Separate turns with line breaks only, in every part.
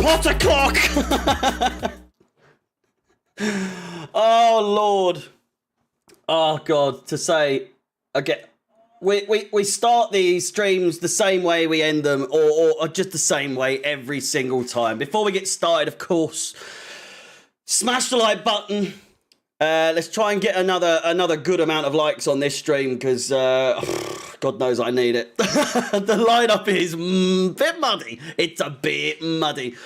Potter clock! Oh, Lord. Oh, God. To say, again, we start these streams the same way we end them, or just the same way every single time. Before we get started, of course, smash the like button. Let's try and get another good amount of likes on this stream, because God knows I need it. The lineup is a bit muddy. It's a bit muddy.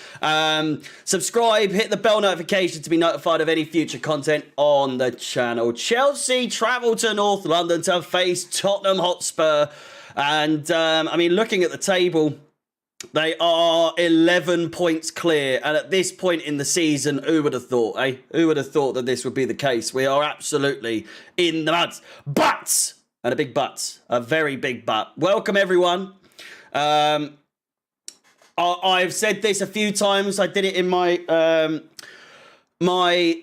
Subscribe, hit the bell notification to be notified of any future content on the channel. Chelsea travel to North London to face Tottenham Hotspur. And, I mean, looking at the table, they are 11 points clear. And at this point in the season, who would have thought, eh? Who would have thought that this would be the case? We are absolutely in the mud. But, and a big but, a very big but. Welcome, everyone. I've said this a few times. I did it in my my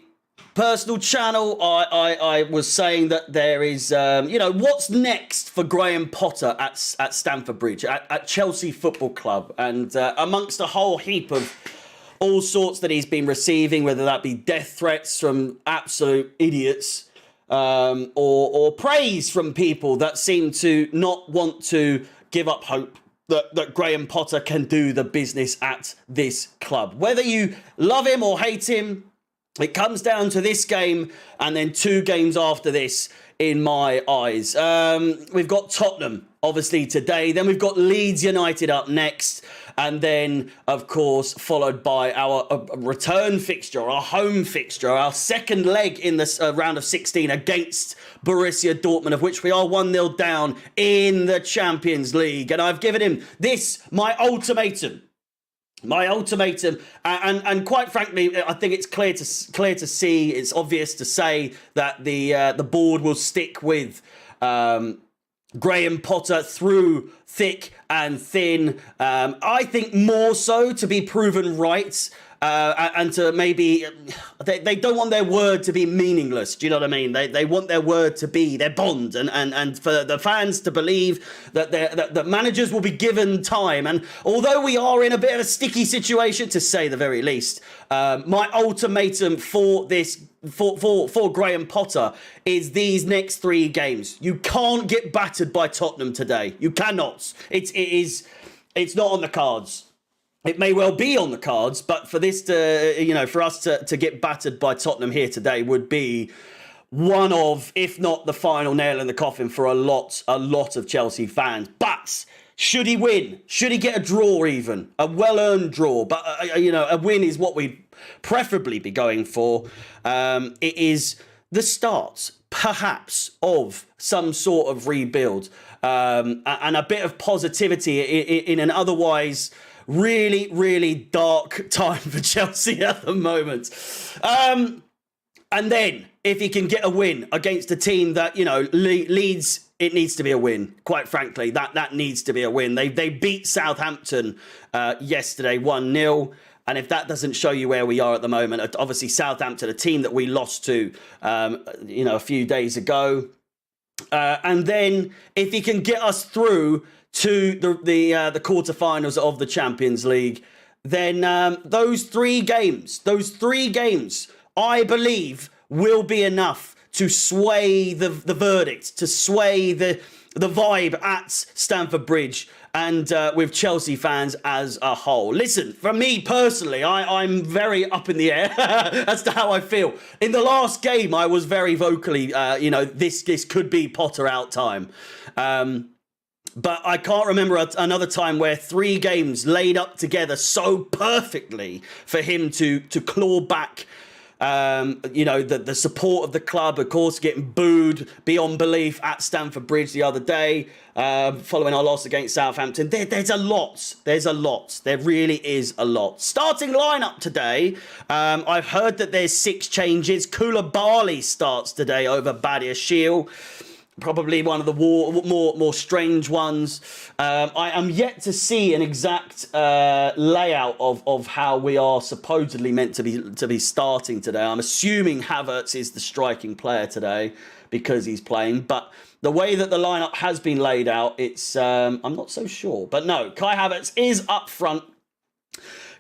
personal channel. I was saying that there is, what's next for Graham Potter at Stamford Bridge, at Chelsea Football Club, and amongst a whole heap of all sorts that he's been receiving, whether that be death threats from absolute idiots, or praise from people that seem to not want to give up hope that Graham Potter can do the business at this club. Whether you love him or hate him, it comes down to this game and then 2 games after this, in my eyes. We've got Tottenham, obviously, today. Then we've got Leeds United up next. And then, of course, followed by our return fixture, our home fixture, our second leg in this round of 16 against Borussia Dortmund, of which we are 1-0 down in the Champions League. And I've given him this, my ultimatum. And quite frankly, I think it's clear to see, it's obvious to say that the board will stick with Graham Potter through thick and thin. I think more so to be proven right. And to maybe, they don't want their word to be meaningless. Do you know what I mean? They want their word to be their bond, and for the fans to believe that managers will be given time. And although we are in a bit of a sticky situation, to say the very least, my ultimatum for this, for Graham Potter, is these next 3 games. You can't get battered by Tottenham today. You cannot. It's not on the cards. It may well be on the cards, but for this to, for us to get battered by Tottenham here today would be one of, if not the final nail in the coffin for a lot of Chelsea fans. But should he win? Should he get a draw even? A well-earned draw? But, a win is what we'd preferably be going for. It is the start, perhaps, of some sort of rebuild, and a bit of positivity in an otherwise really, really dark time for Chelsea at the moment. And then, if he can get a win against a team that, Leeds, it needs to be a win. Quite frankly, that needs to be a win. They beat Southampton yesterday 1-0. And if that doesn't show you where we are at the moment, obviously Southampton, a team that we lost to, a few days ago. And then, if he can get us through to the quarterfinals of the Champions League, then those three games, I believe, will be enough to sway the verdict, to sway the vibe at Stamford Bridge and with Chelsea fans as a whole. Listen, for me personally, I'm very up in the air as to how I feel. In the last game, I was very vocally, this could be Potter out time. But I can't remember another time where 3 games laid up together so perfectly for him to claw back, the support of the club, of course, getting booed beyond belief at Stamford Bridge the other day, following our loss against Southampton. There's a lot. There really is a lot. Starting lineup today, I've heard that there's 6 changes. Koulibaly starts today over Badiashile. Probably one of the more strange ones. I am yet to see an exact layout of how we are supposedly meant to be starting today. I'm assuming Havertz is the striking player today because he's playing, but the way that the lineup has been laid out, it's I'm not so sure. But no, Kai Havertz is up front.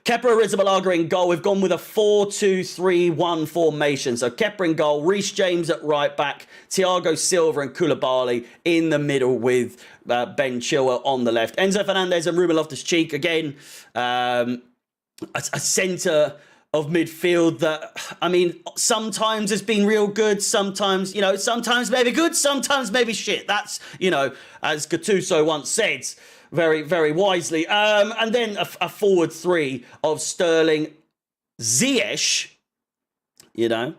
Kepa Arrizabalaga in goal. We've gone with a 4-2-3-1 formation. So Kepa in goal, Reece James at right back, Thiago Silva and Koulibaly in the middle with Ben Chilwell on the left. Enzo Fernandez and Ruben Loftus-Cheek again. A centre of midfield that, I mean, sometimes has been real good, sometimes, sometimes maybe good, sometimes maybe shit. That's, as Gattuso once said, very, very wisely. And then a forward three of Sterling, Ziyech, and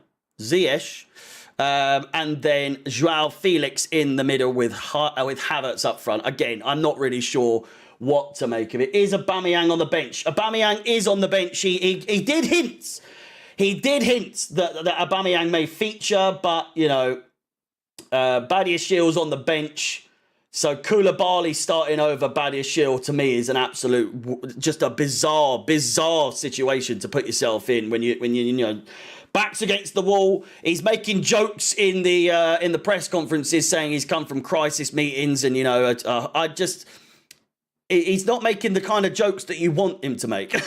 then Joao Felix in the middle with Havertz up front. Again, I'm not really sure what to make of it. Is Aubameyang on the bench? Aubameyang is on the bench. He did hint. He did hint that Aubameyang may feature, but, Badiashil's on the bench. So Koulibaly starting over Badiashil to me is an absolute, just a bizarre situation to put yourself in when you backs against the wall. He's making jokes in the press conferences saying he's come from crisis meetings, and he's not making the kind of jokes that you want him to make. Do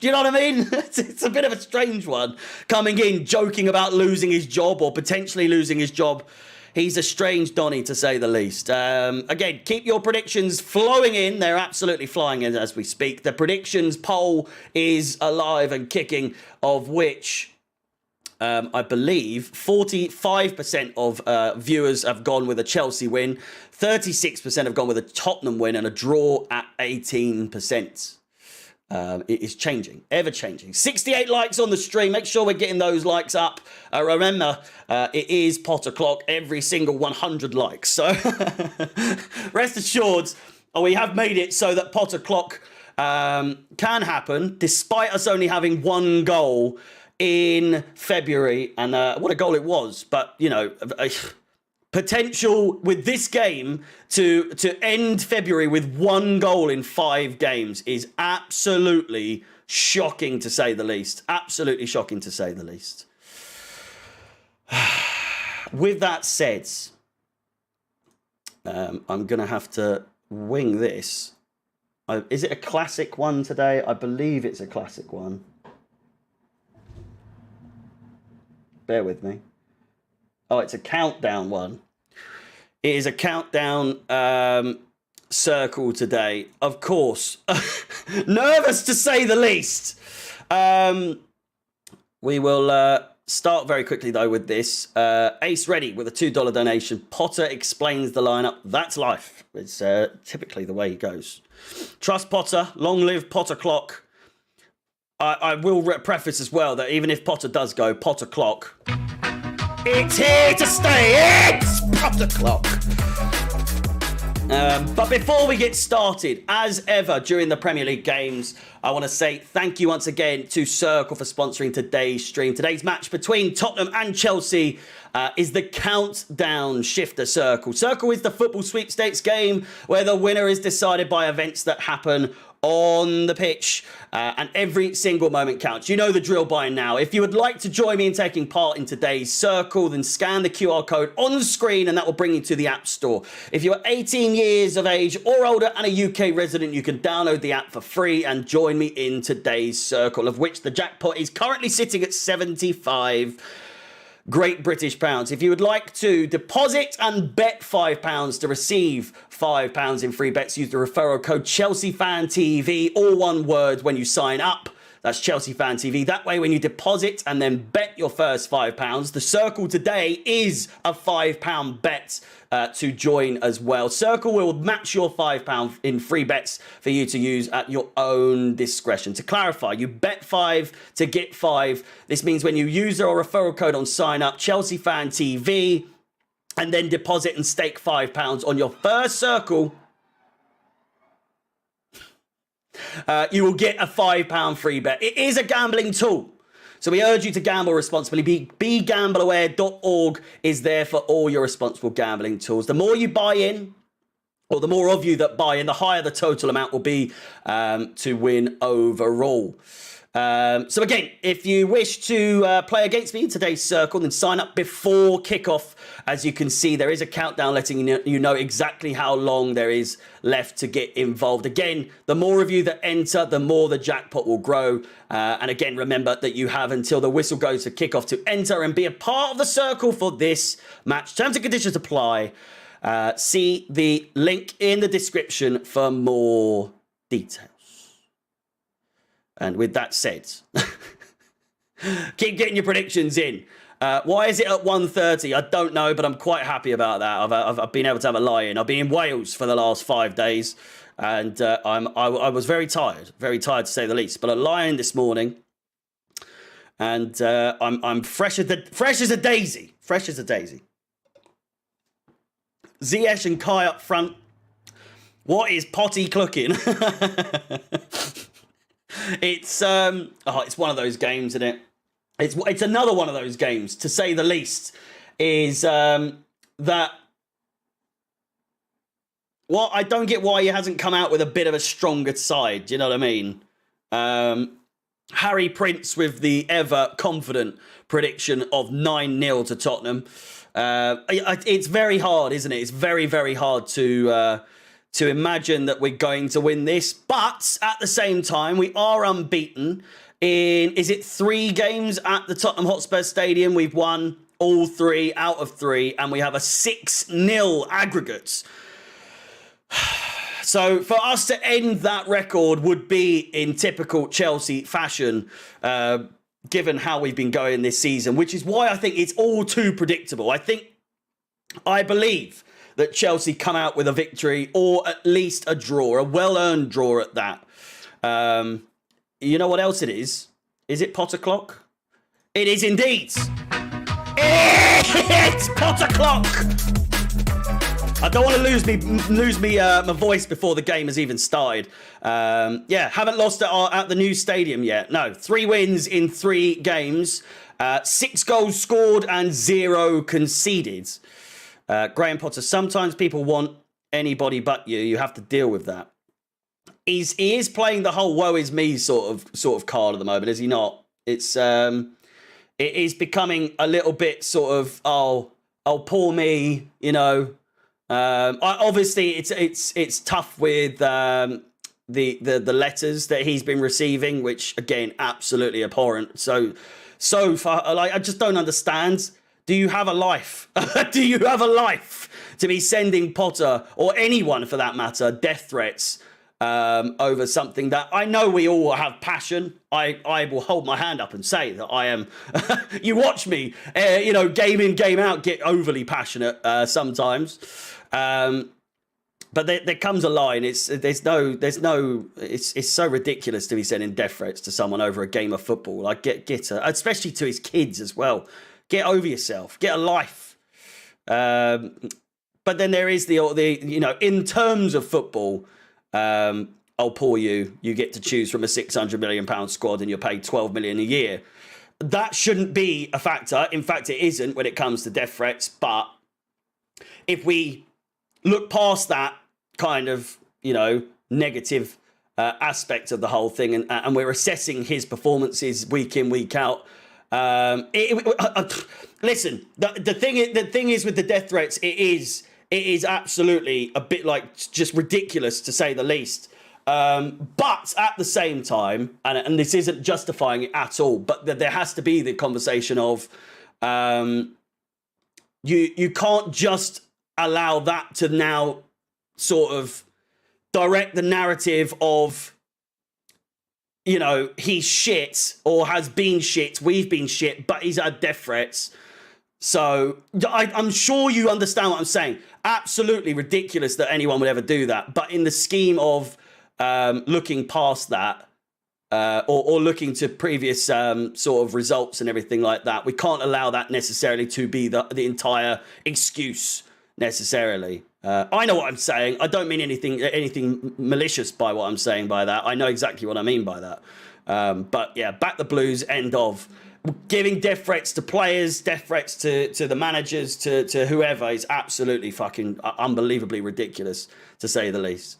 you know what I mean? It's a bit of a strange one. Coming in, joking about losing his job or potentially losing his job. He's a strange Donny, to say the least. Again, keep your predictions flowing in. They're absolutely flying in as we speak. The predictions poll is alive and kicking, of which I believe 45% of viewers have gone with a Chelsea win. 36% have gone with a Tottenham win, and a draw at 18%. It is changing, ever changing. 68 likes on the stream. Make sure we're getting those likes up. Remember, it is Potter Clock, every single 100 likes. So rest assured, we have made it so that Potter Clock can happen, despite us only having one goal in February. And what a goal it was. But, potential with this game to end February with one goal in 5 games is absolutely shocking, to say the least. Absolutely shocking, to say the least. With that said, I'm going to have to wing this. Is it a classic one today? I believe it's a classic one. Bear with me. Oh, it's a countdown one. It is a countdown circle today. Of course. Nervous, to say the least. We will start very quickly, though, with this. Ace Ready with a $2 donation. Potter explains the lineup. That's life. It's typically the way he goes. Trust Potter. Long live Potter Clock. I will preface as well that even if Potter does go, Potter Clock, it's here to stay. It's Potter Clock. But before we get started, as ever during the Premier League games, I want to say thank you once again to Circle for sponsoring today's stream. Today's match between Tottenham and Chelsea is the Countdown Shifter Circle. Circle is the football sweepstakes game where the winner is decided by events that happen on the pitch, and every single moment counts. You know the drill by now. If you would like to join me in taking part in today's circle, then scan the QR code on screen and that will bring you to the App Store. If you are 18 years of age or older and a UK resident, you can download the app for free and join me in today's circle, of which the jackpot is currently sitting at 75 Great British pounds. If you would like to deposit and bet £5 to receive £5 in free bets, use the referral code ChelseaFanTV, all one word, when you sign up. That's ChelseaFanTV. That way, when you deposit and then bet your first £5, the circle today is a £5 bet to join as well. Circle will match your £5 in free bets for you to use at your own discretion. To clarify, you bet 5 to get 5. This means when you use our referral code on sign up, ChelseaFanTV, and then deposit and stake £5 on your first circle, you will get a £5 free bet. It is a gambling tool, so we urge you to gamble responsibly. BeGambleAware.org is there for all your responsible gambling tools. The more you buy in, or the more of you that buy in, the higher the total amount will be to win overall. So again, if you wish to play against me in today's circle, then sign up before kickoff. As you can see, there is a countdown letting you know exactly how long there is left to get involved. Again, the more of you that enter, the more the jackpot will grow. And again, remember that you have until the whistle goes to kickoff to enter and be a part of the circle for this match. Terms and conditions apply. See the link in the description for more details. And with that said, keep getting your predictions in. Why is it at 1:30? I don't know, but I'm quite happy about that. I've been able to have a lie-in. I've been in Wales for the last 5 days, and I was very tired to say the least. But a lie-in this morning, and I'm fresh as a daisy. Fresh as a daisy. Ziyech and Kai up front. What is Potty clucking? It's one of those games, isn't it? It's another one of those games, to say the least. Is that I don't get why he hasn't come out with a bit of a stronger side. Do you know what I mean? Harry Prince with the ever confident prediction of 9-0 to Tottenham. It's very hard, isn't it? It's very, very hard to imagine that we're going to win this. But at the same time, we are unbeaten in, is it 3 games at the Tottenham HOTSPUR Stadium? We've won all 3 out of 3, and we have a 6-0 aggregate. So for us to end that record would be in typical Chelsea fashion, given how we've been going this season, which is why I think it's all too predictable. I believe that Chelsea come out with a victory, or at least a draw, a well-earned draw at that. You know what else it is? Is it Potter clock? It is indeed. It's Potter clock. I don't want to lose my voice before the game has even started. Haven't lost at the new stadium yet. No, 3 wins in 3 games, 6 goals scored and 0 conceded. Graham Potter, sometimes people want anybody but you. You have to deal with that. He is playing the whole woe is me sort of card at the moment, is he not? It is becoming a little bit sort of, oh poor me, you know. Obviously it's tough with the letters that he's been receiving, which again, absolutely abhorrent. So far, like, I just don't understand. Do you have a life? Do you have a life to be sending Potter, or anyone for that matter, death threats over something that I know we all have passion? I will hold my hand up and say that I am. You watch me, game in, game out, get overly passionate sometimes. But there comes a line. It's so ridiculous to be sending death threats to someone over a game of football. Like especially to his kids as well. Get over yourself. Get a life. But then there is the in terms of football, poor you. You get to choose from a £600 million squad and you're paid $12 million a year. That shouldn't be a factor. In fact, it isn't when it comes to death threats. But if we look past that kind of, negative aspect of the whole thing, and we're assessing his performances week in, week out. Listen, the thing is with the death threats, it is absolutely a bit like just ridiculous to say the least. But at the same time, and this isn't justifying it at all, but there has to be the conversation of you can't just allow that to now sort of direct the narrative of, he's shit or has been shit, we've been shit, but he's had death threats. So I'm sure you understand what I'm saying. Absolutely ridiculous that anyone would ever do that. But in the scheme of looking past that, or looking to previous sort of results and everything like that, we can't allow that necessarily to be the entire excuse necessarily. I know what I'm saying. I don't mean anything malicious by what I'm saying by that. I know exactly what I mean by that. But yeah, back the Blues, end of. Giving death threats to players, death threats to the managers, to whoever is absolutely fucking unbelievably ridiculous, to say the least.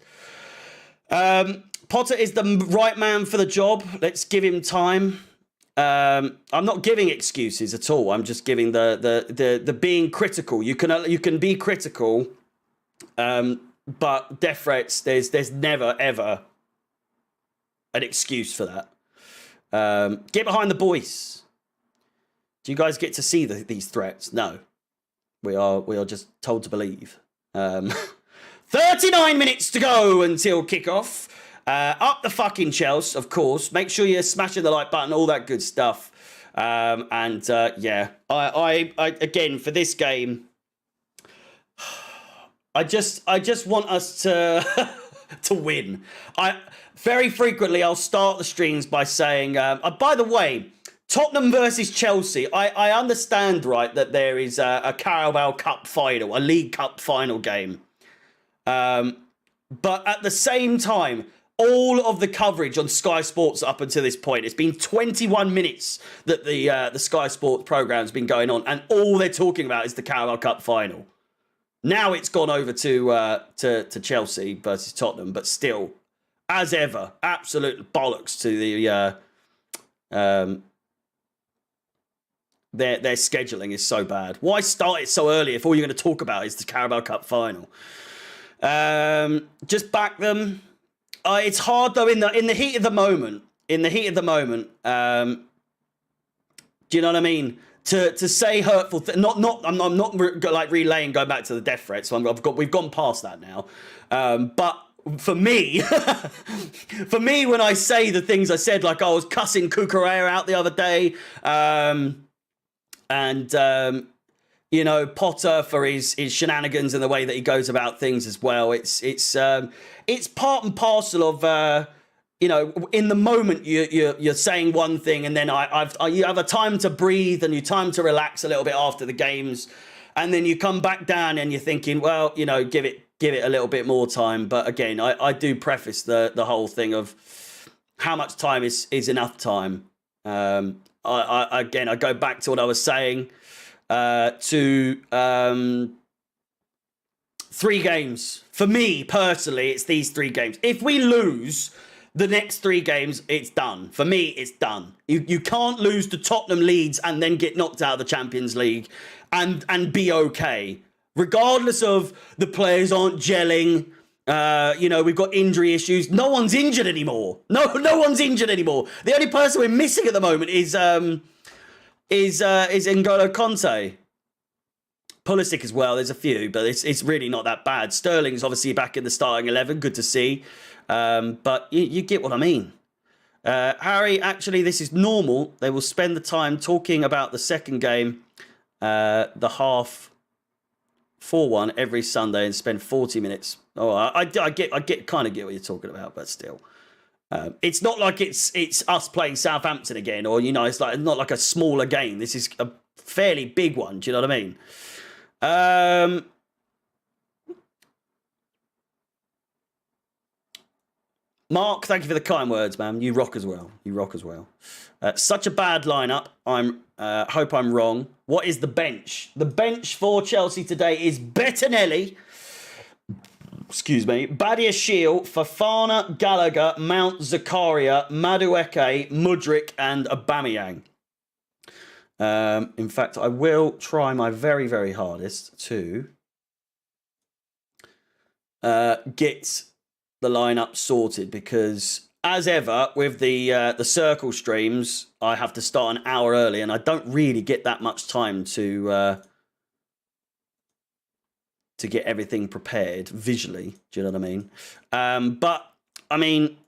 Potter is the right man for the job. Let's give him time. I'm not giving excuses at all. I'm just giving the being critical. You can be critical, but death threats. There's never ever an excuse for that. Get behind the boys. Do you guys get to see these threats? No, we are just told to believe. 39 minutes to go until kickoff. Up the fucking Chelsea, of course. Make sure you're smashing the like button, all that good stuff. Yeah, I again for this game, I just want us to to win. Very frequently I'll start the streams by saying, by the way, Tottenham versus Chelsea. I understand, right, that there is a Carabao Cup final, a League Cup final game. But at the same time, all of the coverage on Sky Sports up until this point, it's been 21 minutes that the Sky Sports program's been going on, and all they're talking about is the Carabao Cup final. Now it's gone over to Chelsea versus Tottenham, but still, as ever, absolute bollocks to the their scheduling is so bad. Why start it so early if all you're going to talk about is the Carabao Cup final? Just back them. It's hard though in the heat of the moment. In the heat of the moment, do you know what I mean? To say hurtful. I'm not like relaying going back to the death threat. So we've gone past that now. But for me, when I say the things I said, like I was cussing Cucurella out the other day, you know, Potter for his shenanigans and the way that he goes about things as well. It's part and parcel of you know, in the moment you're saying one thing, and then you have a time to breathe and you time to relax a little bit after the games, and then you come back down and you're thinking, well, you know, give it a little bit more time. But again, I do preface the whole thing of how much time is enough time. I go back to what I was saying. 3 games. For me, personally, it's these 3 games. If we lose the next 3 games, it's done. For me, it's done. You can't lose to Tottenham, Leeds, and then get knocked out of the Champions League and be okay. Regardless of the players aren't gelling, you know, we've got injury issues. No one's injured anymore. No one's injured anymore. The only person we're missing at the moment is N'Golo Conte. Pulisic as well. There's a few, but it's really not that bad. Sterling's obviously back in the starting 11. Good to see. But you get what I mean. Harry, actually, this is normal. They will spend the time talking about the second game, the half 4-1 every Sunday, and spend 40 minutes. Oh, I kind of get what you're talking about, but still. It's not like it's us playing Southampton again, or, you know, it's not like a smaller game. This is a fairly big one. Do you know what I mean? Mark, thank you for the kind words, man. You rock as well. Such a bad lineup. Hope I'm wrong. What is the bench? The bench for Chelsea today is Bettinelli. Excuse me. Badiashile, Fofana, Gallagher, Mount, Zakaria, Madueke, Mudryk, and Aubameyang. In fact, I will try my very, very hardest to get the lineup sorted, because as ever with the circle streams, I have to start an hour early, and I don't really get that much time to get everything prepared visually. Do you know what I mean? But I mean,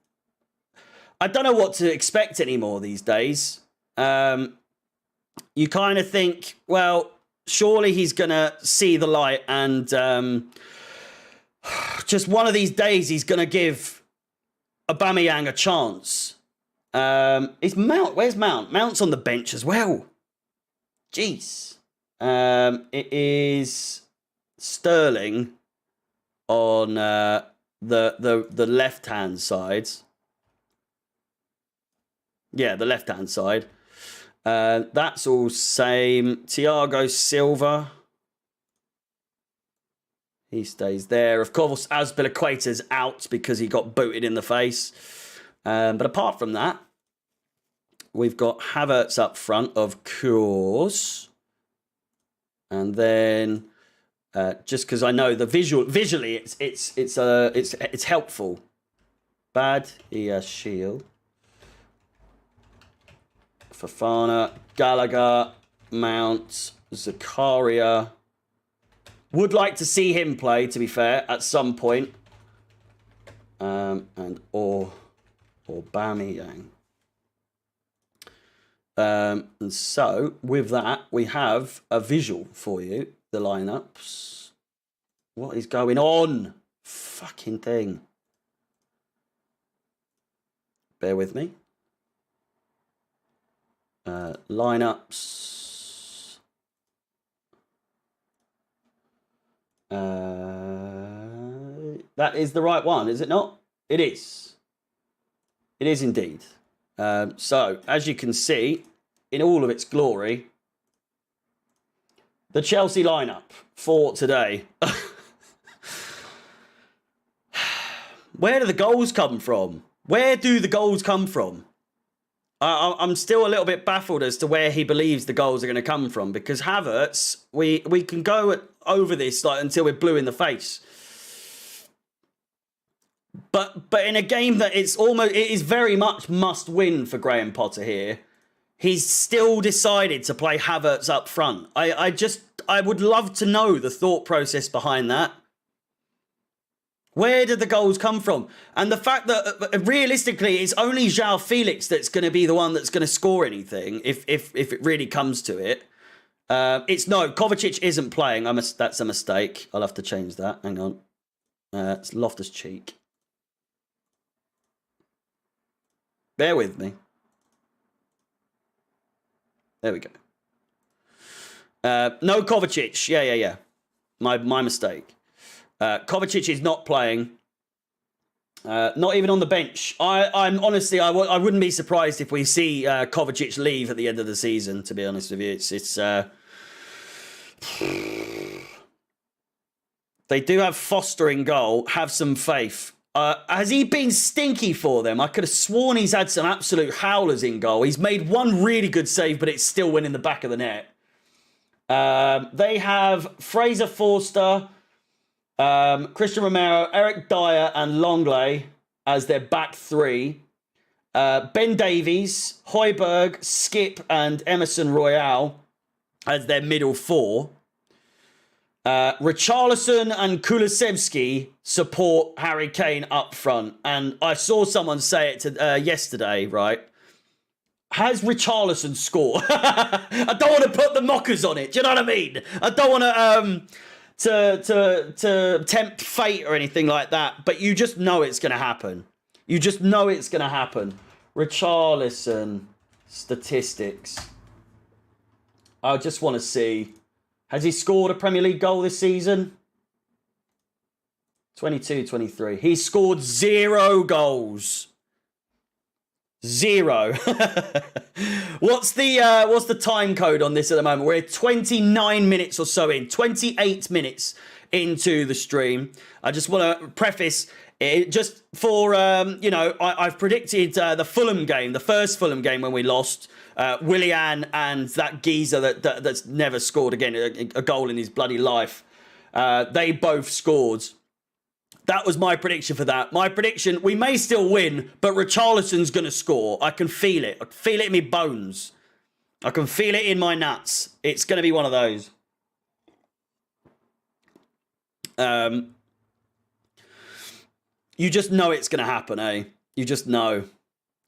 I don't know what to expect anymore these days. You kind of think, well, surely he's gonna see the light, and just one of these days he's gonna give Aubameyang a chance. Is Mount? Where's Mount? Mount's on the bench as well. Jeez. It is Sterling on the left hand side. Yeah, the left hand side. That's all same. Thiago Silva. He stays there. Of course, Azpilicueta's out because he got booted in the face. But apart from that, we've got Havertz up front, of course. And then, just because I know the visually, it's helpful. Bad, he has Shield. Fofana, Gallagher, Mount, Zakaria. Would like to see him play, to be fair, at some point. And Aubameyang. And so, with that, we have a visual for you. The lineups. What is going on? Fucking thing. Bear with me. Lineups. That is the right one, is it not? It is. It is indeed. So, as you can see, in all of its glory, the Chelsea lineup for today. Where do the goals come from? Where do the goals come from? I'm still a little bit baffled as to where he believes the goals are going to come from, because Havertz, we can go over this until we're blue in the face. But in a game that it is very much must win for Graham Potter here, he's still decided to play Havertz up front. I would love to know the thought process behind that. Where did the goals come from? And the fact that realistically it's only João Felix that's going to be the one that's going to score anything if it really comes to it. It's no, Kovacic isn't playing. That's a mistake. I'll have to change that. Hang on. It's Loftus-Cheek. Bear with me. There we go. No Kovacic. Yeah. My mistake. Kovacic is not playing. Not even on the bench. I'm honestly, I wouldn't be surprised if we see Kovacic leave at the end of the season, to be honest with you. It's they do have Foster in goal. Have some faith. Has he been stinky for them? I could have sworn he's had some absolute howlers in goal. He's made one really good save, but it's still went in the back of the net. They have Fraser Forster, Christian Romero, Eric Dyer and Longley as their back three. Ben Davies, Højbjerg, Skip and Emerson Royale as their middle four. Richarlison and Kulusevski support Harry Kane up front. And I saw someone say it yesterday, right? Has Richarlison scored? I don't want to put the mockers on it. Do you know what I mean? I don't want to tempt fate or anything like that. But you just know it's going to happen. You just know it's going to happen. Richarlison statistics. I just want to see. Has he scored a Premier League goal this season? 22-23. He's scored 0 goals. 0. What's the time code on this at the moment? We're 29 minutes or so in. 28 minutes into the stream. I just want to preface it just for, I've predicted the Fulham game, the first Fulham game when we lost. Willian and that geezer that's never scored again a goal in his bloody life. They both scored. That was my prediction for that. My prediction, we may still win, but Richarlison's going to score. I can feel it. I can feel it in my bones. I can feel it in my nuts. It's going to be one of those. You just know it's going to happen, eh? You just know.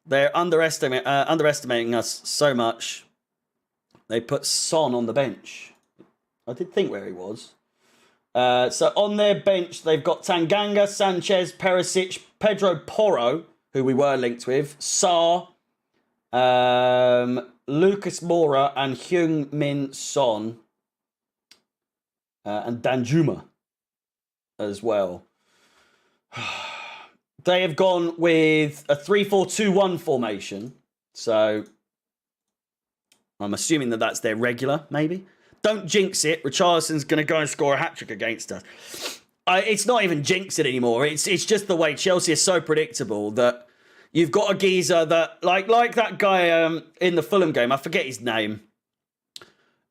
They're underestimating us so much. They put Son on the bench. I did think where he was. So on their bench, they've got Tanganga, Sanchez, Perisic, Pedro Porro, who we were linked with, Sarr, Lucas Moura, and Heung-min Son, and Danjuma as well. They have gone with a 3-4-2-1 formation. So I'm assuming that that's their regular, maybe. Don't jinx it. Richarlison's going to go and score a hat-trick against us. it's not even jinxing anymore. It's just the way Chelsea is so predictable that you've got a geezer that like that guy in the Fulham game. I forget his name,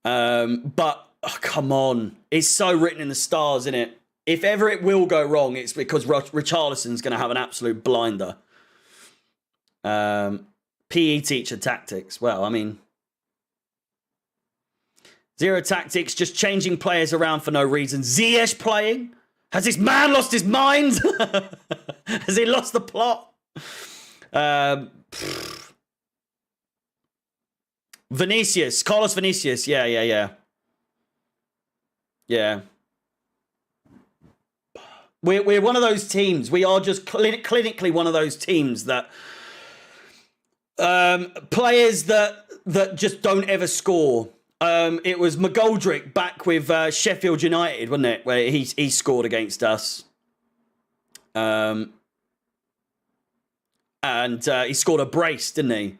but oh, come on, it's so written in the stars, isn't it? If ever it will go wrong, it's because Richarlison's going to have an absolute blinder. PE teacher tactics. Well, I mean, zero tactics, just changing players around for no reason. Ziyech playing. Has this man lost his mind? Has he lost the plot? Vinicius, Carlos Vinicius. Yeah. We're one of those teams. We are just clinically one of those teams that players that just don't ever score. It was McGoldrick back with Sheffield United, wasn't it? Where he scored against us. And he scored a brace, didn't he?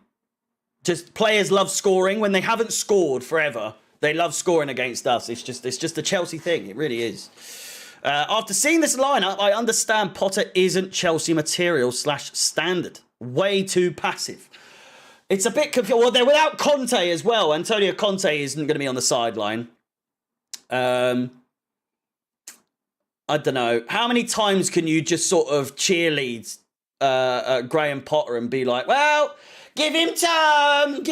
Just players love scoring when they haven't scored forever. They love scoring against us. It's just a Chelsea thing. It really is. After seeing this lineup, I understand Potter isn't Chelsea material / standard. Way too passive. It's a bit confusing. Well, they're without Conte as well. Antonio Conte isn't going to be on the sideline. I don't know. How many times can you just sort of cheerlead Graham Potter and be like, well, give him time.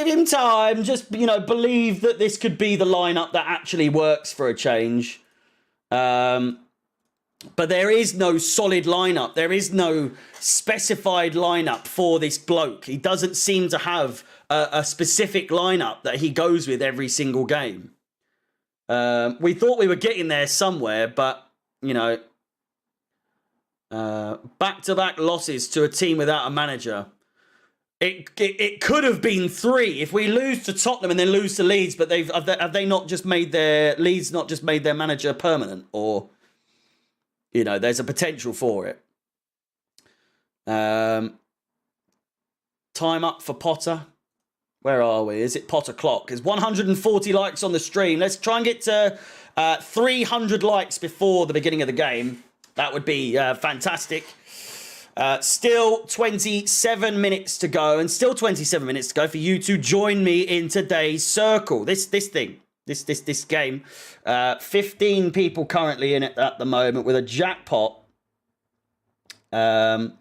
Just, believe that this could be the lineup that actually works for a change. But there is no solid lineup. There is no specified lineup for this bloke. He doesn't seem to have a specific lineup that he goes with every single game. We thought we were getting there somewhere, but, back-to-back losses to a team without a manager. It could have been 3 if we lose to Tottenham and then lose to Leeds. But have they not just made their manager permanent, or there's a potential for it. Time up for Potter. Where are we? Is it Potter clock? There's 140 likes on the stream. Let's try and get to 300 likes before the beginning of the game. That would be fantastic. Still 27 minutes to go, and still 27 minutes to go for you to join me in today's circle. This game. 15 people currently in it at the moment with a jackpot of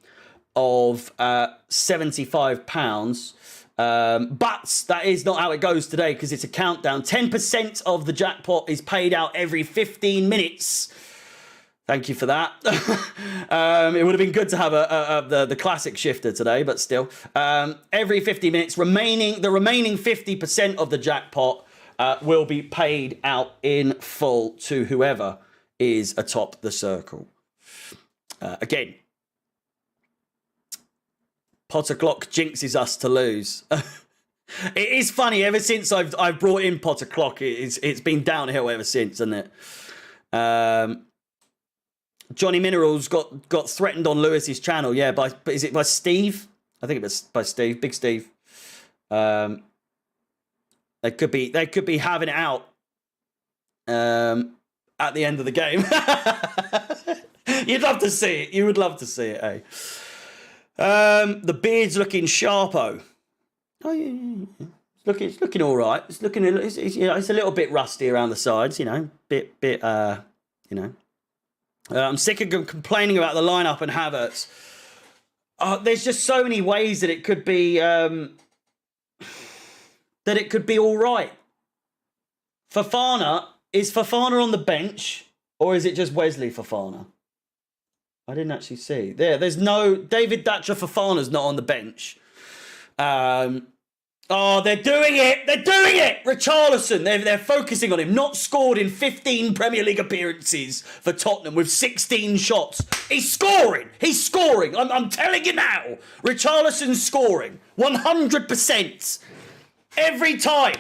£75. But that is not how it goes today, because it's a countdown. 10% of the jackpot is paid out every 15 minutes. Thank you for that. It would have been good to have the classic shifter today, but still. Every 50 minutes, the remaining 50% of the jackpot will be paid out in full to whoever is atop the circle. Again, Potter clock jinxes us to lose. It is funny, ever since I've brought in Potter clock, it's been downhill ever since, hasn't it? Johnny Minerals got threatened on Lewis's channel, yeah, is it by Steve? I think it was by Steve, Big Steve. They could be having it out at the end of the game. You'd love to see it. You would love to see it, eh? The beard's looking sharpo. Oh yeah. It's looking all right. It's looking. It's a little bit rusty around the sides. I'm sick of complaining about the lineup and Havertz. There's just so many ways that it could be. That it could be all right. Fofana, is Fofana on the bench, or is it just Wesley Fofana? I didn't actually see. There's no David Datcher Fofana's not on the bench. They're doing it. They're doing it. Richarlison, they're focusing on him. Not scored in 15 Premier League appearances for Tottenham with 16 shots. He's scoring. I'm telling you now. Richarlison's scoring 100%. Every time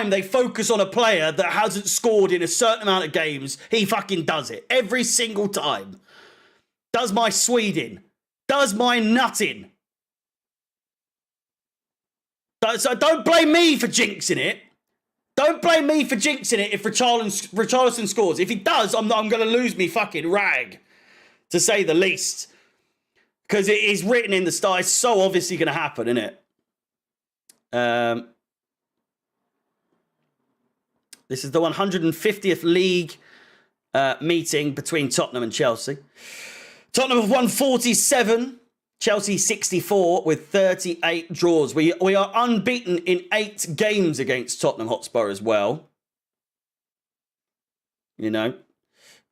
they focus on a player that hasn't scored in a certain amount of games, he fucking does it. Every single time. Does my Sweden. Does my nutting. So don't blame me for jinxing it. Don't blame me for jinxing it if Richarlison scores. If he does, I'm going to lose me fucking rag, to say the least. Because it is written in the stars. It's so obviously going to happen, isn't it? This is the 150th league meeting between Tottenham and Chelsea. Tottenham have won 47. Chelsea 64 with 38 draws. We are unbeaten in 8 games against Tottenham Hotspur as well. You know,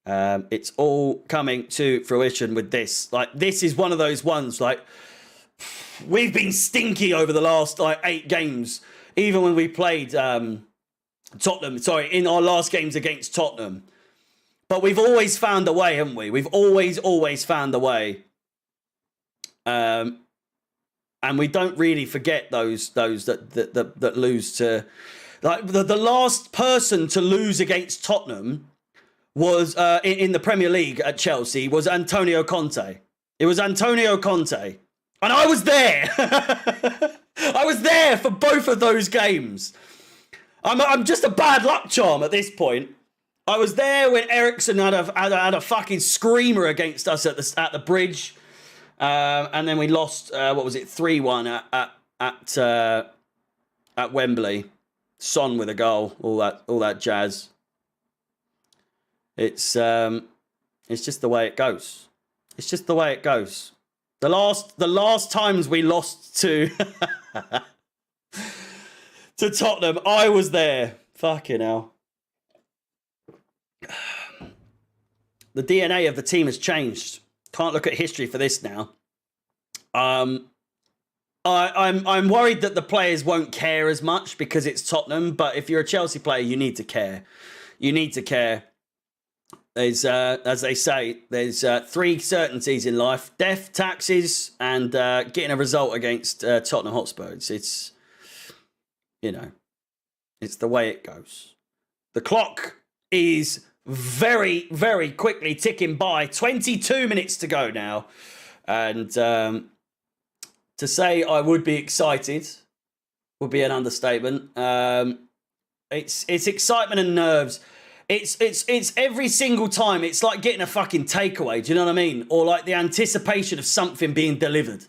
it's all coming to fruition with this. Like, this is one of those ones, like, we've been stinky over the last, like, 8 games. Even when we played Tottenham, in our last games against Tottenham. But we've always found a way, haven't we? We've always found a way. And we don't really forget those that lose to, like, the last person to lose against Tottenham was in the Premier League at Chelsea was Antonio Conte. It was Antonio Conte, and I was there. I was there for both of those games. I'm just a bad luck charm at this point. I was there when Eriksen had a fucking screamer against us at the bridge. And then we lost, 3-1 at Wembley. Son with a goal, all that jazz. It's just the way it goes. It's just the way it goes. The last times we lost to to Tottenham, I was there. Fucking hell. The DNA of the team has changed. Can't look at history for this now. I'm worried that the players won't care as much because it's Tottenham. But if you're a Chelsea player, you need to care. You need to care. There's, as they say, there's 3 certainties in life: death, taxes, and getting a result against Tottenham Hotspur. It's you know, it's the way it goes. The clock is very, very quickly ticking by. 22 minutes to go now. And to say I would be excited would be an understatement. It's excitement and nerves. It's every single time. It's like getting a fucking takeaway. Do you know what I mean? Or like the anticipation of something being delivered.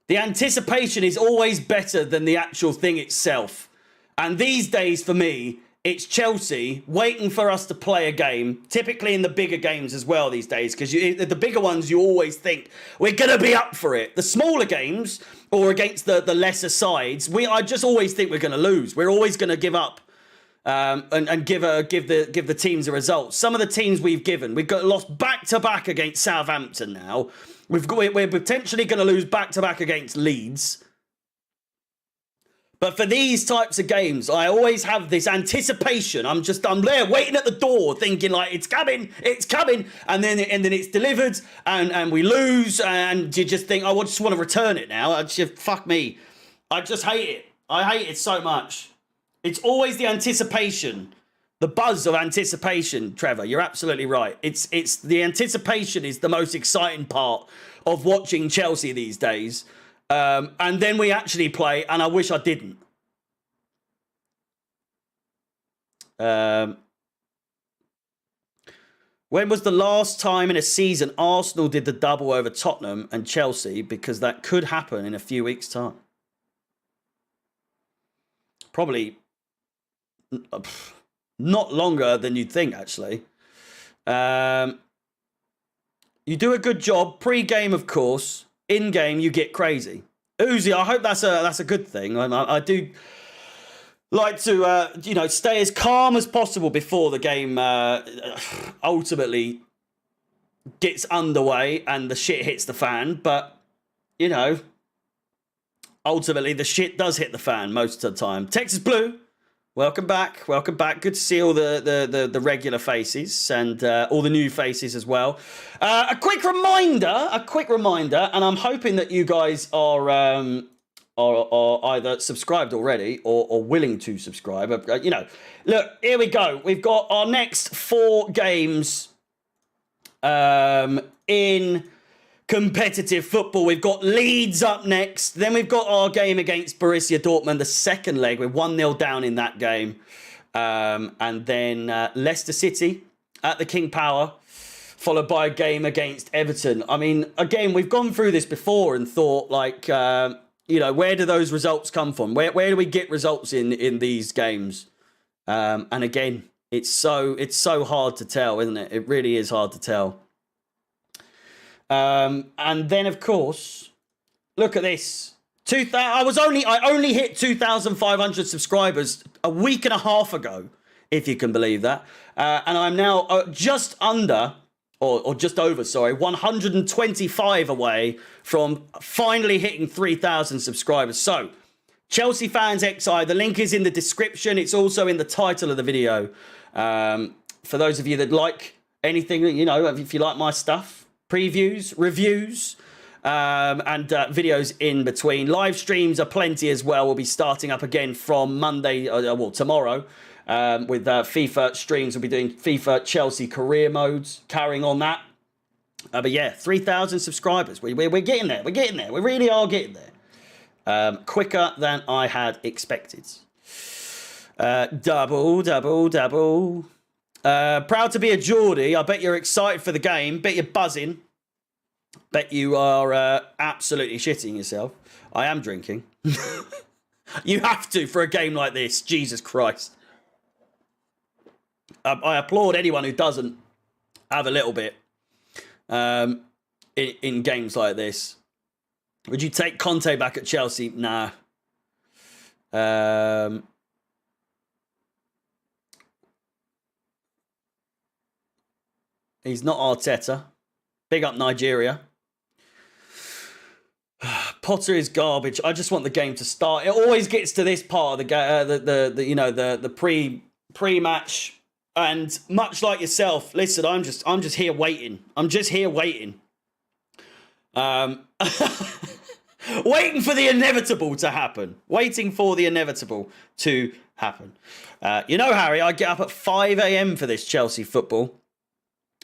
The anticipation is always better than the actual thing itself. And these days, for me, it's Chelsea waiting for us to play a game, typically in the bigger games as well these days, because the bigger ones, you always think, we're going to be up for it. The smaller games, or against the lesser sides, I just always think we're going to lose. We're always going to give up and give the teams a result. Some of the teams we've got lost back-to-back against Southampton now. We're potentially going to lose back-to-back against Leeds. But for these types of games, I always have this anticipation. I'm there waiting at the door thinking, like, it's coming. And then it's delivered and we lose and you just think, oh, I just want to return it now. Fuck me. I just hate it. I hate it so much. It's always the anticipation, the buzz of anticipation, Trevor. You're absolutely right. It's the anticipation is the most exciting part of watching Chelsea these days. And then we actually play, and I wish I didn't. When was the last time in a season Arsenal did the double over Tottenham and Chelsea? Because that could happen in a few weeks' time. Probably not longer than you'd think, actually. You do a good job. Pre-game, of course. In-game, you get crazy. Uzi, I hope that's a good thing. I do like to, stay as calm as possible before the game ultimately gets underway and the shit hits the fan. But, ultimately the shit does hit the fan most of the time. Texas Blue, welcome back. Good to see all the regular faces and all the new faces as well. A quick reminder, and I'm hoping that you guys are either subscribed already or willing to subscribe. Look, here we go. We've got our next 4 games in competitive football. We've got Leeds up next. Then we've got our game against Borussia Dortmund, the second leg. We're 1-0 down in that game. And then Leicester City at the King Power, followed by a game against Everton. I mean, again, we've gone through this before and thought, like, you know, where do those results come from? Where do we get results in these games? And again, it's so hard to tell, isn't it? It really is hard to tell. And then, of course, look at this. I only hit 2,500 subscribers a week and a half ago, if you can believe that. And I'm now just under, or just over, sorry, 125 away from finally hitting 3,000 subscribers. So, Chelsea Fans XI, the link is in the description. It's also in the title of the video. For those of you that like anything, you know, if you like my stuff, previews, reviews, and videos in between. Live streams are plenty as well. We'll be starting up again from Monday, well, tomorrow, with FIFA streams. We'll be doing FIFA Chelsea career modes, carrying on that. But yeah, 3,000 subscribers. We're getting there. We're getting there. We really are getting there. Quicker than I had expected. Double. Proud to be a Geordie. I bet you're excited for the game. Bet you're buzzing. Bet you are absolutely shitting yourself. I am drinking. You have to for a game like this. Jesus Christ. I applaud anyone who doesn't have a little bit in games like this. Would you take Conte back at Chelsea? Nah. He's not Arteta. Big up Nigeria. Potter is garbage. I just want the game to start. It always gets to this part of the pre-match, and much like yourself, listen, I'm just here waiting. I'm just here waiting. Waiting for the inevitable to happen. Waiting for the inevitable to happen. You know, Harry, I get up at 5 a.m. for this Chelsea football.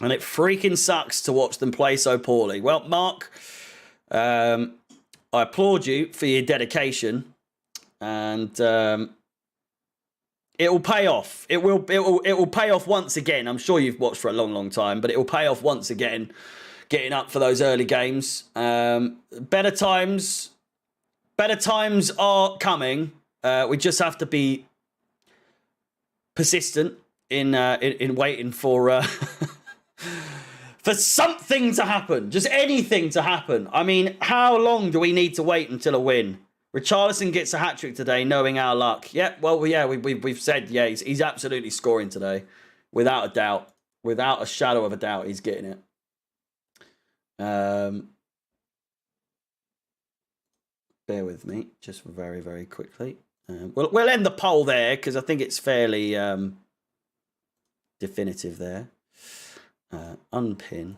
And it freaking sucks to watch them play so poorly. Well, Mark, I applaud you for your dedication, and it will pay off. It will pay off once again. I'm sure you've watched for a long time, but it will pay off once again. Getting up for those early games. Better times are coming. We just have to be persistent in waiting for. For something to happen, just anything to happen. I mean, how long do we need to wait until a win? Richarlison gets a hat-trick today, knowing our luck. Yeah, well, yeah, we've said, yeah, he's absolutely scoring today. Without a doubt. Without a shadow of a doubt, he's getting it. Bear with me, just very, very quickly. We'll end the poll there, because I think it's fairly definitive there. Unpin.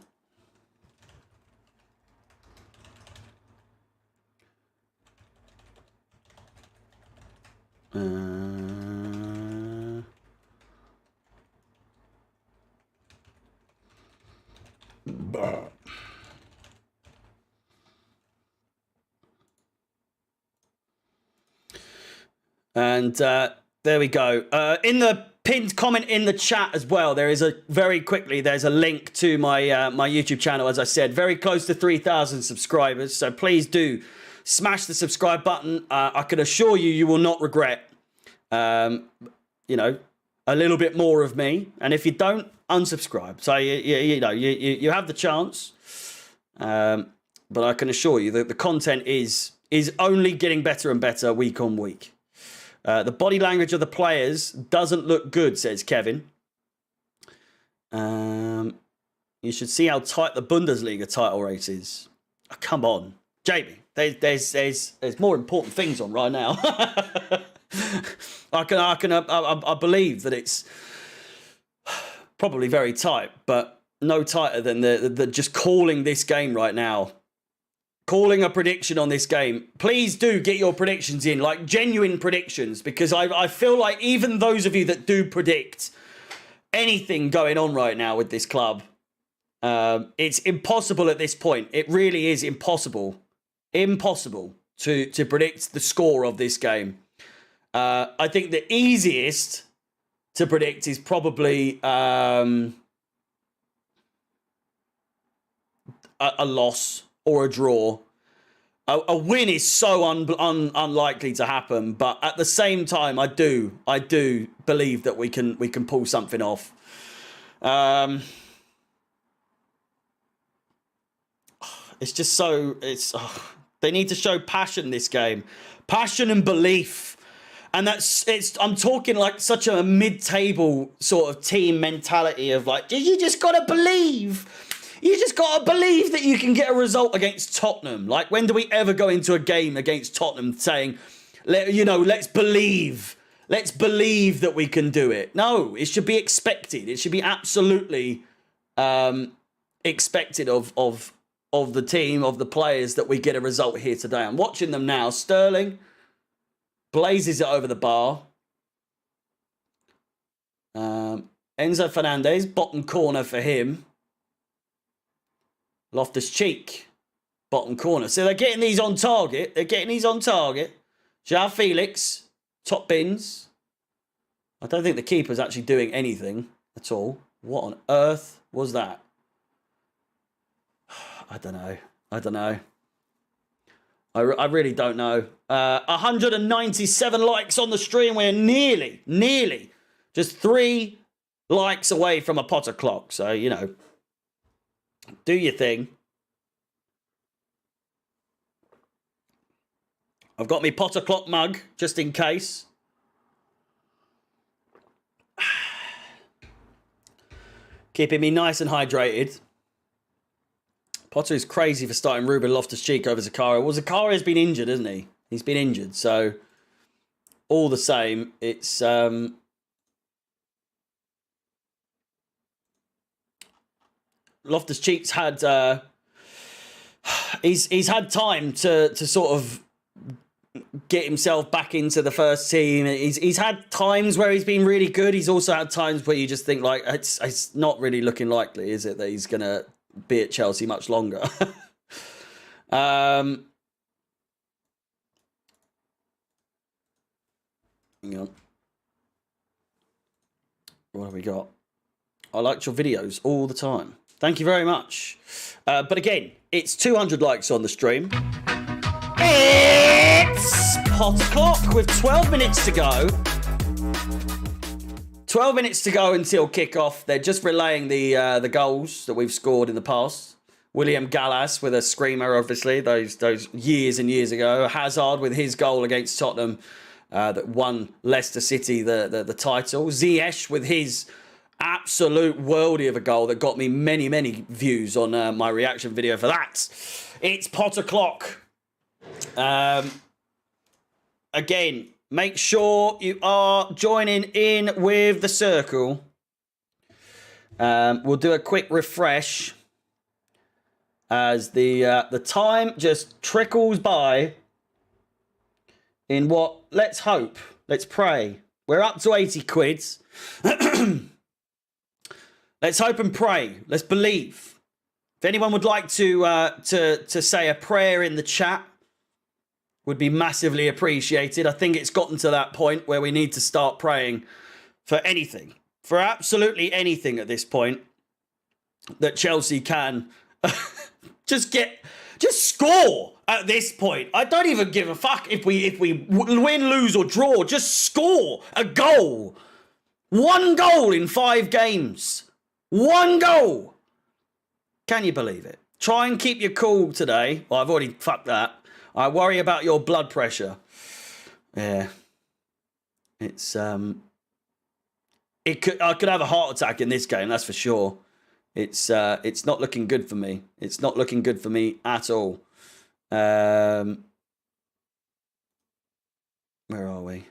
And there we go. In the pinned comment in the chat as well, there's a link to my my YouTube channel. As I said, very close to 3,000 subscribers, so please do smash the subscribe button. I can assure you, you will not regret you know, a little bit more of me, and if you don't, unsubscribe. So you have the chance, but I can assure you that the content is only getting better and better week on week. The body language of the players doesn't look good, says Kevin. You should see how tight the Bundesliga title race is. Oh, come on, Jamie. There's more important things on right now. I believe that it's probably very tight, but no tighter than the just calling this game right now. Calling a prediction on this game. Please do get your predictions in, like genuine predictions, because I feel like even those of you that do predict anything going on right now with this club, It's impossible at this point. It really is impossible. Impossible to predict the score of this game. I think the easiest to predict is probably a loss or a draw. A win is so unlikely to happen, but at the same time, I do believe that we can pull something off. It's just so they need to show passion this game, passion and belief, and I'm talking like such a mid-table sort of team mentality of like you just gotta believe. You just got to believe that you can get a result against Tottenham. Like, when do we ever go into a game against Tottenham saying, let's believe. Let's believe that we can do it. No, it should be expected. It should be absolutely expected of the team, of the players, that we get a result here today. I'm watching them now. Sterling blazes it over the bar. Enzo Fernandez, bottom corner for him. Loftus-Cheek, bottom corner. So they're getting these on target. João Felix, top bins. I don't think the keeper's actually doing anything at all. What on earth was that? I don't know. I really don't know. 197 likes on the stream. We're nearly just 3 likes away from a Potter clock. So, do your thing. I've got my Potter clock mug, just in case. Keeping me nice and hydrated. Potter is crazy for starting Ruben Loftus-Cheek over Zakaria. Well, Zakaria's been injured, hasn't he? He's been injured, so all the same, it's Loftus-Cheek's had he's had time to sort of get himself back into the first team. He's had times where he's been really good. He's also had times where you just think like it's not really looking likely, is it, that he's gonna be at Chelsea much longer. Hang on. What have we got? I liked your videos all the time. Thank you very much. But again, it's 200 likes on the stream. It's Potter Clock with 12 minutes to go. 12 minutes to go until kickoff. They're just relaying the goals that we've scored in the past. William Gallas with a screamer, obviously, those years and years ago. Hazard with his goal against Tottenham that won Leicester City the title. Ziyech with his absolute worldie of a goal that got me many views on my reaction video for that. It's Potter Clock. Again, make sure you are joining in with the circle. We'll do a quick refresh as the time just trickles by in what, let's hope, let's pray. We're up to 80 quids. Let's hope and pray. Let's believe. If anyone would like to say a prayer in the chat, would be massively appreciated. I think it's gotten to that point where we need to start praying for anything, for absolutely anything at this point, that Chelsea can just score at this point. I don't even give a fuck if we win, lose or draw. Just score a goal. 1 goal in 5 games. 1 goal. Can you believe it? Try and keep your cool today. Well, I've already fucked that. I worry about your blood pressure. Yeah. It's I could have a heart attack in this game, that's for sure. It's not looking good for me. It's not looking good for me at all. Where are we?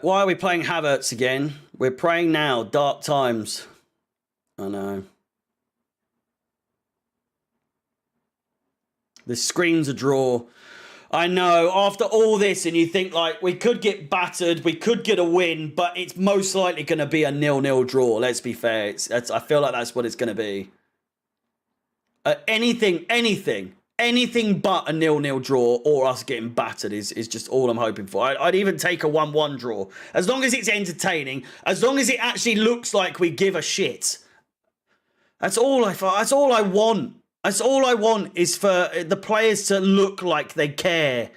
Why are we playing Havertz again? We're praying now. Dark times. I know. This screams a draw. I know, after all this, and you think, like, we could get battered, we could get a win, but it's most likely going to be a 0-0 draw, let's be fair. I feel like that's what it's going to be. Anything but a 0-0 draw or us getting battered is just all I'm hoping for. I'd even take a 1-1 draw. As long as it's entertaining, as long as it actually looks like we give a shit. That's all I want. That's all I want is for the players to look like they care.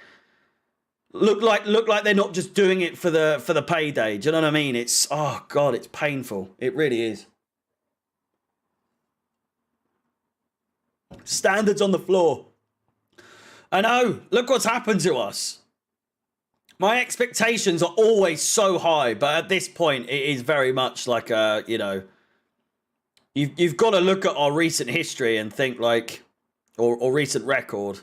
Look like they're not just doing it for the payday. Do you know what I mean? It's, oh God, it's painful. It really is. Standards on the floor. I know. Look what's happened to us. My expectations are always so high, but at this point, it is very much like a, you know, you've got to look at our recent history and think like, or recent record.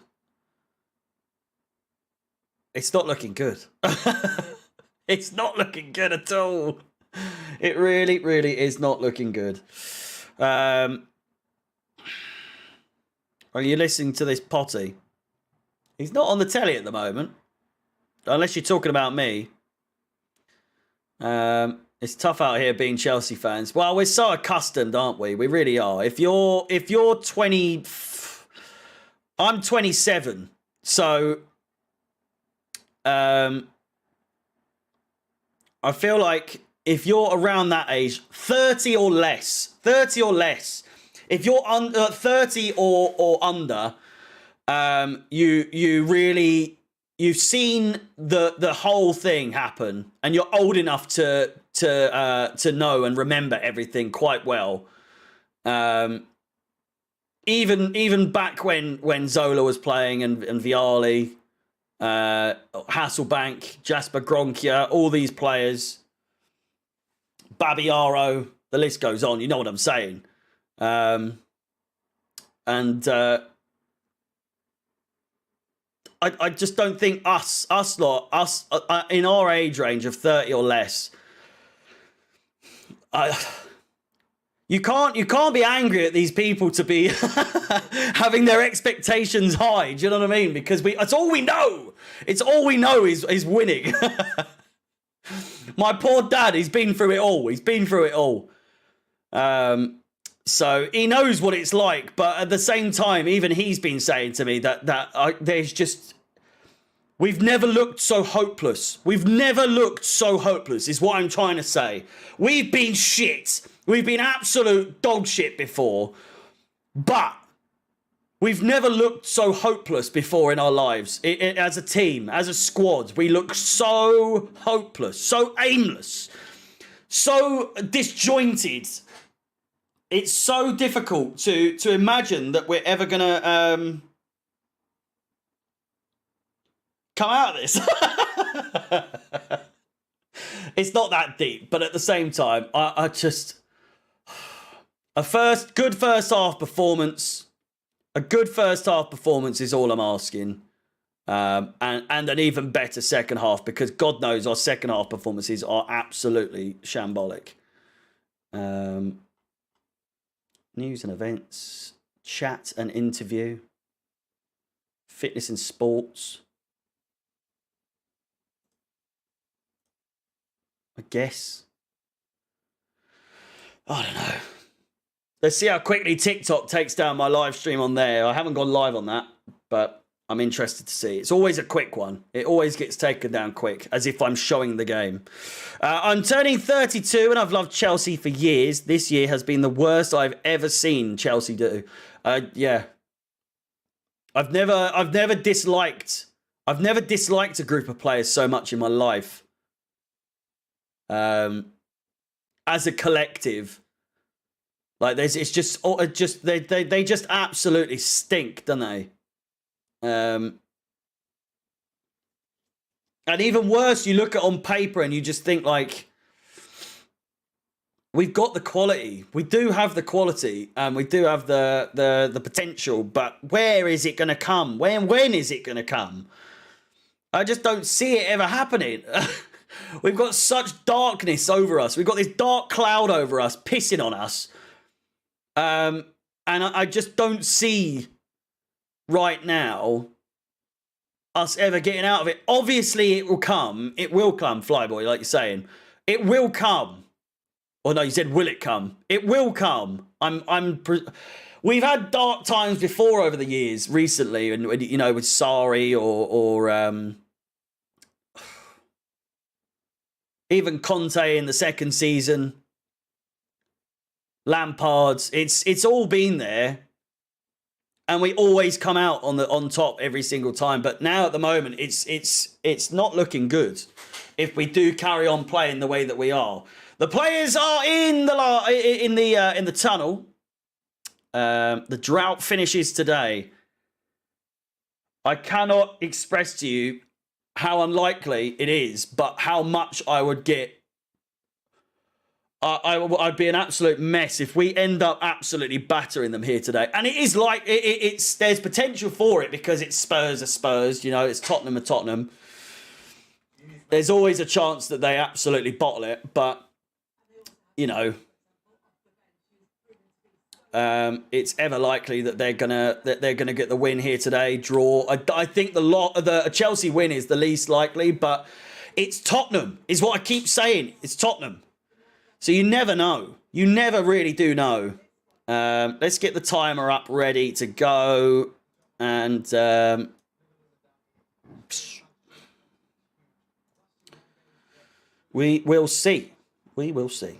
It's not looking good. It's not looking good at all. It really, really is not looking good. Are you listening to this potty? He's not on the telly at the moment. Unless you're talking about me. It's tough out here being Chelsea fans. Well, we're so accustomed, aren't we? We really are. If you're 20... I'm 27. So... I feel like if you're around that age, 30 or less, if you're 30 or under, you've seen the whole thing happen, and you're old enough to know and remember everything quite well. Even back when Zola was playing and Vialli, Hasselbank, Jasper Gronkia, all these players, Babiaro, the list goes on. You know what I'm saying? I just don't think us in our age range of 30 or less. You can't be angry at these people to be having their expectations high. Do you know what I mean? Because it's all we know. It's all we know is winning. My poor dad, he's been through it all. So he knows what it's like. But at the same time, even he's been saying to me that there's just... We've never looked so hopeless. Is what I'm trying to say. We've been shit. We've been absolute dog shit before. But we've never looked so hopeless before in our lives. As a team, as a squad, we look so hopeless, so aimless, so disjointed. It's so difficult to imagine that we're ever going to... come out of this. It's not that deep, but at the same time, I just... A good first half performance is all I'm asking. And an even better second half, because God knows our second half performances are absolutely shambolic. News and events, chat and interview, fitness and sports. I guess. I don't know. Let's see how quickly TikTok takes down my live stream on there. I haven't gone live on that, but I'm interested to see. It's always a quick one. It always gets taken down quick, as if I'm showing the game. I'm turning 32, and I've loved Chelsea for years. This year has been the worst I've ever seen Chelsea do. Yeah. I've never disliked a group of players so much in my life. As a collective, like they just absolutely stink, don't they? And even worse, you look at on paper and you just think like, we've got the quality, we do have the quality, and we do have the potential, but where is it going to come? When is it going to come? I just don't see it ever happening. We've got such darkness over us. We've got this dark cloud over us, pissing on us. And I just don't see right now us ever getting out of it. Obviously, it will come. It will come, Flyboy, like you're saying. It will come. Or no, you said, will it come? It will come. We've had dark times before over the years, recently, and you know, with Sarri or even Conte in the second season, Lampard's. It's all been there. And we always come out on top every single time. But now at the moment, it's not looking good. If we do carry on playing the way that we are, the players are in the tunnel. The drought finishes today. I cannot express to you how unlikely it is, but how much I would get. I'd be an absolute mess if we end up absolutely battering them here today. And it is like, there's potential for it because it's Spurs are Spurs, you know, it's Tottenham are Tottenham. There's always a chance that they absolutely bottle it, but, you know, it's ever likely that they're gonna get the win here today. Draw. I think the Chelsea win is the least likely, but it's Tottenham, is what I keep saying. It's Tottenham. So you never know. You never really do know. Let's get the timer up ready to go. And we will see. We will see.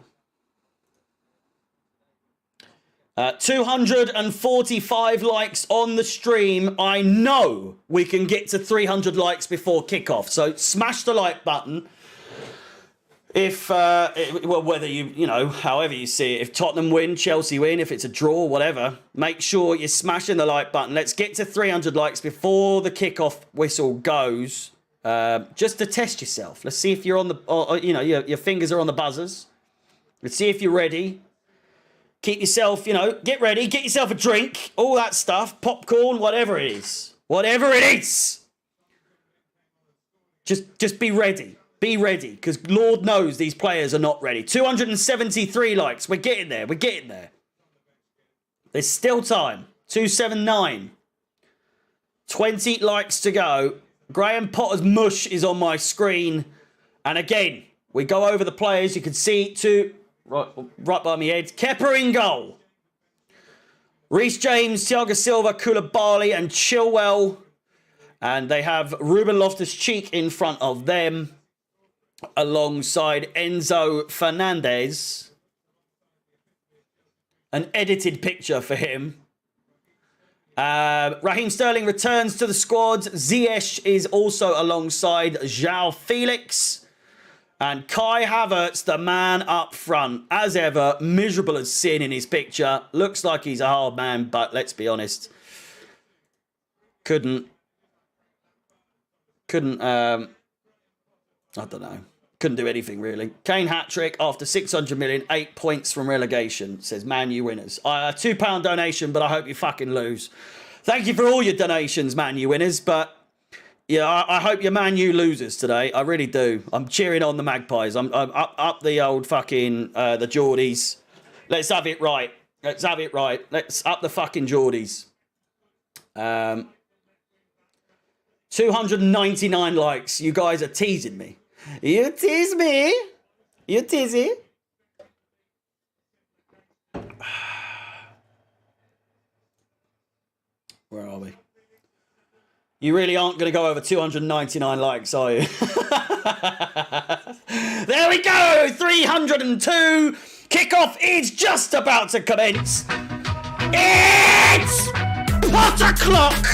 245 likes on the stream. I know we can get to 300 likes before kickoff. So smash the like button. If, well, whether you know, however you see it, if Tottenham win, Chelsea win, if it's a draw, whatever, make sure you're smashing the like button. Let's get to 300 likes before the kickoff whistle goes, just to test yourself. Let's see if you're on the, or, you know, your fingers are on the buzzers. Let's see if you're ready. Keep yourself, you know, get ready, get yourself a drink, all that stuff, popcorn, whatever it is. Whatever it is. Just be ready. Be ready, because Lord knows these players are not ready. 273 likes. We're getting there. We're getting there. There's still time. 279. 20 likes to go. Graham Potter's mush is on my screen. And again, we go over the players. You can see two right by my head. Kepa in goal. Reece James, Thiago Silva, Koulibaly and Chilwell. And they have Ruben Loftus-Cheek in front of them, alongside Enzo Fernandez. An edited picture for him. Raheem Sterling returns to the squad. Ziyech is also alongside João Felix. And Kai Havertz, the man up front. As ever, miserable as sin in his picture. Looks like he's a hard man, but let's be honest. Couldn't, I don't know. Couldn't do anything, really. Kane hat-trick after 600 million, 8 points from relegation, says Man U winners. £2 donation, but I hope you fucking lose. Thank you for all your donations, Man U winners, but yeah, I hope your Man U loses today. I really do. I'm cheering on the Magpies. I'm up the old fucking, the Geordies. Let's have it right. Let's have it right. Let's up the fucking Geordies. 299 likes. You guys are teasing me. You tease me. You tease it. Where are we? You really aren't going to go over 299 likes, are you? There we go. 302. Kickoff is just about to commence. It's Potter Clock.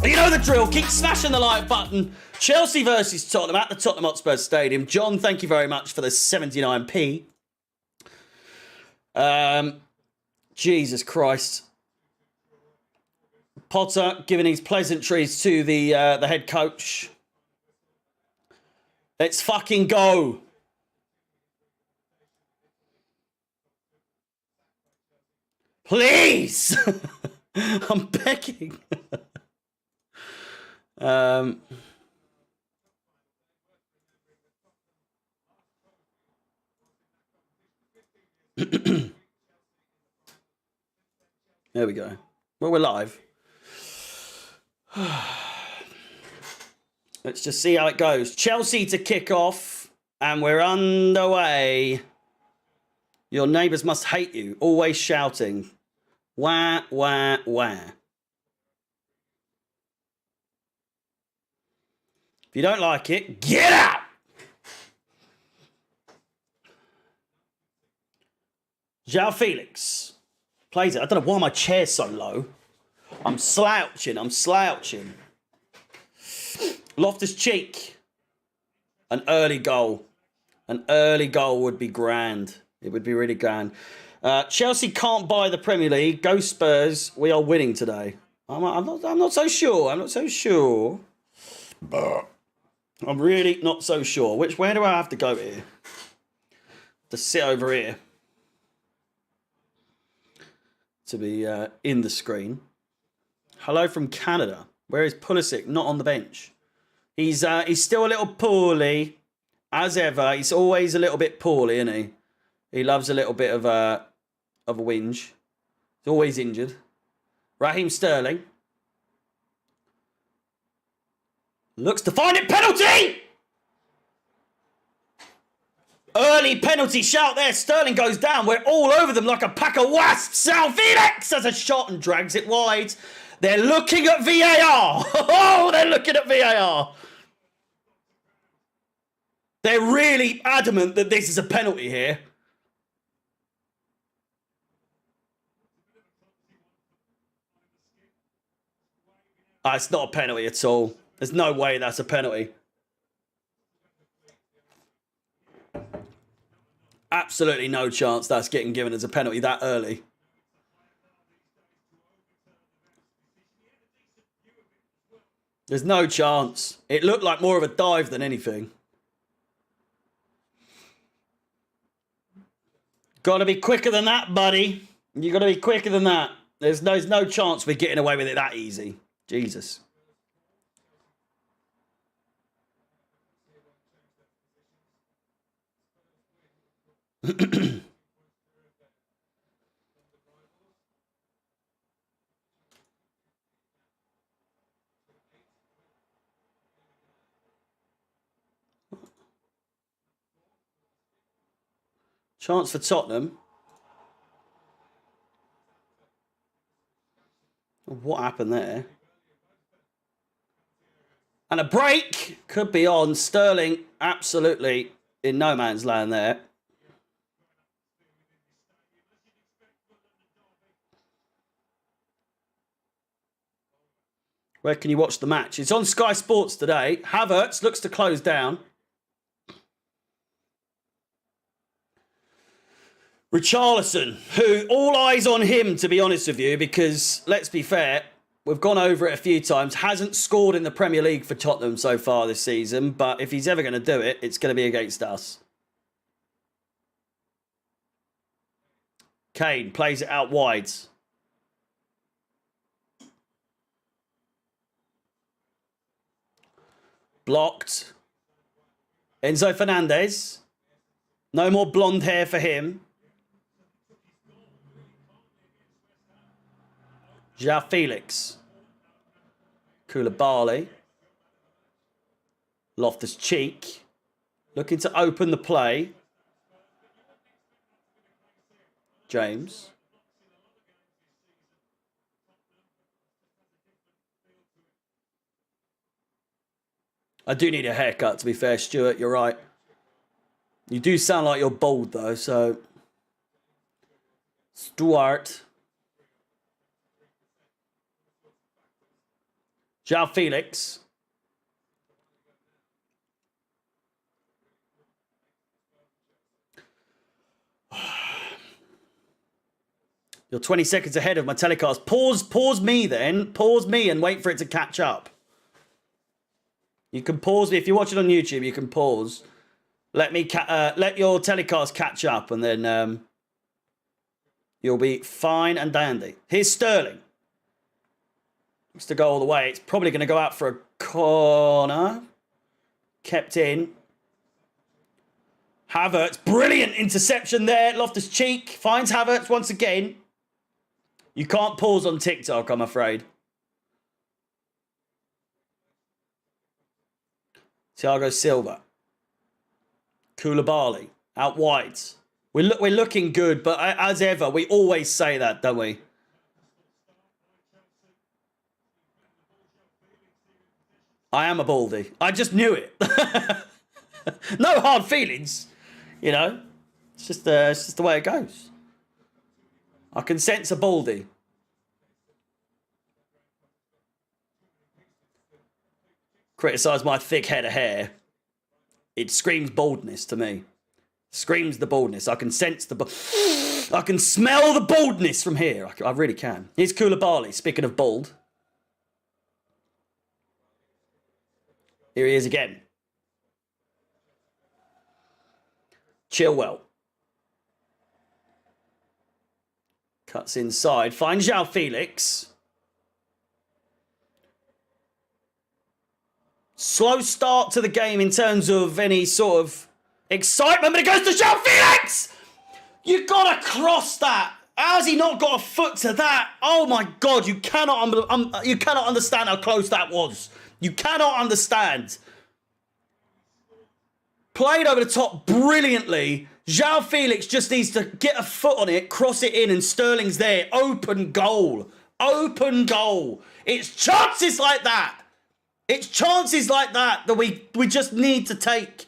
You know the drill. Keep smashing the like button. Chelsea versus Tottenham at the Tottenham HOTSPUR Stadium. John, thank you very much for the 79p. Jesus Christ. Potter giving his pleasantries to the head coach. Let's fucking go. Please. I'm begging. There we go. Well, we're live. Let's just see how it goes. Chelsea to kick off, and we're underway. Your neighbours must hate you, always shouting. Wah, wah, wah. If you don't like it, get out! João Felix plays it. I don't know why my chair's so low. I'm slouching. Loftus-Cheek. An early goal. An early goal would be grand. It would be really grand. Chelsea can't buy the Premier League. Go Spurs. We are winning today. I'm not so sure. But I'm really not so sure. Where do I have to go here? To sit over here. To be in the screen. Hello from Canada. Where is Pulisic? Not on the bench. He's still a little poorly, as ever. He's always a little bit poorly, isn't he? He loves a little bit of a whinge. He's always injured. Raheem Sterling looks to find it. Penalty! Early penalty shout there. Sterling goes down. We're all over them like a pack of wasps. João Felix has a shot and drags it wide. They're looking at VAR. Oh, they're looking at VAR. They're really adamant that this is a penalty here. It's not a penalty at all. There's no way that's a penalty. Absolutely no chance that's getting given as a penalty that early. There's no chance. It looked like more of a dive than anything. Got to be quicker than that, buddy. You got to be quicker than that. There's no chance we're getting away with it that easy. Jesus. Chance for Tottenham. What happened there? And a break could be on. Sterling absolutely in no man's land there. Where can you watch the match? It's on Sky Sports today. Havertz looks to close down. Richarlison, who all eyes on him, to be honest with you, because let's be fair, we've gone over it a few times, hasn't scored in the Premier League for Tottenham so far this season, but if he's ever going to do it, it's going to be against us. Kane plays it out wide. Blocked. Enzo Fernandez. No more blonde hair for him. João Felix. Koulibaly. Loftus-Cheek. Looking to open the play. James. I do need a haircut, to be fair, Stuart. You're right. You do sound like you're bald, though, so... Stuart. João Felix. You're 20 seconds ahead of my telecast. Pause me then. Pause me and wait for it to catch up. You can pause me. If you're watching on YouTube, you can pause. Let me let your telecast catch up, and then you'll be fine and dandy. Here's Sterling. Looks to go all the way. It's probably going to go out for a corner. Kept in. Havertz. Brilliant interception there. Loftus-Cheek finds Havertz once again. You can't pause on TikTok, I'm afraid. Thiago Silva. Koulibaly out wide. We're looking good, but as ever, we always say that, don't we? I am a baldy. I just knew it. No hard feelings, you know. It's just the way it goes. I can sense a baldy. Criticise my thick head of hair. It screams baldness to me. Screams the baldness. I can sense I can smell the baldness from here. I really can. Here's Koulibaly, speaking of bald. Here he is again. Chilwell. Cuts inside. Finds João Felix. Slow start to the game in terms of any sort of excitement, but it goes to João Felix! You gotta cross that. How's he not got a foot to that? Oh my God, you cannot understand how close that was. You cannot understand. Played over the top brilliantly. João Felix just needs to get a foot on it, cross it in, and Sterling's there. Open goal. Open goal. It's chances like that. It's chances like that that we just need to take.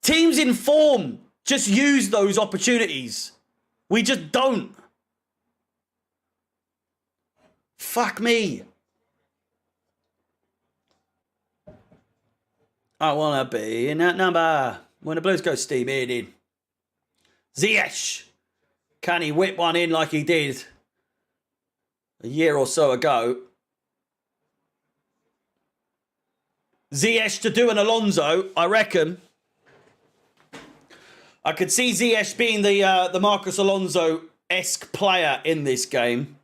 Teams in form just use those opportunities. We just don't. Fuck me. I want to be in that number. When the Blues go steaming in. Ziyech. Can he whip one in like he did a year or so ago? Ziyech to do an Alonso, I reckon. I could see Ziyech being the Marcus Alonso-esque player in this game.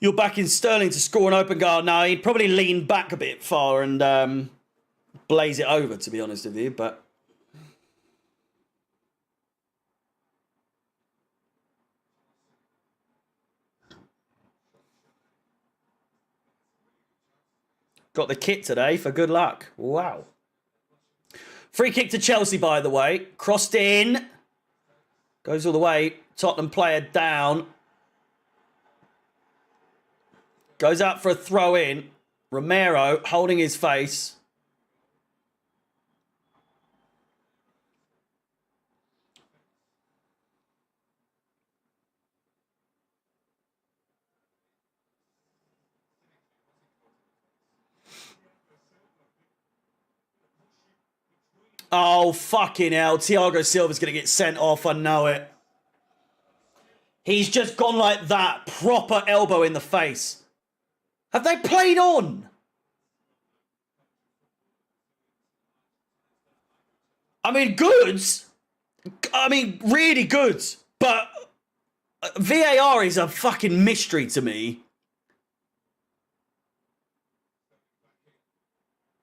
You're backing Sterling to score an open goal. No, he'd probably lean back a bit far and blaze it over, to be honest with you, but... Got the kit today for good luck. Wow. Free kick to Chelsea, by the way. Crossed in. Goes all the way. Tottenham player down. Goes out for a throw in. Romero holding his face. Oh, fucking hell. Thiago Silva's going to get sent off. I know it. He's just gone like that. Proper elbow in the face. Have they played on? I mean, good. I mean, really good. But VAR is a fucking mystery to me.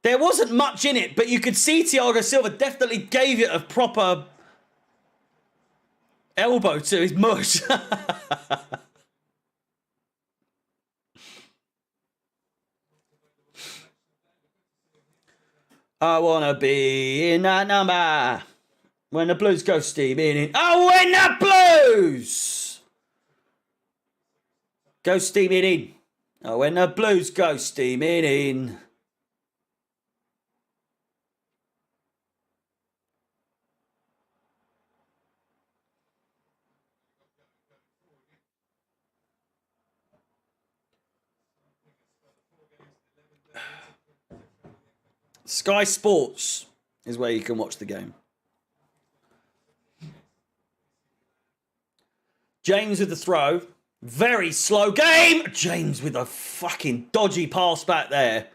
There wasn't much in it, but you could see Thiago Silva definitely gave it a proper elbow to his mush. I want to be in that number. When the Blues go steaming in. Oh, when the Blues go steaming in. Oh, when the Blues go steaming in. Sky Sports is where you can watch the game. James with the throw. Very slow game. James with a fucking dodgy pass back there.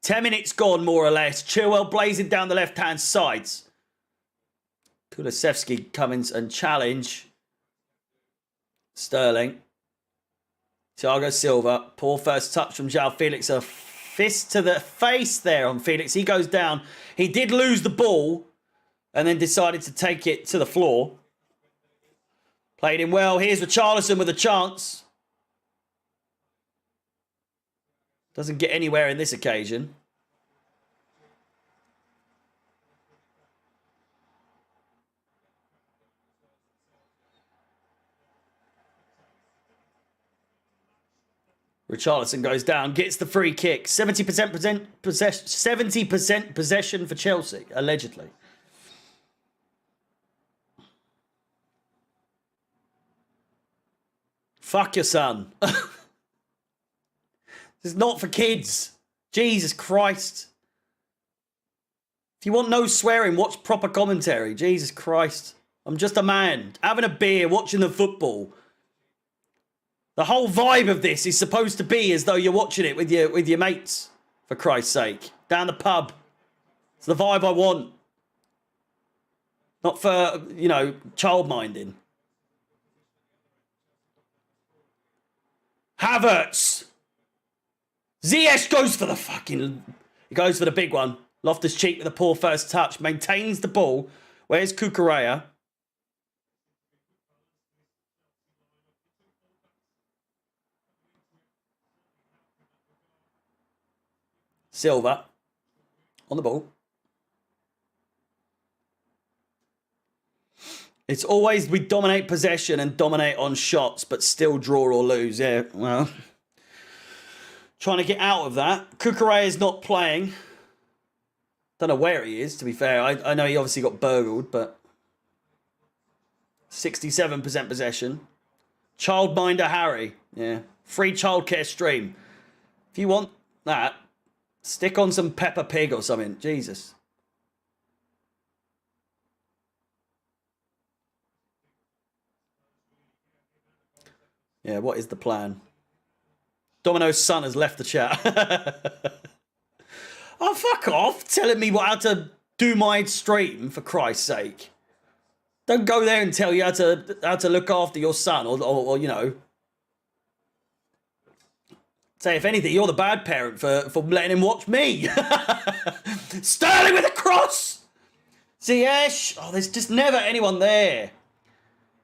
10 minutes gone, more or less. Chilwell blazing down the left-hand sides. Kulusevski comes and challenge. Sterling. Thiago Silva. Poor first touch from João Felix. A Fist to the face there on Felix. He goes down. He did lose the ball and then decided to take it to the floor. Played him well. Here's Richarlison with a chance. Doesn't get anywhere in this occasion. Richarlison goes down, gets the free kick. 70% possession for Chelsea, allegedly. Fuck your son. This is not for kids. Jesus Christ. If you want no swearing, watch proper commentary. Jesus Christ. I'm just a man, having a beer, watching the football. The whole vibe of this is supposed to be as though you're watching it with your mates, for Christ's sake. Down the pub. It's the vibe I want. Not for, you know, child minding. Havertz. Ziyech goes for the fucking... He goes for the big one. Loftus-Cheek with a poor first touch. Maintains the ball. Where's Cucurella? Silva on the ball. It's always we dominate possession and dominate on shots, but still draw or lose. Yeah, well, trying to get out of that. Cucurella is not playing. Don't know where he is, to be fair. I know he obviously got burgled, but 67% possession. Childminder Harry. Yeah, free childcare stream. If you want that, stick on some Peppa Pig or something. Jesus. Yeah, what is the plan? Domino's son has left the chat. Oh, fuck off. Telling me how to do my stream, for Christ's sake. Don't go there and tell you how to look after your son or you know. Say, if anything, you're the bad parent for letting him watch me. Sterling with a cross! Ziyech! Oh, there's just never anyone there.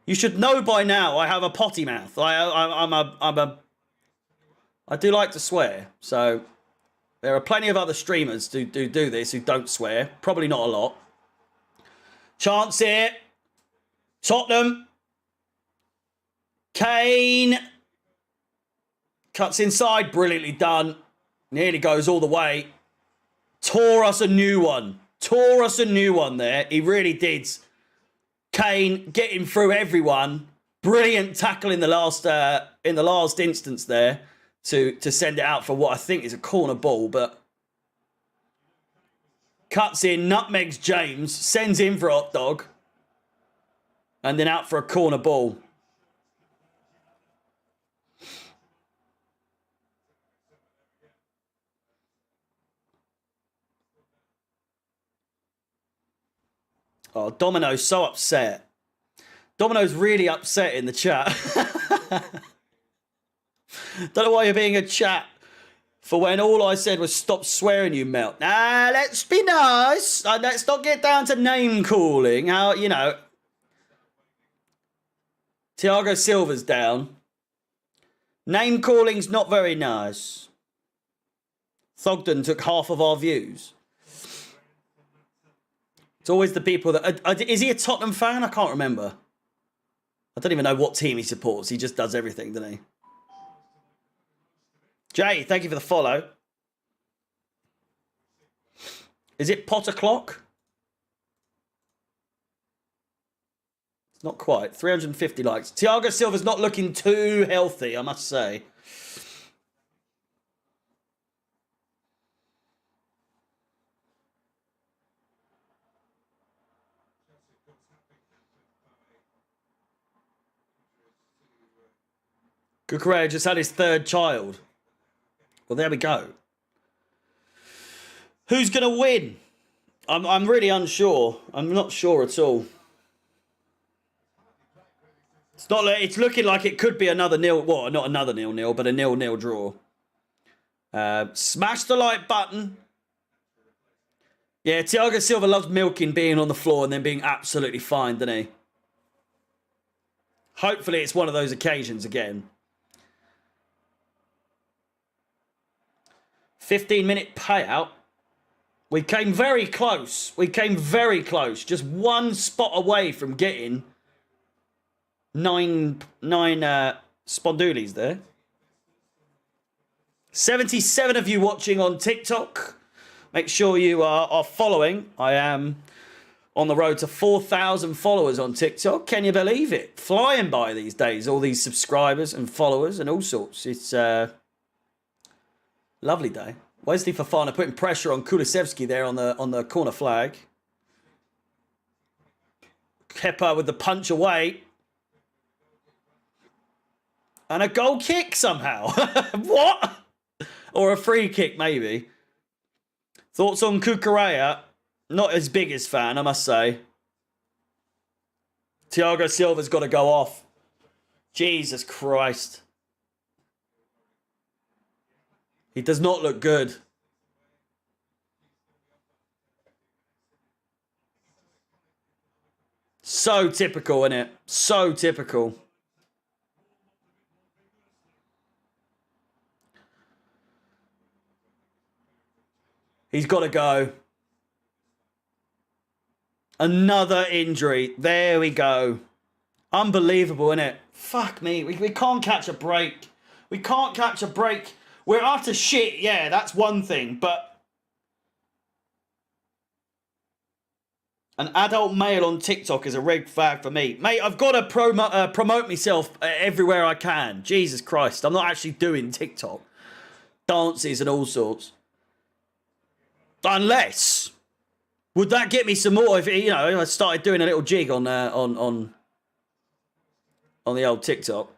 You should know by now I have a potty mouth. I do like to swear. So, there are plenty of other streamers who do this who don't swear. Probably not a lot. Chance here. Tottenham. Kane. Cuts inside, brilliantly done. Nearly goes all the way. Tore us a new one. Tore us a new one there. He really did. Kane getting through everyone. Brilliant tackle in the last instance there to send it out for what I think is a corner ball, but cuts in, nutmegs James, sends in for a hot dog, and then out for a corner ball. Oh, Domino's so upset. Domino's really upset in the chat. Don't know why you're being a chat for when all I said was stop swearing, you melt. Nah, let's be nice. Let's not get down to name calling. How, you know. Thiago Silva's down. Name calling's not very nice. Thogden took half of our views. It's always the people that... is he a Tottenham fan? I can't remember. I don't even know what team he supports. He just does everything, doesn't he? Jay, thank you for the follow. Is it Potter Clock? It's not quite. 350 likes. Thiago Silva's not looking too healthy, I must say. Cucurella just had his third child. Well, there we go. Who's going to win? I'm really unsure. I'm not sure at all. It's not. It's looking like it could be another nil. Well, not another 0-0, but a 0-0 draw. Smash the like button. Yeah, Thiago Silva loves milking being on the floor and then being absolutely fine, doesn't he? Hopefully it's one of those occasions again. 15-minute payout. We came very close. We came very close. Just one spot away from getting nine spondoolies there. 77 of you watching on TikTok. Make sure you are following. I am on the road to 4,000 followers on TikTok. Can you believe it? Flying by these days. All these subscribers and followers and all sorts. It's lovely day. Wesley Fofana putting pressure on Kulusevski there on the corner flag. Kepa with the punch away. And a goal kick somehow. What? Or a free kick, maybe. Thoughts on Cucurella? Not his biggest fan, I must say. Thiago Silva's got to go off. Jesus Christ. He does not look good. So typical, isn't it? So typical. He's got to go. Another injury. There we go. Unbelievable, isn't it? Fuck me. We can't catch a break. We can't catch a break. We're utter shit. Yeah, that's one thing. But an adult male on TikTok is a red flag for me. Mate, I've got to promote myself everywhere I can. Jesus Christ. I'm not actually doing TikTok. Dances and all sorts. Unless... would that get me some more if, you know, I started doing a little jig on the old TikTok?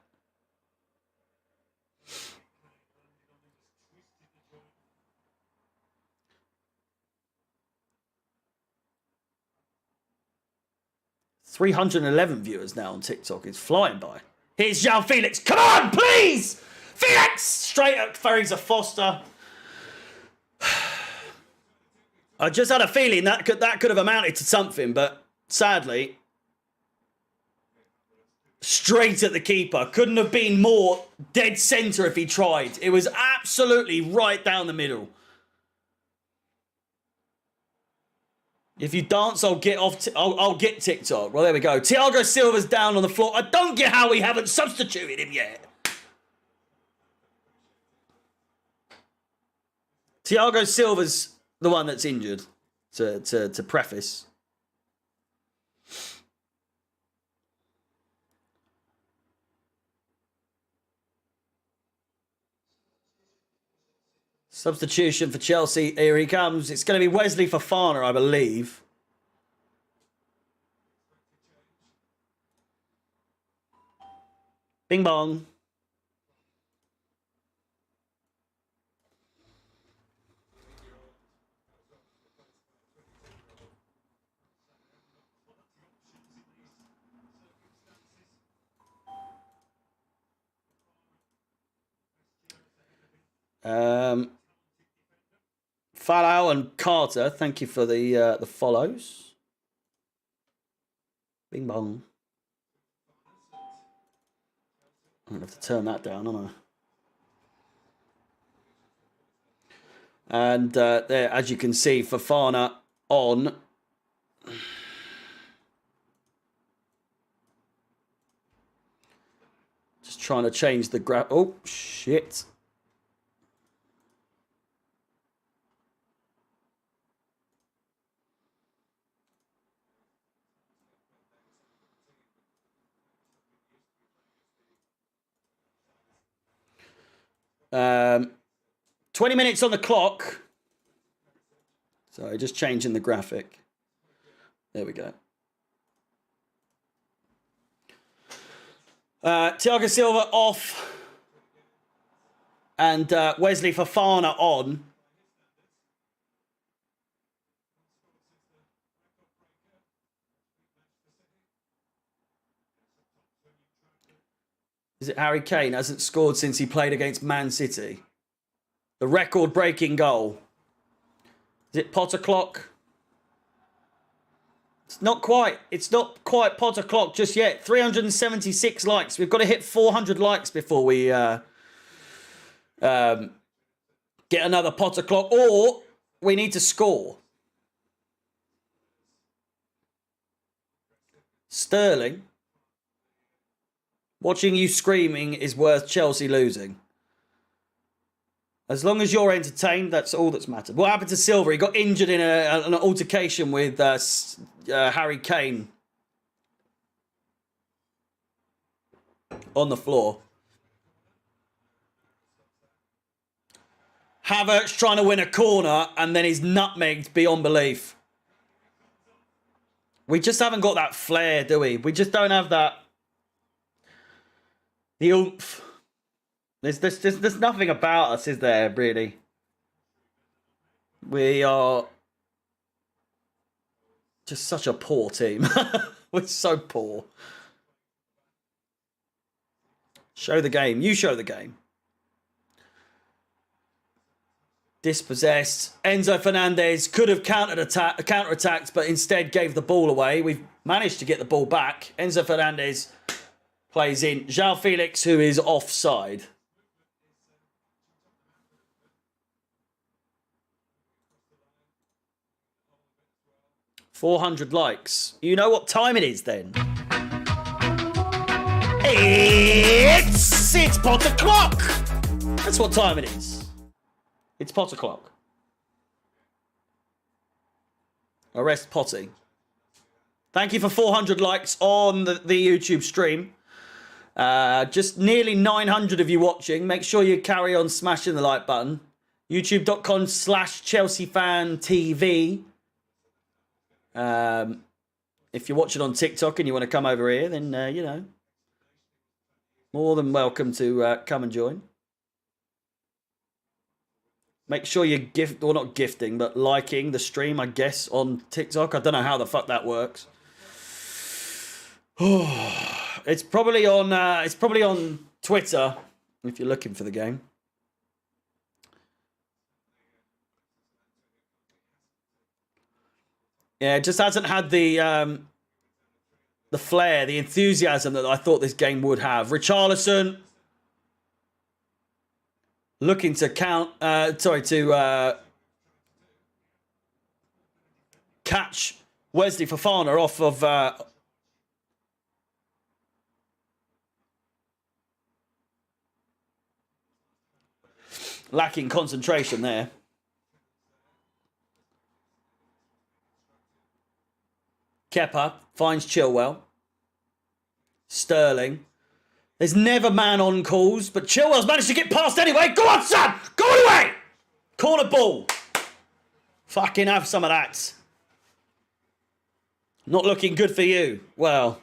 $311 viewers now on TikTok. It's flying by. Here's João Felix. Come on, please! Felix! Straight at Fraser Foster. I just had a feeling that could have amounted to something, but sadly, straight at the keeper. Couldn't have been more dead centre if he tried. It was absolutely right down the middle. If you dance, I'll get off. I'll get TikTok. Well, there we go. Thiago Silva's down on the floor. I don't get how we haven't substituted him yet. Thiago Silva's the one that's injured, to preface. Substitution for Chelsea. Here he comes. It's going to be Wesley Fofana, I believe. Bing bong. Falau and Carter, thank you for the follows. Bing bong. I'm gonna have to turn that down, aren't I? And there, as you can see, Fofana on. Just trying to change the graph. Oh shit. Um, 20 minutes on the clock. Sorry, just changing the graphic. There we go. Thiago Silva off. And Wesley Fofana on. Is it Harry Kane hasn't scored since he played against Man City? The record-breaking goal. Is it Potter clock? It's not quite. It's not quite Potter clock just yet. 376 likes. We've got to hit 400 likes before we get another Potter clock, or we need to score. Sterling. Watching you screaming is worth Chelsea losing. As long as you're entertained, that's all that's mattered. What happened to Silva? He got injured in an altercation with Harry Kane on the floor. Havertz trying to win a corner and then he's nutmegged beyond belief. We just haven't got that flair, do we? We just don't have that. The oomph. There's nothing about us, is there, really? We are just such a poor team. We're so poor. Show the game. You show the game. Dispossessed. Enzo Fernandez could have counter-attacked, but instead gave the ball away. We've managed to get the ball back. Enzo Fernandez plays in. João Felix, who is offside. $400 likes. You know what time it is then? It's Potter clock. That's what time it is. It's Potter clock. Arrest Potty. Thank you for 400 likes on the YouTube stream. Just nearly 900 of you watching. Make sure you carry on smashing the like button. YouTube.com/ChelseaFanTV. If you're watching on TikTok and you want to come over here, then, you know, more than welcome to come and join. Make sure you not gifting, but liking the stream, I guess, on TikTok. I don't know how the fuck that works. It's probably on Twitter if you're looking for the game. Yeah, it just hasn't had the flair, the enthusiasm that I thought this game would have. Richarlison looking to catch Wesley Fofana off of lacking concentration there. Kepa finds Chilwell. Sterling. There's never man on calls, but Chilwell's managed to get past anyway. Go on, son! Go away! Corner ball. Fucking have some of that. Not looking good for you. Well,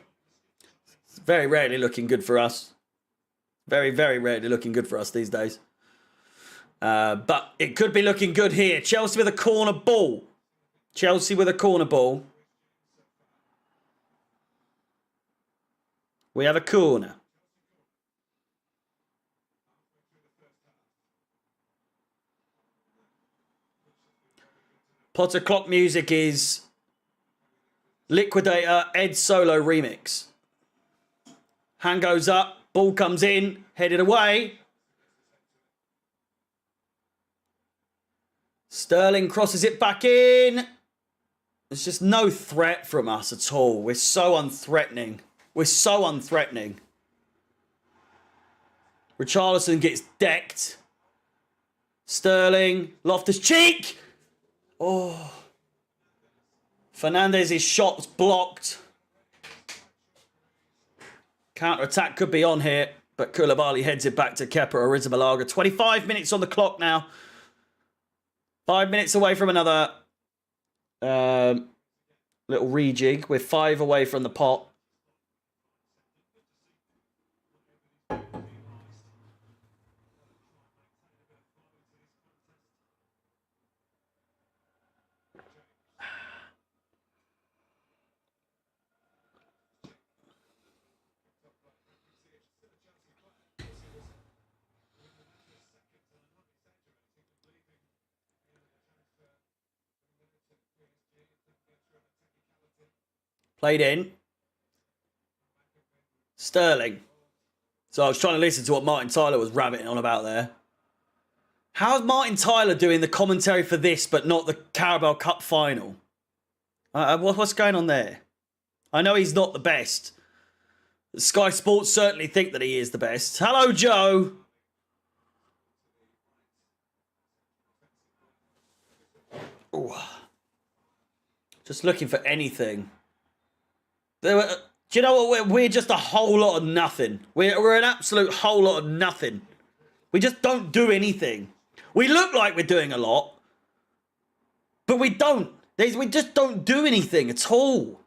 it's very rarely looking good for us. Very, very rarely looking good for us these days. But it could be looking good here. Chelsea with a corner ball. Chelsea with a corner ball. We have a corner. Potter clock music is Liquidator Ed Solo remix. Hand goes up, ball comes in, headed away. Sterling crosses it back in. There's just no threat from us at all. We're so unthreatening. We're so unthreatening. Richarlison gets decked. Sterling, Loftus-Cheek. Oh. Fernandez's shot's blocked. Counter-attack could be on here, but Koulibaly heads it back to Kepa Arrizabalaga. 25 minutes on the clock now. 5 minutes away from another little rejig. We're 5 away from the pot. Played in. Sterling. So I was trying to listen to what Martin Tyler was rabbiting on about there. How's Martin Tyler doing the commentary for this but not the Carabao Cup final? What's going on there? I know he's not the best. Sky Sports certainly think that he is the best. Hello, Joe. Ooh. Just looking for anything. Do you know what? We're just a whole lot of nothing. We're an absolute whole lot of nothing. We just don't do anything. We look like we're doing a lot, but we don't. We just don't do anything at all.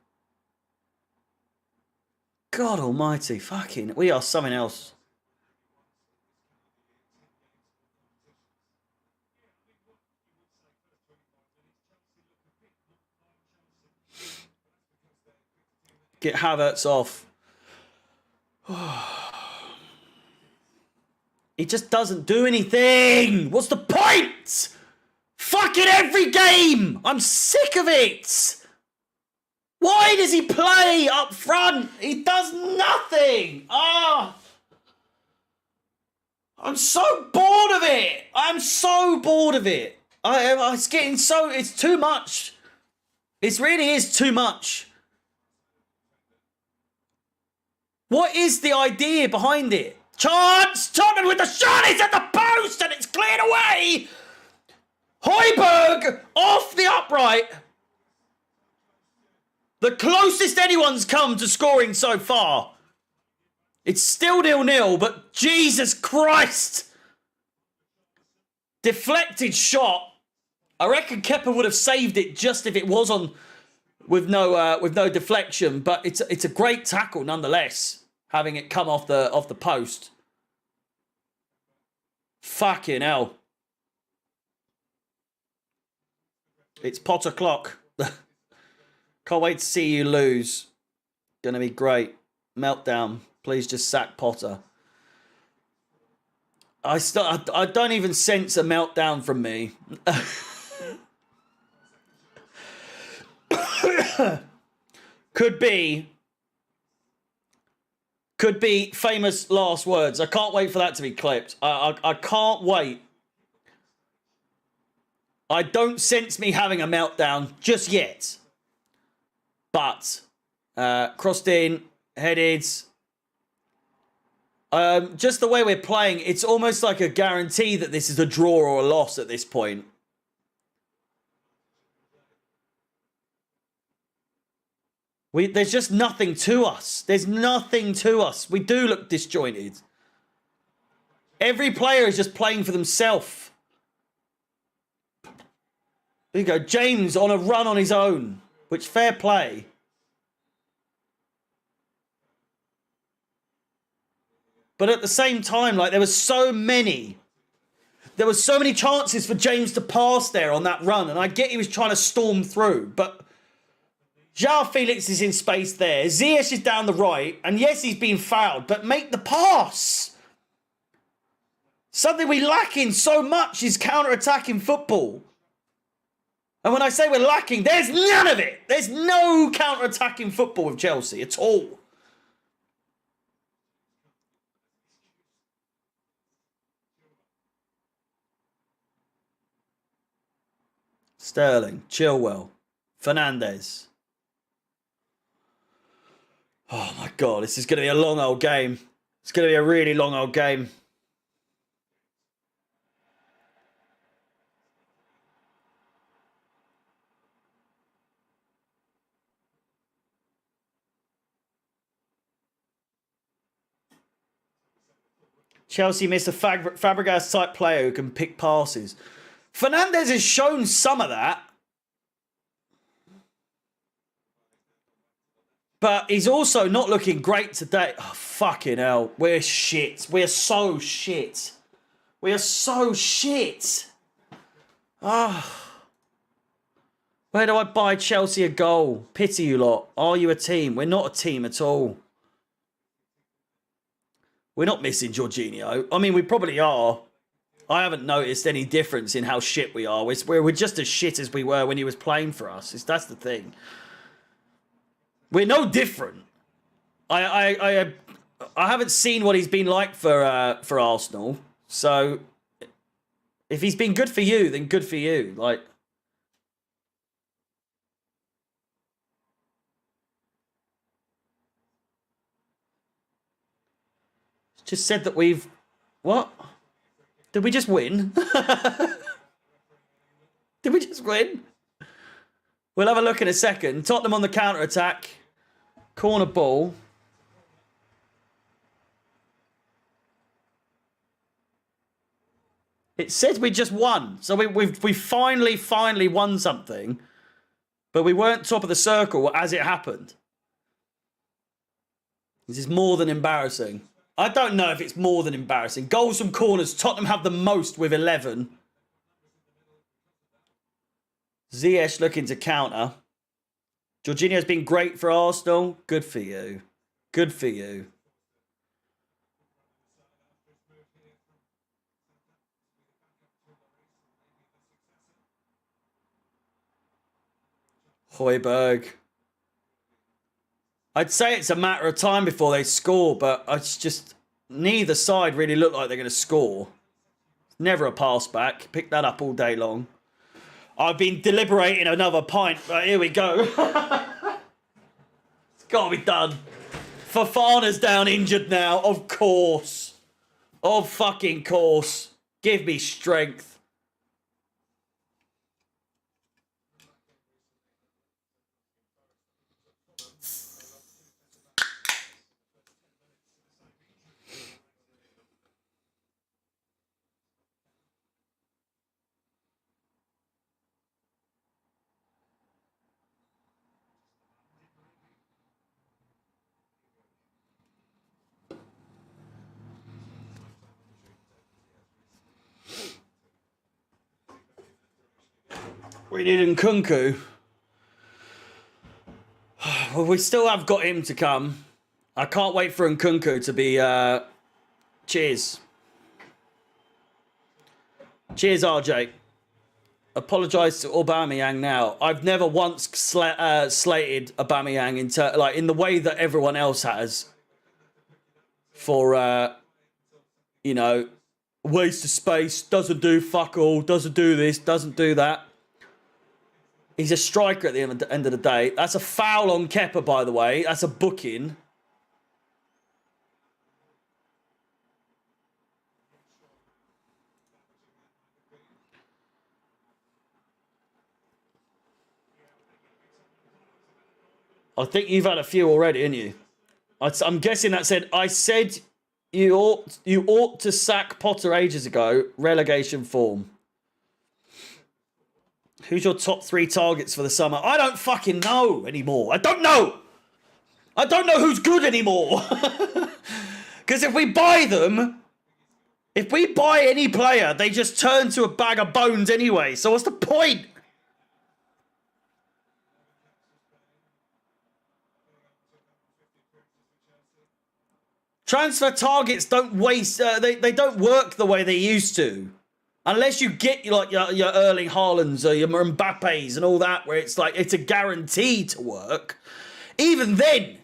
God almighty, fucking, we are something else. Get Havertz off. He just doesn't do anything. What's the point? Fucking every game. I'm sick of it. Why does he play up front? He does nothing. I'm so bored of it. I'm so bored of it. It's getting so... It's too much. It really is too much. What is the idea behind it? Chance! Tottenham with the shot! It's at the post and it's cleared away! Højbjerg off the upright. The closest anyone's come to scoring so far. It's still 0-0, but Jesus Christ! Deflected shot. I reckon Kepa would have saved it just if it was on with no deflection, but it's a great tackle nonetheless, having it come off the post. Fucking hell. It's Potter clock. Can't wait to see you lose. Gonna be great. Meltdown. Please just sack Potter. I don't even sense a meltdown from me. Could be famous last words. I can't wait for that to be clipped. I can't wait. I don't sense me having a meltdown just yet. But crossed in, headed. Just the way we're playing, it's almost like a guarantee that this is a draw or a loss at this point. There's just nothing to us. There's nothing to us. We do look disjointed. Every player is just playing for themselves. There you go. James on a run on his own. Which, fair play. But at the same time, like, there were so many chances for James to pass there on that run. And I get he was trying to storm through. But João Felix is in space there. Ziyech is down the right. And yes, he's been fouled. But make the pass. Something we lack in so much is counter-attacking football. And when I say we're lacking, there's none of it. There's no counter-attacking football with Chelsea at all. Sterling, Chilwell, Fernandes. Oh my God, this is going to be a long old game. It's going to be a really long old game. Chelsea miss a Fabregas-type player who can pick passes. Fernandes has shown some of that. But he's also not looking great today. Oh, fucking hell. We're shit. We're so shit. We are so shit. Oh. Where do I buy Chelsea a goal? Pity you lot. Are you a team? We're not a team at all. We're not missing Jorginho. I mean, we probably are. I haven't noticed any difference in how shit we are. We're just as shit as we were when he was playing for us. That's the thing. We're no different. I haven't seen what he's been like for Arsenal. So if he's been good for you, then good for you. Like, just said that we've what? Did we just win? Did we just win? We'll have a look in a second. Tottenham on the counter attack. Corner ball. It says we just won. So we finally won something. But we weren't top of the circle as it happened. This is more than embarrassing. I don't know if it's more than embarrassing. Goals from corners. Tottenham have the most with 11. Ziyech looking to counter. Jorginho's been great for Arsenal. Good for you. Good for you. Højbjerg. I'd say it's a matter of time before they score, but it's just neither side really look like they're going to score. Never a pass back. Pick that up all day long. I've been deliberating another pint, but here we go. It's got to be done. Fofana's down injured now, of course. Of fucking course. Give me strength. We need Nkunku. Well, we still have got him to come. I can't wait for Nkunku to be... Cheers. Cheers, RJ. Apologise to Aubameyang now. I've never once slated Aubameyang in the way that everyone else has. For, you know, waste of space, doesn't do fuck all, doesn't do this, doesn't do that. He's a striker at the end of the day. That's a foul on Kepa, by the way. That's a booking. I think you've had a few already, haven't you? I'm guessing that said, I said you ought to sack Potter ages ago. Relegation form. Who's your top 3 targets for the summer? I don't fucking know anymore. I don't know. I don't know who's good anymore. Because if we buy them, if we buy any player, they just turn to a bag of bones anyway. So what's the point? Transfer targets don't waste. They don't work the way they used to. Unless you get like your Erling Haalands or your Mbappes and all that, where it's like it's a guarantee to work. Even then,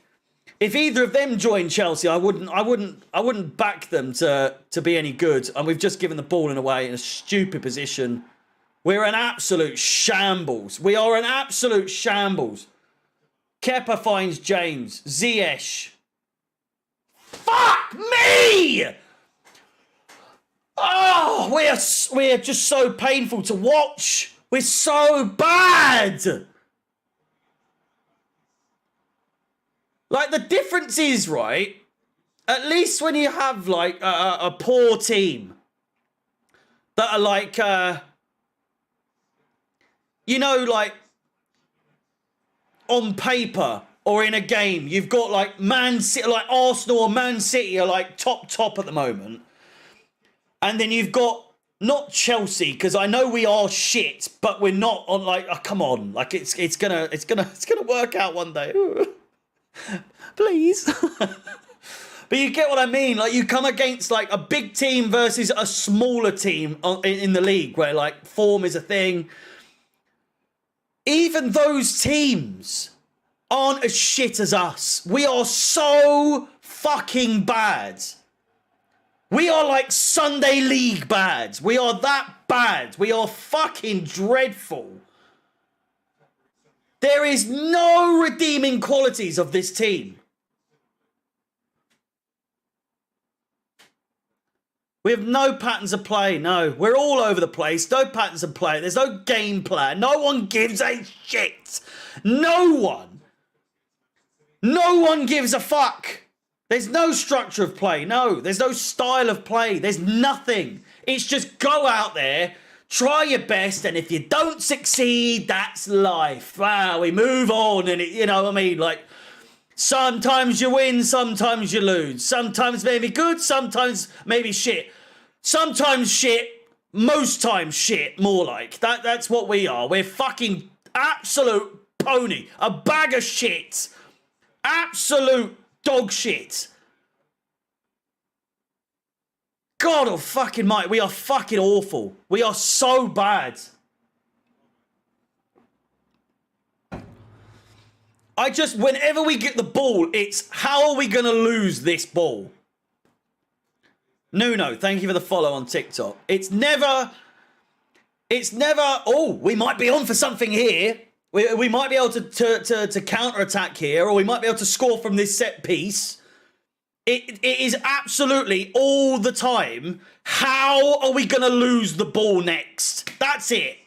if either of them join Chelsea, I wouldn't back them to be any good. And we've just given the ball in away in a stupid position. We're an absolute shambles. We are an absolute shambles. Kepa finds James. Ziyech. Fuck me! Oh, we're just so painful to watch. We're so bad. Like, the difference is, right, at least when you have, like, a poor team that are, like, you know, like, on paper or in a game, you've got, like, Man City, like, Arsenal or Man City are, like, top at the moment. And then you've got not Chelsea, because I know we are shit, but we're not on like come on, like it's gonna work out one day. Please. But you get what I mean? Like you come against like a big team versus a smaller team in the league where like form is a thing. Even those teams aren't as shit as us. We are so fucking bad. We are like Sunday League bad. We are that bad. We are fucking dreadful. There is no redeeming qualities of this team. We have no patterns of play, no. We're all over the place, no patterns of play. There's no game plan. No one gives a shit. No one. No one gives a fuck. There's no structure of play, no. There's no style of play. There's nothing. It's just go out there, try your best, and if you don't succeed, that's life. Wow, we move on, and you know what I mean? Like, sometimes you win, sometimes you lose. Sometimes maybe good, sometimes maybe shit. Sometimes shit, most times shit, more like. That's what we are. We're fucking absolute pony. A bag of shit. Absolute dog shit. God oh fucking might. We are fucking awful. We are so bad. Whenever we get the ball, it's how are we going to lose this ball? Nuno, thank you for the follow on TikTok. It's never, oh, we might be on for something here. We might be able to counter-attack here, or we might be able to score from this set piece. It is absolutely all the time, how are we going to lose the ball next? That's it.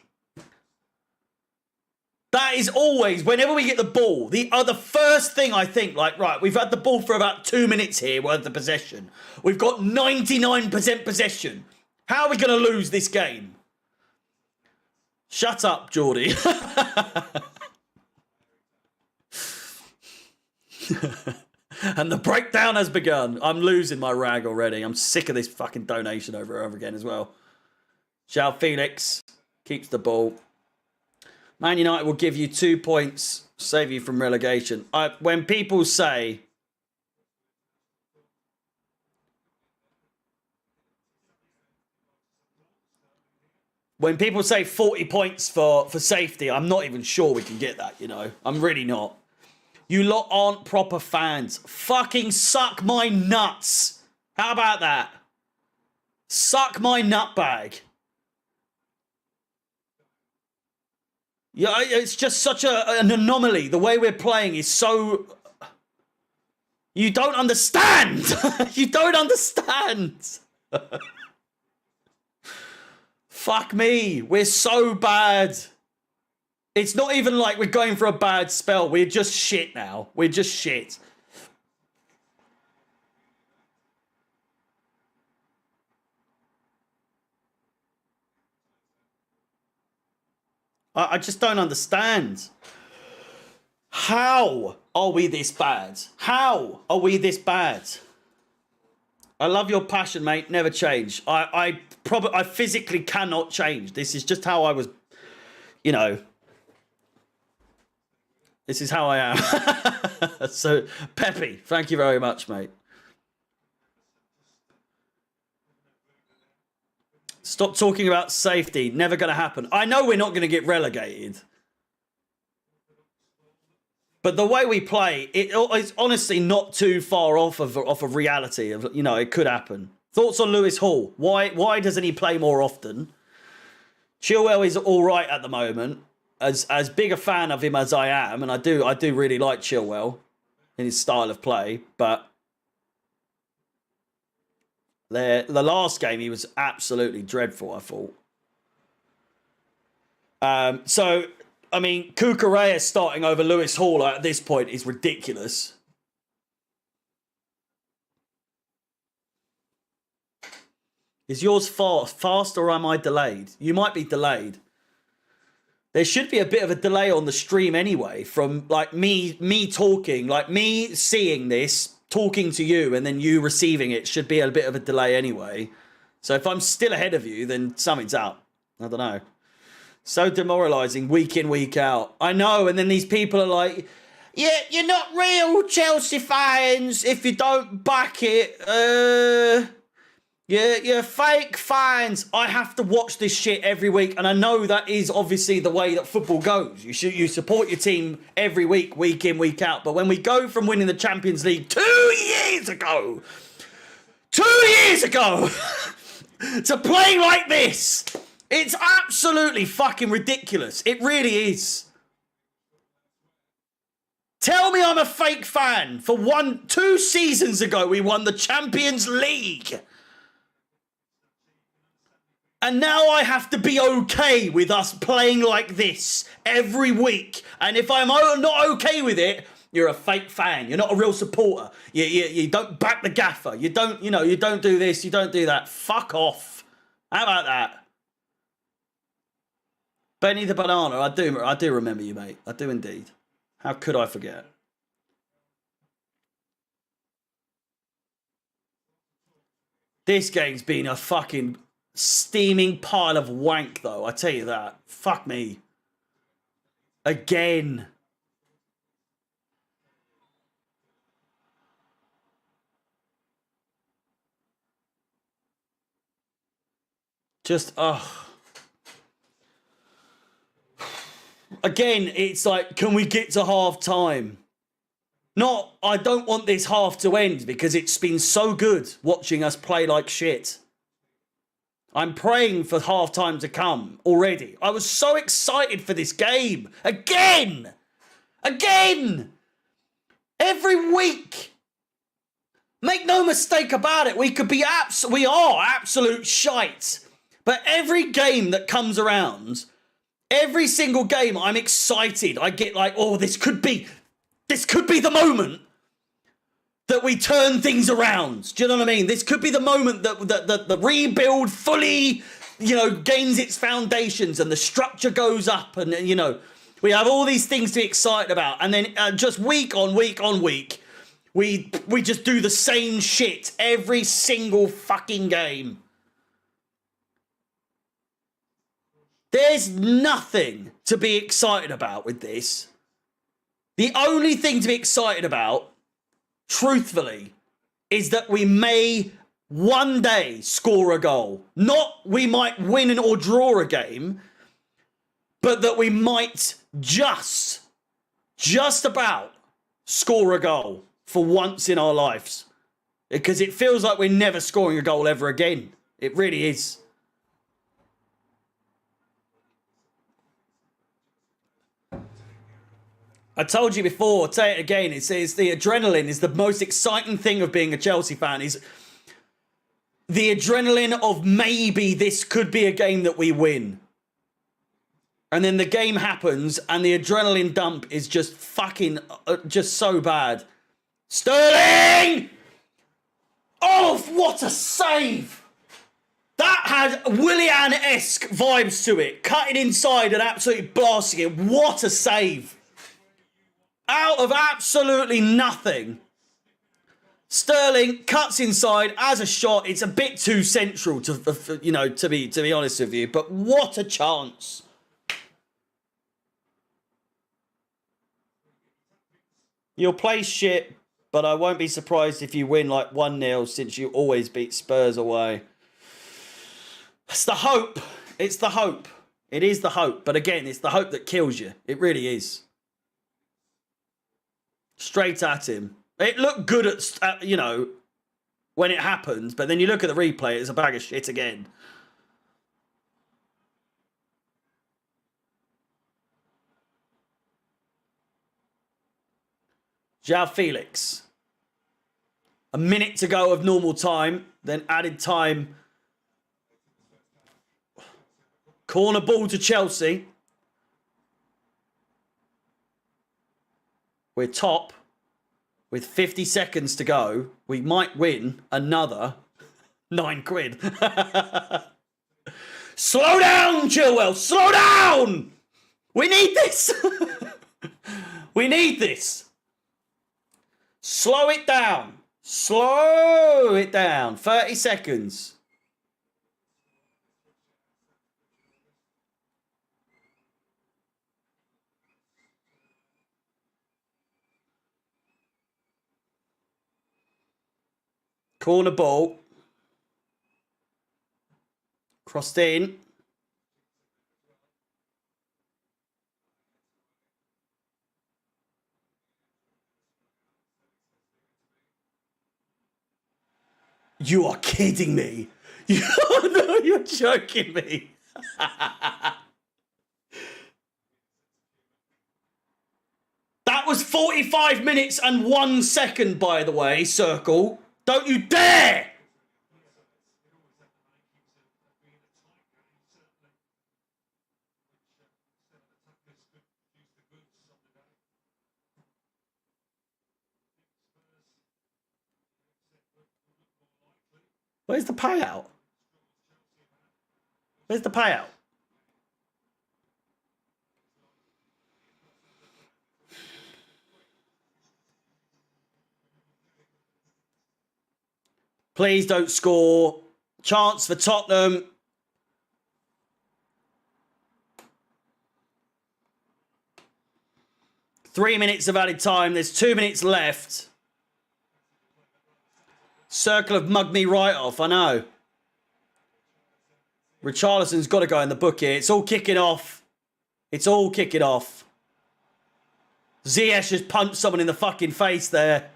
That is always, whenever we get the ball, the first thing I think, like, right, we've had the ball for about 2 minutes here worth of possession. We've got 99% possession. How are we going to lose this game? Shut up, Geordie. And the breakdown has begun. I'm losing my rag already. I'm sick of this fucking donation over and over again as well. João Felix keeps the ball. Man United will give you 2 points, save you from relegation. When people say... When people say 40 points for safety, I'm not even sure we can get that, you know. I'm really not. You lot aren't proper fans. Fucking suck my nuts. How about that? Suck my nutbag. Yeah, it's just such an anomaly. The way we're playing is so... You don't understand. You don't understand. Fuck me. We're so bad. It's not even like we're going for a bad spell. We're just shit now. We're just shit. I just don't understand. How are we this bad? How are we this bad? I love your passion, mate. Never change. I physically cannot change. This is just how I was, you know. This is how I am. So, Peppy, thank you very much, mate. Stop talking about safety. Never going to happen. I know we're not going to get relegated. But the way we play, it's honestly not too far off of reality. Of, you know, it could happen. Thoughts on Lewis Hall? Why doesn't he play more often? Chilwell is all right at the moment. As big a fan of him as I am, and I do really like Chilwell in his style of play, but the last game he was absolutely dreadful, I thought. So I mean, Cucurella starting over Lewis Hall at this point is ridiculous. Is yours fast or am I delayed? You might be delayed. There should be a bit of a delay on the stream anyway, from like me talking, like me seeing this, talking to you, and then you receiving it should be a bit of a delay anyway. So if I'm still ahead of you, then something's up. I don't know. So demoralising week in, week out. I know, and then these people are like, yeah, you're not real Chelsea fans if you don't back it. You're fake fans. I have to watch this shit every week, and I know that is obviously the way that football goes. You support your team every week in, week out. But when we go from winning the Champions League 2 years ago, 2 years ago, to playing like this, it's absolutely fucking ridiculous. It really is. Tell me I'm a fake fan. For 2 seasons ago, we won the Champions League. And now I have to be okay with us playing like this every week. And if I'm not okay with it, you're a fake fan. You're not a real supporter. You don't back the gaffer. You don't do this. You don't do that. Fuck off. How about that? Benny the Banana, I do remember you, mate. I do indeed. How could I forget? This game's been a fucking steaming pile of wank, though. I tell you that. Fuck me. Again. Just, again, it's like, can we get to half time? Not, I don't want this half to end because it's been so good watching us play like shit. I'm praying for half time to come already. I was so excited for this game. Again! Again! Every week! Make no mistake about it. We are absolute shite. But every game that comes around, every single game, I'm excited. I get like, oh, this could be the moment that we turn things around. Do you know what I mean? This could be the moment that the rebuild fully, gains its foundations and the structure goes up and, we have all these things to be excited about. And then just week on week on week, we just do the same shit every single fucking game. There's nothing to be excited about with this. The only thing to be excited about, truthfully, is that we may one day score a goal. Not we might win or draw a game, but that we might just about score a goal for once in our lives. Because it feels like we're never scoring a goal ever again. It really is. I told you before, I'll say it again, it says the adrenaline is the most exciting thing of being a Chelsea fan, is the adrenaline of maybe this could be a game that we win. And then the game happens and the adrenaline dump is just fucking, just so bad. Sterling! Oh, what a save! That had Willian-esque vibes to it. Cutting inside and absolutely blasting it. What a save! Out of absolutely nothing, Sterling cuts inside as a shot. It's a bit too central to be honest with you. But what a chance! You'll play shit, but I won't be surprised if you win like 1-0 since you always beat Spurs away. It's the hope. It's the hope. It is the hope. But again, it's the hope that kills you. It really is. Straight at him. It looked good at when it happened, but then you look at the replay, it's a bag of shit again. João Felix. A minute to go of normal time, then added time. Corner ball to Chelsea. We're top with 50 seconds to go. We might win another 9 quid. Slow down, Chilwell. Slow down. We need this. We need this. Slow it down. Slow it down. 30 seconds. Corner ball. Crossed in. You are kidding me. No, you're joking me. That was 45 minutes and 1 second, by the way, Circle. Don't you dare! Where's the payout? Where's the payout? Please don't score. Chance for Tottenham. Three minutes of added time. There's 2 minutes left. Circle have mugged me right off, I know. Richarlison's got to go in the book here. It's all kicking off. It's all kicking off. Ziyech has punched someone in the fucking face there.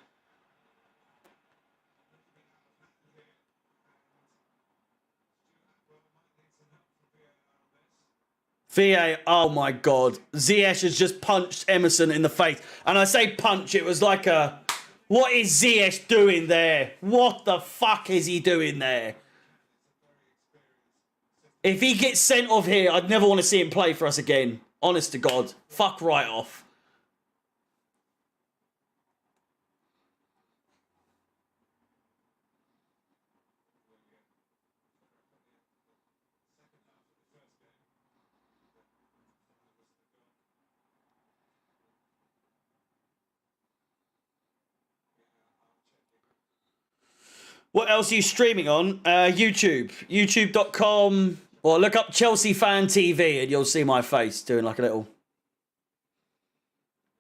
VA, oh my God. Ziyech has just punched Emerson in the face. And I say punch, it was like a... What is Ziyech doing there? What the fuck is he doing there? If he gets sent off here, I'd never want to see him play for us again. Honest to God. Fuck right off. What else are you streaming on? YouTube. YouTube.com. Or look up Chelsea Fan TV and you'll see my face doing like a little...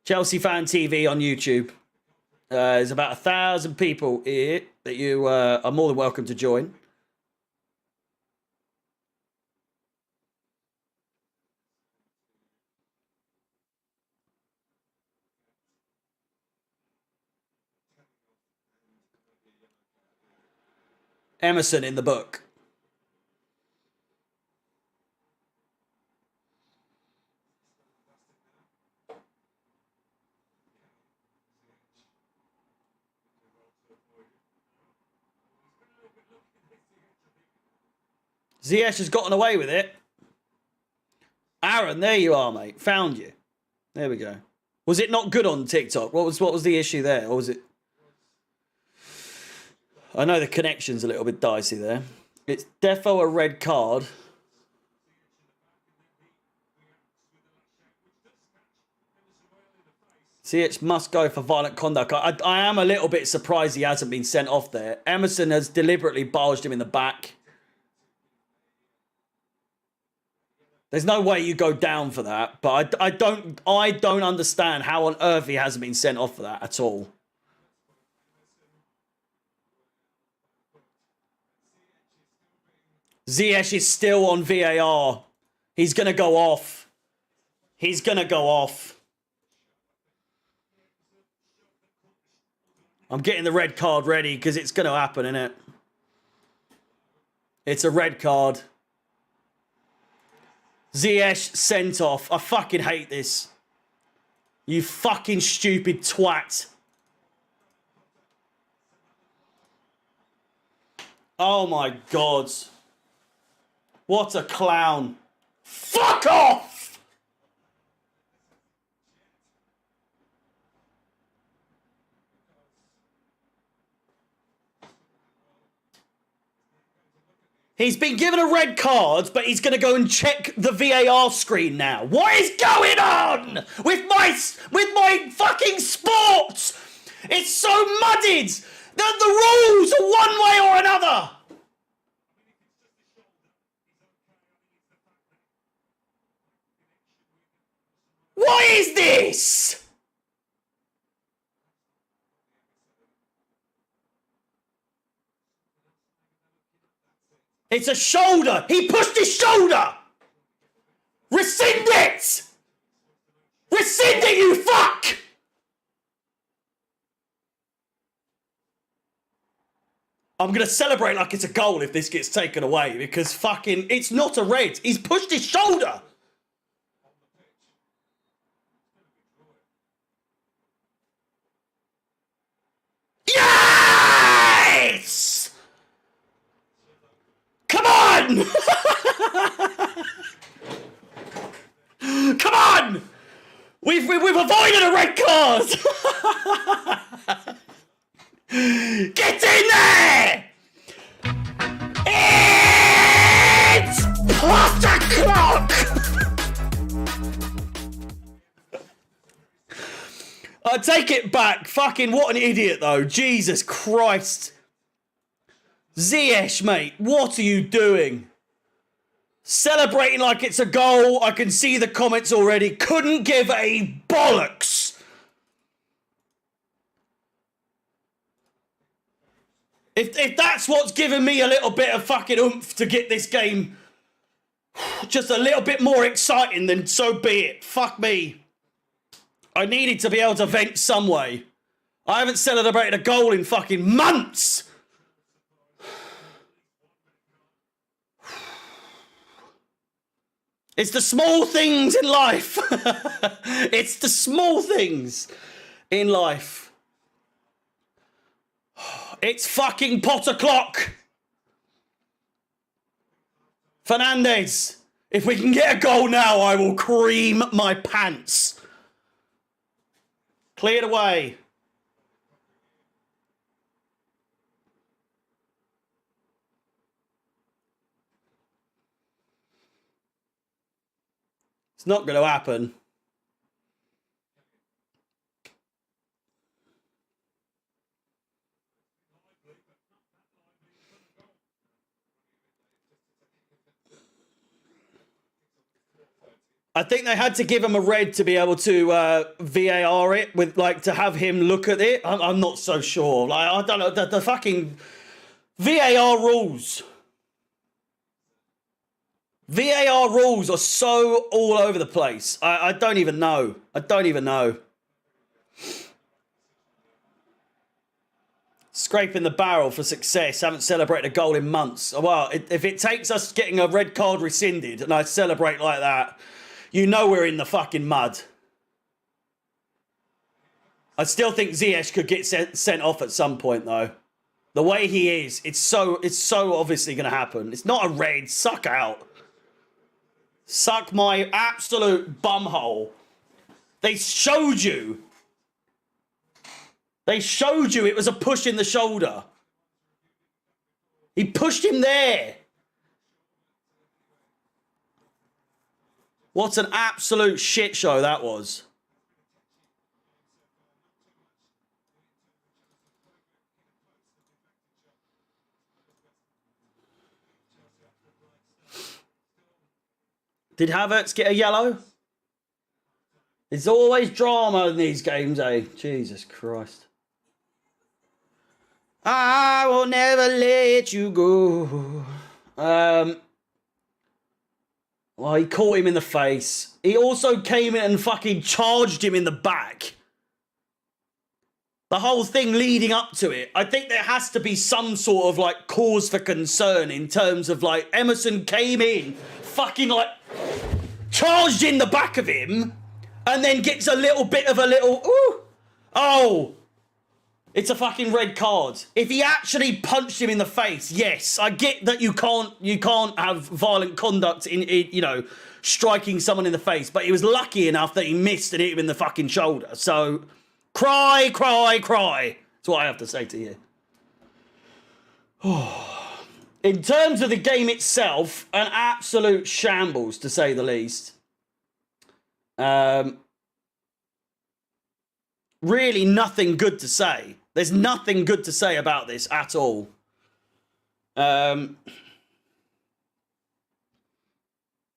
Chelsea Fan TV on YouTube. There's about 1,000 people here that you are more than welcome to join. Emerson in the book. Ziyech has gotten away with it. Aaron, there you are, mate. Found you. There we go. Was it not good on TikTok? What was the issue there? Or was it... I know the connection's a little bit dicey there. It's defo a red card. Ziyech must go for violent conduct. I am a little bit surprised he hasn't been sent off there. Emerson has deliberately barged him in the back. There's no way you go down for that, but I don't understand how on earth he hasn't been sent off for that at all. Ziyech is still on VAR. He's going to go off. He's going to go off. I'm getting the red card ready because it's going to happen, isn't it? It's a red card. Ziyech sent off. I fucking hate this. You fucking stupid twat. Oh my God. What a clown. Fuck off! He's been given a red card, but he's going to go and check the VAR screen now. What is going on with my fucking sport? It's so muddied. The rules are one way or another. What is this? It's a shoulder. He pushed his shoulder. Rescind it. Rescind it, you fuck. I'm going to celebrate like it's a goal if this gets taken away because fucking it's not a red. He's pushed his shoulder. Yes! Come on! Come on! We've avoided a red card! Get in there! It's Potter Clock! I take it back. Fucking what an idiot though. Jesus Christ. Ziyech, mate, what are you doing? Celebrating like it's a goal. I can see the comments already. Couldn't give a bollocks. If that's what's given me a little bit of fucking oomph to get this game just a little bit more exciting, then so be it. Fuck me. I needed to be able to vent some way. I haven't celebrated a goal in fucking months. It's the small things in life. It's the small things in life. It's fucking Potter Clock. Fernandez, if we can get a goal now, I will cream my pants. Cleared away. It's not going to happen. I think they had to give him a red to be able to VAR it with, like, to have him look at it. I'm not so sure. Like, I don't know. The fucking VAR rules. VAR rules are so all over the place. I don't even know. I don't even know. Scraping the barrel for success. Haven't celebrated a goal in months. Well, if it takes us getting a red card rescinded and I celebrate like that, you know we're in the fucking mud. I still think Ziyech could get sent off at some point, though. The way he is, it's so obviously going to happen. It's not a red. Suck out. Suck my absolute bumhole. They showed you. They showed you it was a push in the shoulder. He pushed him there. What an absolute shit show that was. Did Havertz get a yellow? There's always drama in these games, eh? Jesus Christ. I will never let you go. Well, he caught him in the face. He also came in and fucking charged him in the back. The whole thing leading up to it. I think there has to be some sort of, like, cause for concern in terms of, like, Emerson came in, fucking, like, charged in the back of him, and then gets a little bit of a little, ooh, oh, it's a fucking red card. If he actually punched him in the face, yes, I get that you can't have violent conduct in you know, striking someone in the face, but he was lucky enough that he missed and hit him in the fucking shoulder. So, cry, cry, cry. That's what I have to say to you. In terms of the game itself, an absolute shambles, to say the least. Really nothing good to say. There's nothing good to say about this at all. Yeah,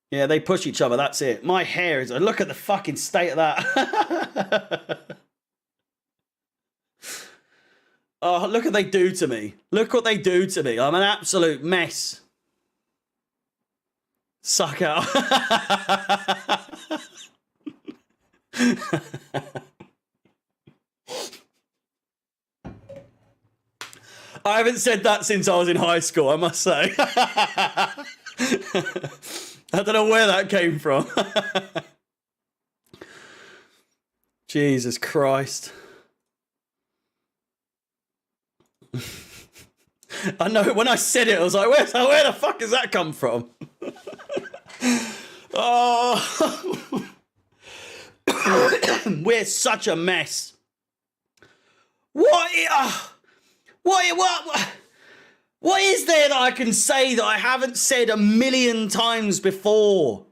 they push each other, that's it. My hair is... Look at the fucking state of that. Oh, look what they do to me. Look what they do to me. I'm an absolute mess. Suck out. I haven't said that since I was in high school, I must say. I don't know where that came from. Jesus Christ. I know, when I said it, I was like, where the fuck has that come from? Oh. We're such a mess. What is there that I can say that I haven't said a million times before?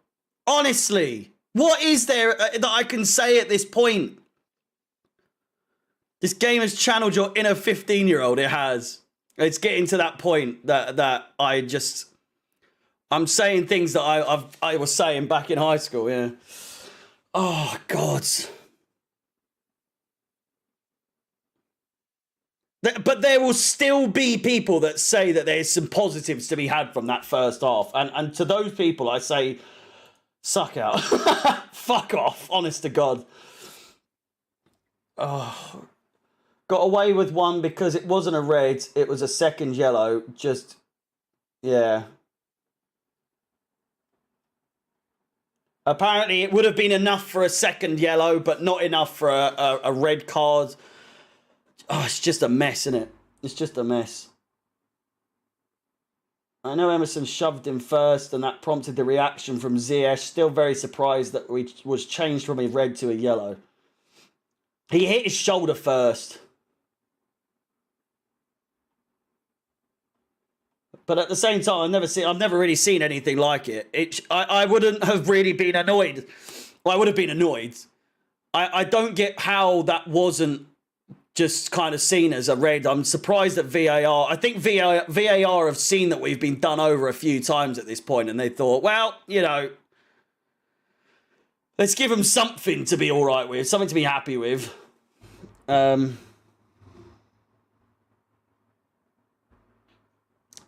Honestly, what is there that I can say at this point? This game has channeled your inner 15-year-old. It has. It's getting to that point that I'm saying things that I was saying back in high school. Yeah. Oh God. But there will still be people that say that there's some positives to be had from that first half. And to those people, I say, suck out. Fuck off, honest to God. Oh, got away with one because it wasn't a red. It was a second yellow. Just, yeah. Apparently, it would have been enough for a second yellow, but not enough for a red card. Oh, it's just a mess, isn't it? It's just a mess. I know Emerson shoved him first, and that prompted the reaction from Ziyech. Still very surprised that we was changed from a red to a yellow. He hit his shoulder first. But at the same time, I've never really seen anything like it. I wouldn't have really been annoyed. Well, I would have been annoyed. I don't get how that wasn't just kind of seen as a red. I'm surprised that VAR... I think VAR have seen that we've been done over a few times at this point, and they thought, well, you know, let's give them something to be all right with, something to be happy with. To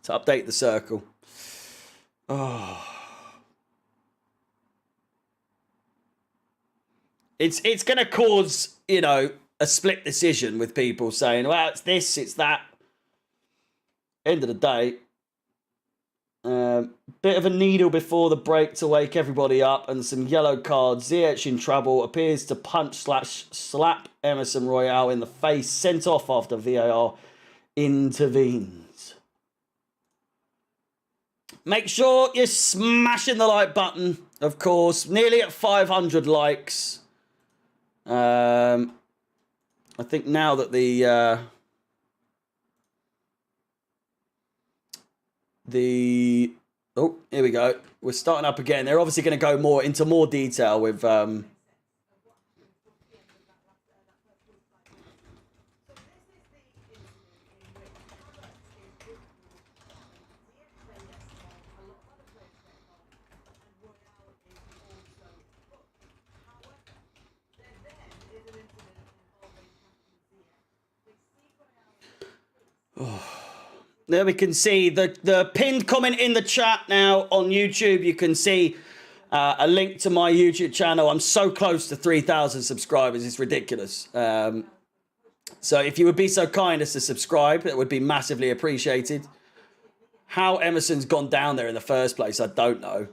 update the circle. Oh. It's going to cause, you know, a split decision with people saying, well, it's this, it's that. End of the day. Bit of a needle before the break to wake everybody up, and some yellow cards. Ziyech in trouble. Appears to punch/slap Emerson Royale in the face. Sent off after VAR intervenes. Make sure you're smashing the like button, of course. Nearly at 500 likes. I think now that the oh, here we go. We're starting up again. They're obviously going to go into more detail with there we can see the pinned comment in the chat now on YouTube. You can see a link to my YouTube channel. I'm so close to 3,000 subscribers. It's ridiculous. So if you would be so kind as to subscribe, it would be massively appreciated. How Emerson's gone down there in the first place, I don't know.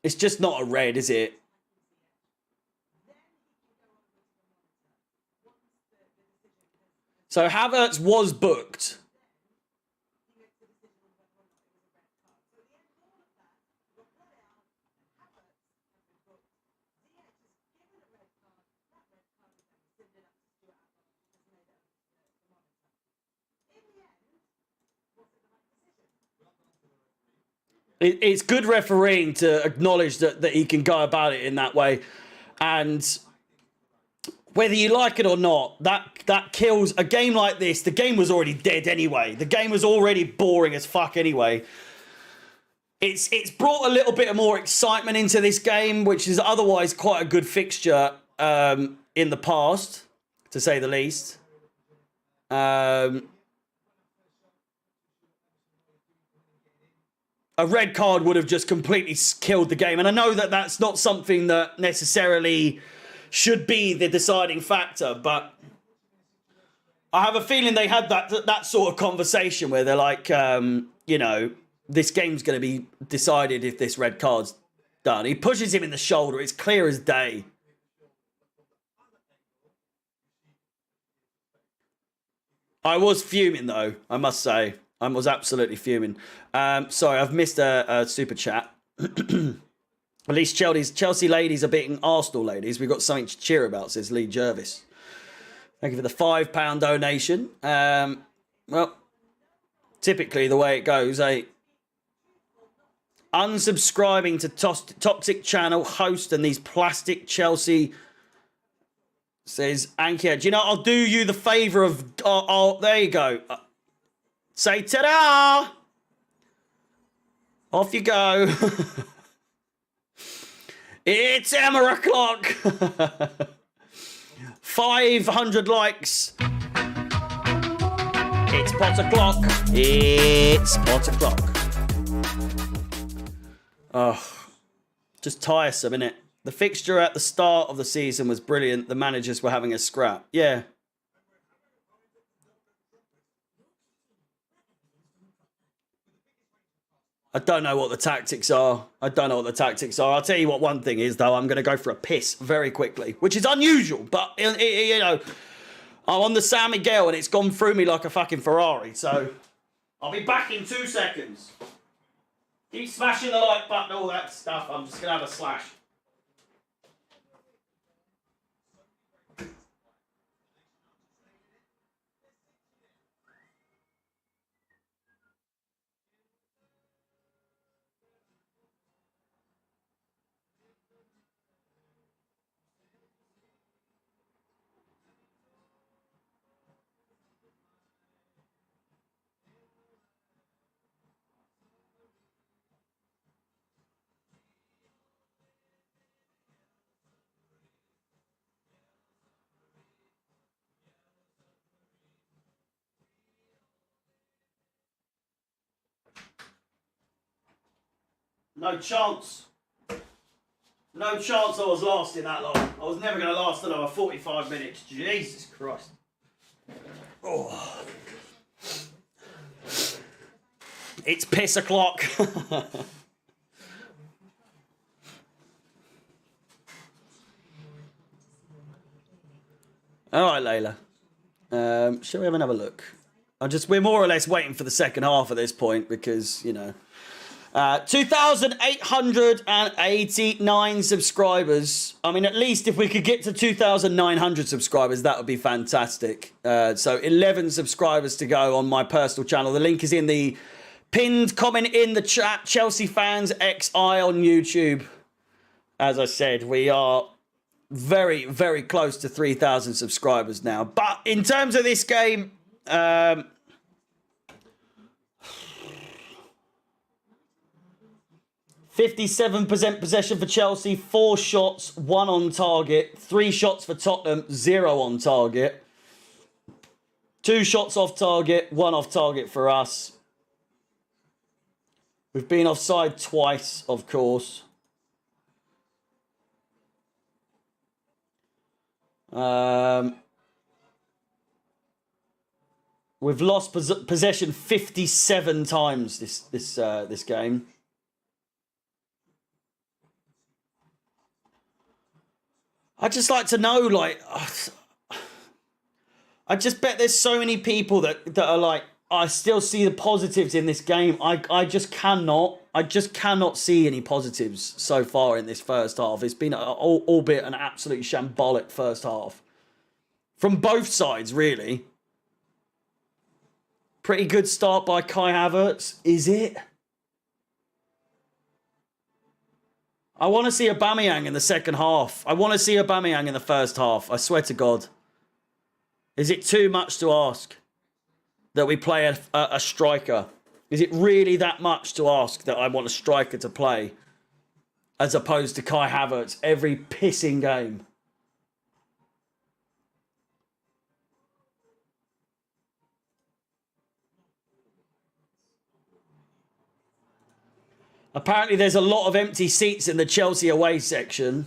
It's just not a red, is it? So Havertz was booked. It's good refereeing to acknowledge that he can go about it in that way. And whether you like it or not, that kills a game like this. The game was already dead anyway. The game was already boring as fuck anyway. It's brought a little bit of more excitement into this game, which is otherwise quite a good fixture in the past, to say the least. a red card would have just completely killed the game. And I know that that's not something that necessarily should be the deciding factor, but I have a feeling they had that sort of conversation where they're like, you know, this game's going to be decided if this red card's done. He pushes him in the shoulder. It's clear as day. I was fuming, though, I must say. I was absolutely fuming. Sorry, I've missed a super chat. At least Chelsea ladies are beating Arsenal ladies. We've got something to cheer about, says Lee Jervis. Thank you for the £5 donation. Well, typically the way it goes, unsubscribing to Toxic Channel host and these plastic Chelsea, says Ankia. Do you know, I'll do you the favour of... Oh, there you go. Say ta-da! Off you go. It's Emma o'clock. 500 likes. It's pot o'clock. It's pot o'clock. Oh, just tiresome, innit? The fixture at the start of the season was brilliant. The managers were having a scrap. Yeah. I don't know what the tactics are. I'll tell you what one thing is, though. I'm going to go for a piss very quickly, which is unusual. But, you know, I'm on the San Miguel and it's gone through me like a fucking Ferrari. So I'll be back in 2 seconds. Keep smashing the like button, all that stuff. I'm just going to have a slash. No chance. No chance I was lasting that long. I was never going to last another 45 minutes. Jesus Christ. Oh. It's piss o'clock. All right, Layla. Shall we have another look? We're more or less waiting for the second half at this point because, you know. 2,889 subscribers. I mean, at least if we could get to 2,900 subscribers, that would be fantastic. So 11 subscribers to go on my personal channel. The link is in the pinned comment in the chat. Chelsea Fans XI on YouTube. As I said, we are very, very close to 3,000 subscribers now. But in terms of this game... 57% possession for Chelsea, 4 shots, 1 on target, 3 shots for Tottenham, 0 on target. 2 shots off target, 1 off target for us. We've been offside twice, of course. We've lost possession 57 times this game. I'd just like to know, like, I just bet there's so many people that are like, I still see the positives in this game. I just cannot see any positives so far in this first half. It's been, albeit an absolutely shambolic first half. From both sides, really. Pretty good start by Kai Havertz, is it? I want to see Aubameyang in the second half. I want to see Aubameyang in the first half. I swear to God. Is it too much to ask that we play a striker? Is it really that much to ask that I want a striker to play as opposed to Kai Havertz every pissing game? Apparently there's a lot of empty seats in the Chelsea away section.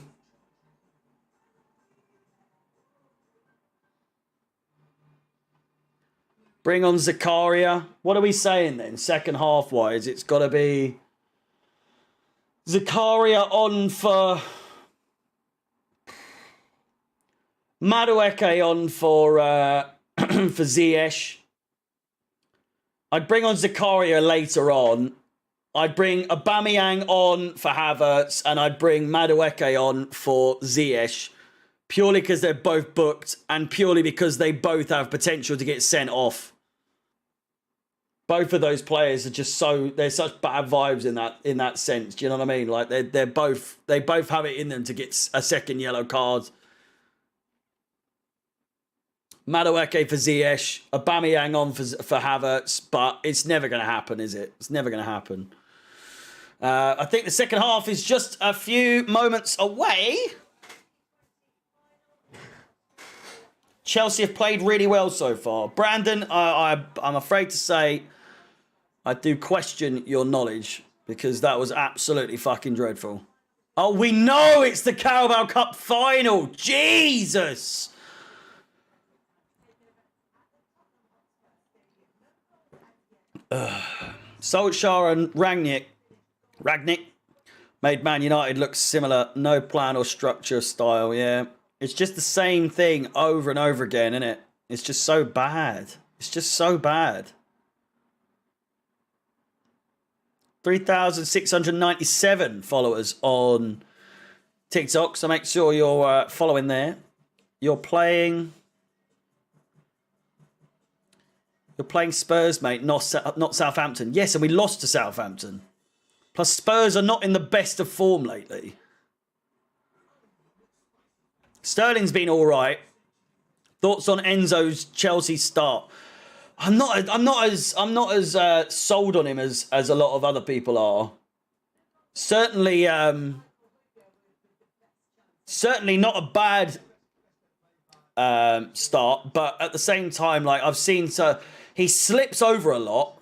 Bring on Zakaria. What are we saying then? Second half wise, it's got to be Zakaria on for Madueke on for for Ziyech. I'd bring on Zakaria later on. I'd bring Aubameyang on for Havertz, and I'd bring Madueke on for Ziyech. Purely because they're both booked, and purely because they both have potential to get sent off. Both of those players are just there's such bad vibes in that sense. Do you know what I mean? Like they both have it in them to get a second yellow card. Madueke for Ziyech, Aubameyang on for Havertz, but it's never going to happen, is it? It's never going to happen. I think the second half is just a few moments away. Chelsea have played really well so far. Brandon, I'm afraid to say I do question your knowledge because that was absolutely fucking dreadful. Oh, we know it's the Carabao Cup final. Jesus. Solskjaer and Rangnick made Man United look similar. No plan or structure style, yeah. It's just the same thing over and over again, isn't it? It's just so bad. It's just so bad. 3,697 followers on TikTok, so make sure you're following there. You're playing Spurs, mate, not Southampton. Yes, and we lost to Southampton. Plus, Spurs are not in the best of form lately. Sterling's been all right. Thoughts on Enzo's Chelsea start? I'm not as sold on him as a lot of other people are. Certainly not a bad start, but at the same time, like I've seen, he slips over a lot,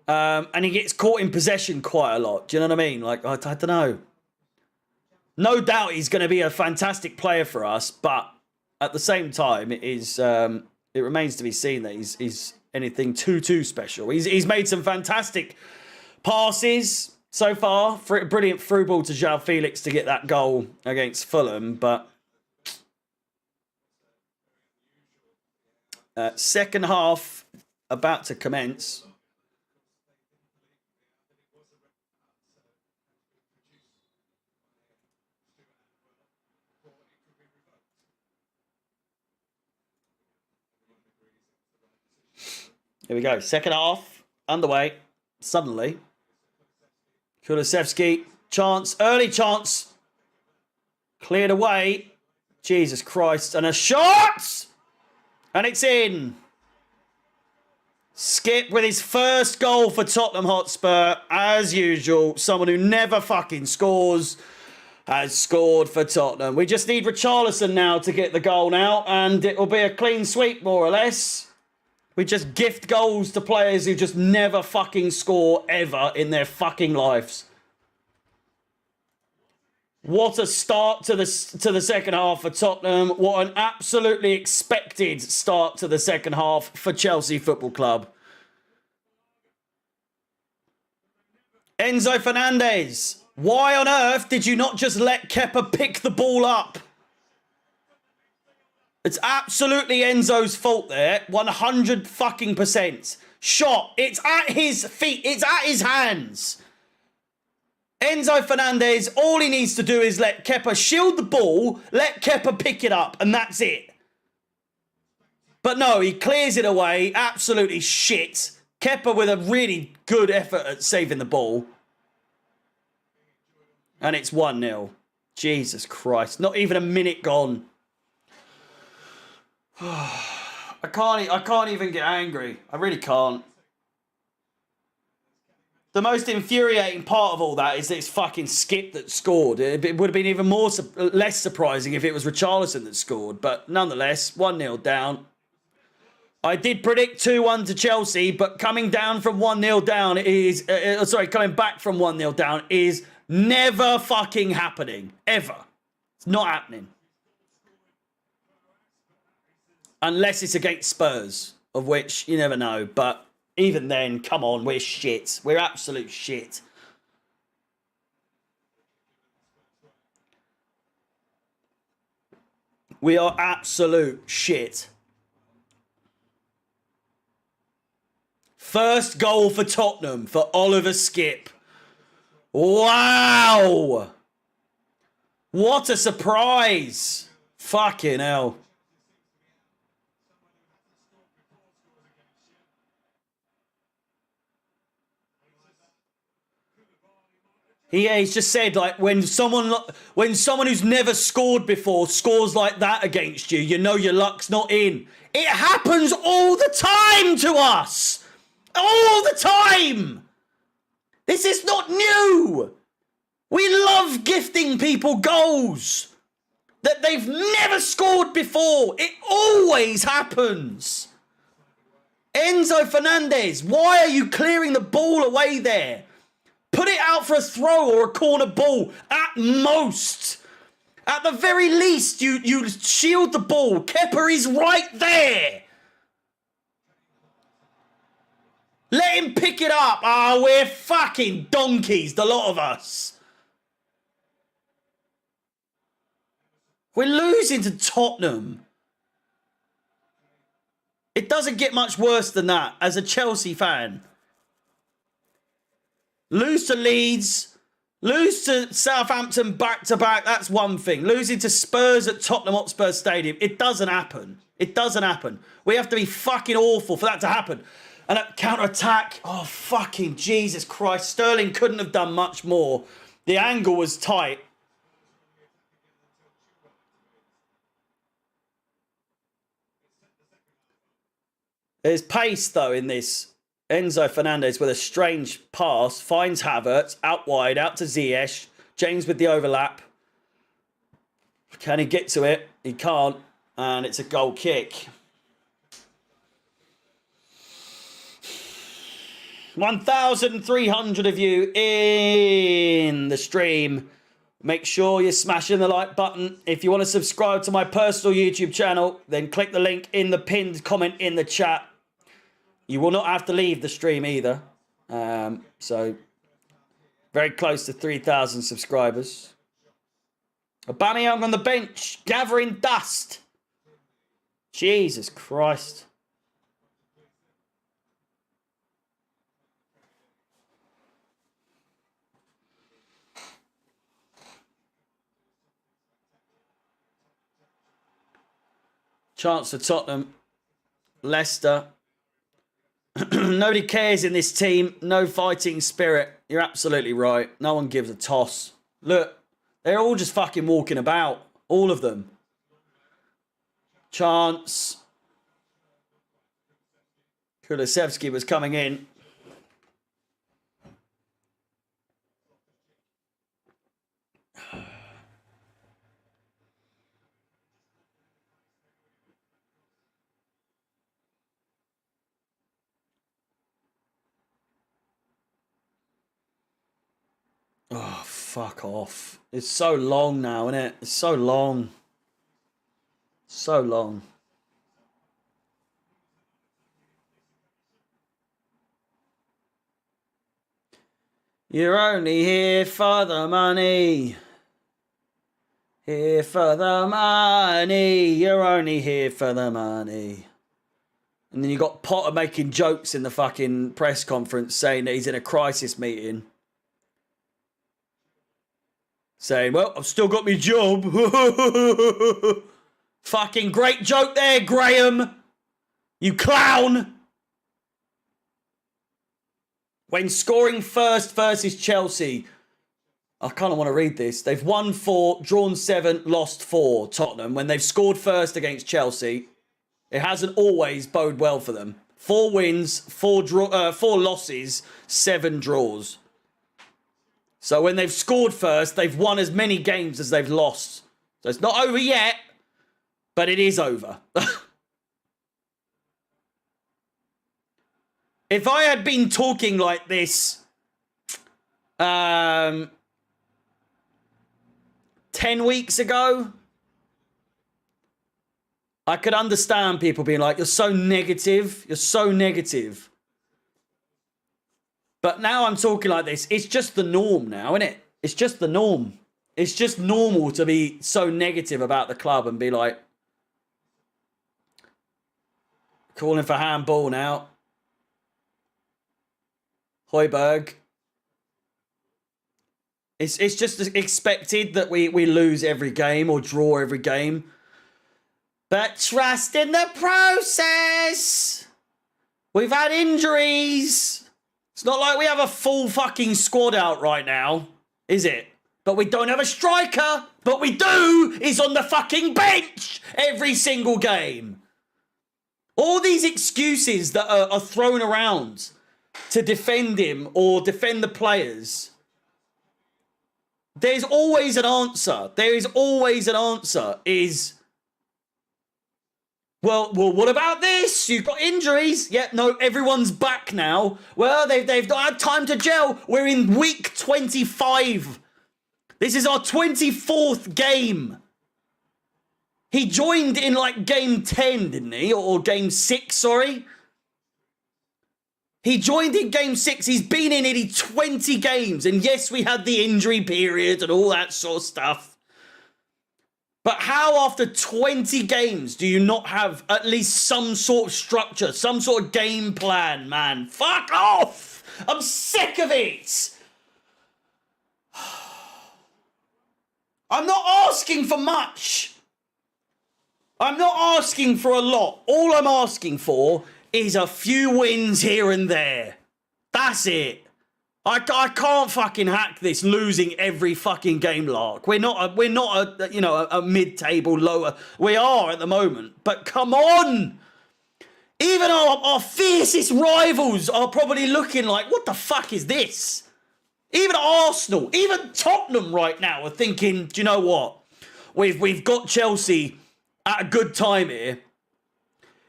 and he gets caught in possession quite a lot. Do you know what I mean? Like I don't know. No doubt he's going to be a fantastic player for us, but at the same time, it remains to be seen that he's anything too special. He's made some fantastic passes so far. Brilliant through ball to João Felix to get that goal against Fulham, but second half about to commence. Here we go. Second half underway. Suddenly, Kulusevski chance, early chance, cleared away. Jesus Christ, and a shot, and it's in. Skip with his first goal for Tottenham Hotspur, as usual. Someone who never fucking scores has scored for Tottenham. We just need Richarlison now to get the goal now, and it will be a clean sweep, more or less. We just gift goals to players who just never fucking score ever in their fucking lives. What a start to the second half for Tottenham. What an absolutely expected start to the second half for Chelsea Football Club. Enzo Fernandez. Why on earth did you not just let Kepa pick the ball up? It's absolutely Enzo's fault there. 100 fucking %. Shot. It's at his feet. It's at his hands. Enzo Fernandez, all he needs to do is let Kepa shield the ball, let Kepa pick it up, and that's it. But no, he clears it away. Absolutely shit. Kepa with a really good effort at saving the ball. And it's 1-0. Jesus Christ. Not even a minute gone. I can't even get angry. I really can't. The most infuriating part of all that is that it's fucking Skip that scored. It would have been even less surprising if it was Richarlison that scored. But nonetheless, 1-0 down. I did predict 2-1 to Chelsea, but coming down from 1-0 down is... coming back from 1-0 down is never fucking happening. Ever. It's not happening. Unless it's against Spurs, of which you never know. But even then, come on, we're shit. We're absolute shit. We are absolute shit. First goal for Tottenham for Oliver Skipp. Wow! What a surprise! Fucking hell. He's just said, like, when someone who's never scored before scores like that against you, you know your luck's not in. It happens all the time to us. All the time. This is not new. We love gifting people goals that they've never scored before. It always happens. Enzo Fernandez, why are you clearing the ball away there? Put it out for a throw or a corner ball at most. At the very least, you shield the ball. Kepa is right there. Let him pick it up. Ah, we're fucking donkeys, the lot of us. We're losing to Tottenham. It doesn't get much worse than that as a Chelsea fan. Lose to Leeds, lose to Southampton back-to-back, that's one thing. Losing to Spurs at Tottenham HOTSPUR Stadium, it doesn't happen. It doesn't happen. We have to be fucking awful for that to happen. And at counter-attack, oh, fucking Jesus Christ. Sterling couldn't have done much more. The angle was tight. There's pace, though, in this. Enzo Fernandez with a strange pass, finds Havertz, out wide, out to Ziyech. James with the overlap. Can he get to it? He can't. And it's a goal kick. 1,300 of you in the stream. Make sure you're smashing the like button. If you want to subscribe to my personal YouTube channel, then click the link in the pinned comment in the chat. You will not have to leave the stream either. So, very close to 3,000 subscribers. Aubameyang on the bench, gathering dust. Jesus Christ. Chance for Tottenham. Leicester. Nobody cares in this team. No fighting spirit. You're absolutely right. No one gives a toss. Look, they're all just fucking walking about. All of them. Chance. Kulusevski was coming in. Oh, fuck off. It's so long now, isn't it? It's so long. So long. You're only here for the money. Here for the money. You're only here for the money. And then you got Potter making jokes in the fucking press conference saying that he's in a crisis meeting. Saying, well, I've still got my job. Fucking great joke there, Graham. You clown. When scoring first versus Chelsea, I kind of want to read this. They've won 4, drawn 7, lost 4, Tottenham. When they've scored first against Chelsea, it hasn't always bode well for them. 4 wins, 4 losses, 7 draws. So when they've scored first, they've won as many games as they've lost. So it's not over yet, but it is over. if I had been talking like this 10 weeks ago, I could understand people being like, you're so negative. You're so negative. But now I'm talking like this. It's just the norm now, isn't it? It's just the norm. It's just normal to be so negative about the club and be like, calling for handball now. Højbjerg. It's just expected that we lose every game or draw every game. But trust in the process. We've had injuries. It's not like we have a full fucking squad out right now, is it? But we don't have a striker. But we do is on the fucking bench every single game. All these excuses that are thrown around to defend him or defend the players. There's always an answer. There is always an answer. Well, what about this? You've got injuries. Yep, no, everyone's back now. Well, they've not had time to gel. We're in week 25. This is our 24th game. He joined in like game 10, didn't he? Or game 6, sorry. He joined in game 6. He's been in nearly 20 games. And yes, we had the injury period and all that sort of stuff. But how after 20 games do you not have at least some sort of structure, some sort of game plan, man? Fuck off! I'm sick of it! I'm not asking for much. I'm not asking for a lot. All I'm asking for is a few wins here and there. That's it. I can't fucking hack this losing every fucking game, Lark. We're not a mid-table lower. We are at the moment, but come on. Even our fiercest rivals are probably looking like, what the fuck is this? Even Arsenal, even Tottenham right now are thinking, do you know what? We've got Chelsea at a good time here.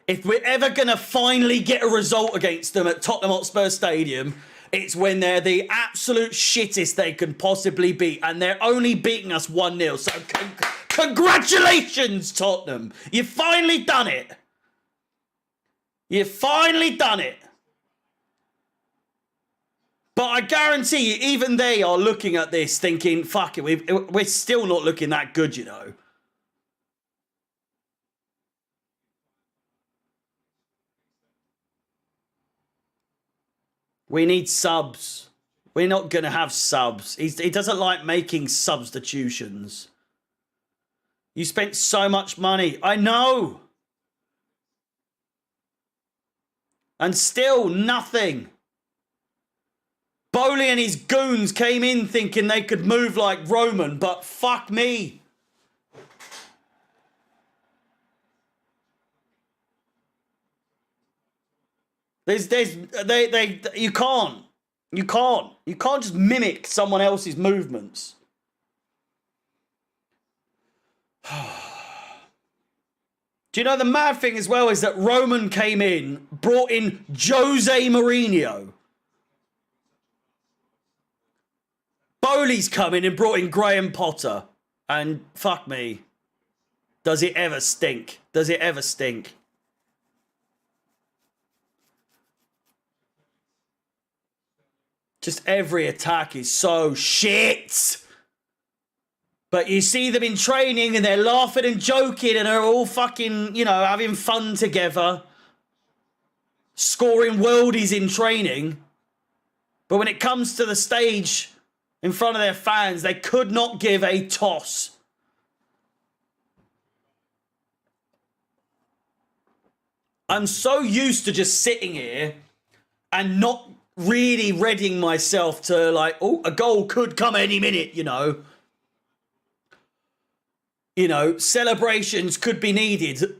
If we're ever going to finally get a result against them at Tottenham HOTSPUR Stadium, it's when they're the absolute shittest they can possibly be. And they're only beating us 1-0. So congratulations, Tottenham. You've finally done it. You've finally done it. But I guarantee you, even they are looking at this thinking, fuck it, we're still not looking that good, you know. We need subs. We're not going to have subs. He doesn't like making substitutions. You spent so much money. I know. And still nothing. Bowley and his goons came in thinking they could move like Roman, but fuck me. You can't just mimic someone else's movements. Do you know the mad thing as well is that Roman came in, brought in Jose Mourinho. Bowley's come in and brought in Graham Potter. And fuck me. Does it ever stink? Does it ever stink? Just every attack is so shit. But you see them in training and they're laughing and joking and they're all fucking, you know, having fun together. Scoring worldies in training. But when it comes to the stage in front of their fans, they could not give a toss. I'm so used to just sitting here and not really readying myself to like, oh, a goal could come any minute, you know. You know, celebrations could be needed.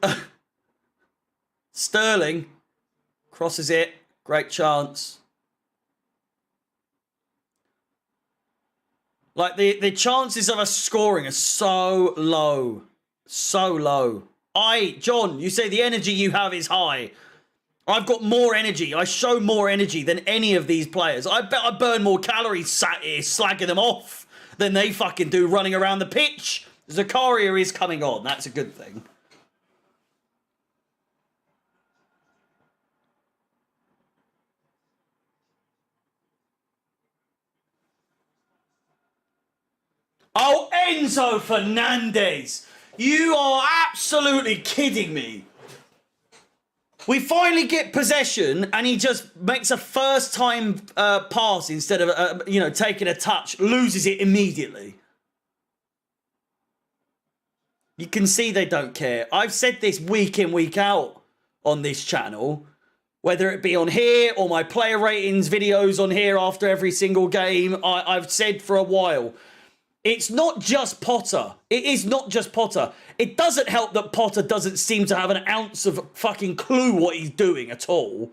Sterling crosses it. Great chance. Like, the chances of us scoring are so low. So low. John, you say the energy you have is high. I've got more energy. I show more energy than any of these players. I bet I burn more calories sat here slagging them off than they fucking do running around the pitch. Zakaria is coming on. That's a good thing. Oh, Enzo Fernandez. You are absolutely kidding me. We finally get possession, and he just makes a first-time pass instead of, taking a touch. Loses it immediately. You can see they don't care. I've said this week in, week out on this channel, whether it be on here or my player ratings videos on here after every single game. I've said for a while, it's not just Potter. It is not just Potter. It doesn't help that Potter doesn't seem to have an ounce of fucking clue what he's doing at all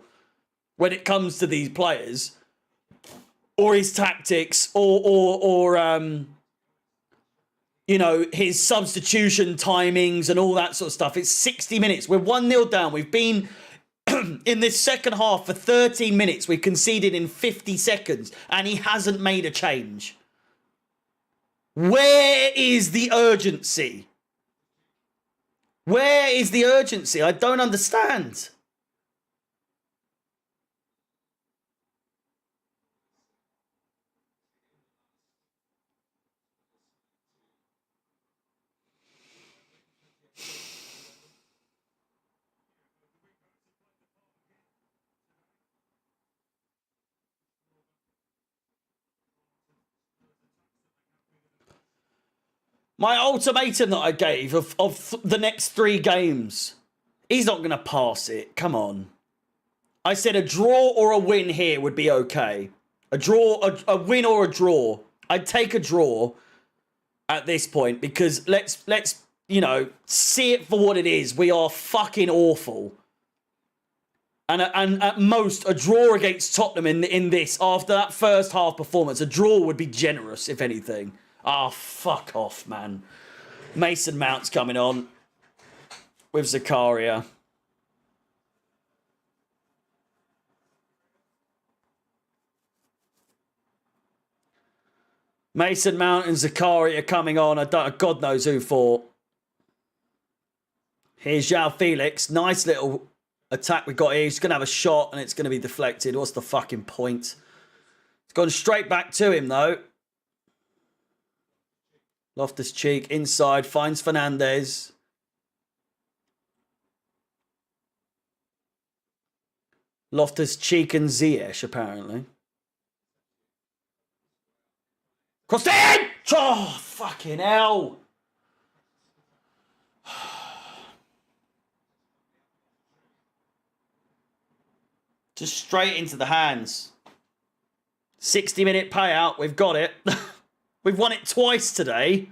when it comes to these players or his tactics or his substitution timings and all that sort of stuff. It's 60 minutes. We're 1-0 down. We've been in this second half for 13 minutes. We've conceded in 50 seconds and he hasn't made a change. Where is the urgency? Where is the urgency? I don't understand. My ultimatum that I gave of the next 3 games, he's not going to pass it. Come on. I said a draw or a win here would be okay. A draw, a win or a draw. I'd take a draw at this point because let's see it for what it is. We are fucking awful. And at most, a draw against Tottenham in this, after that first half performance, a draw would be generous, if anything. Ah, oh, fuck off, man. Mason Mount's coming on with Zakaria. Mason Mount and Zakaria coming on. God knows who for. Here's João Felix. Nice little attack we got here. He's going to have a shot and it's going to be deflected. What's the fucking point? It's gone straight back to him, though. Loftus-Cheek inside, finds Fernandez. Loftus-Cheek and Ziyech, apparently. Crossed in! Oh, fucking hell. Just straight into the hands. 60-minute payout. We've got it. We've won it twice today.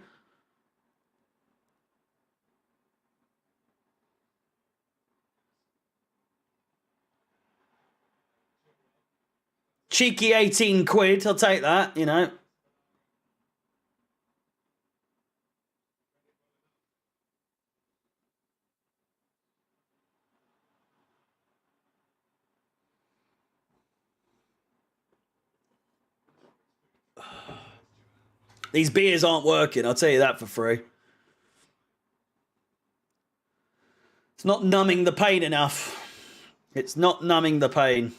Cheeky 18 quid. I'll take that, you know. These beers aren't working, I'll tell you that for free. It's not numbing the pain enough. It's not numbing the pain.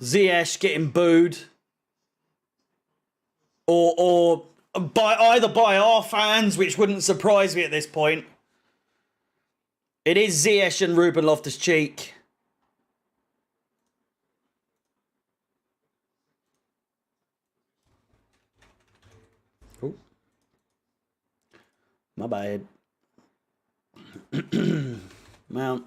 Ziyech getting booed. Or either by our fans, which wouldn't surprise me at this point. It is Ziyech and Ruben Loftus-Cheek. Oh. My bad. Mount.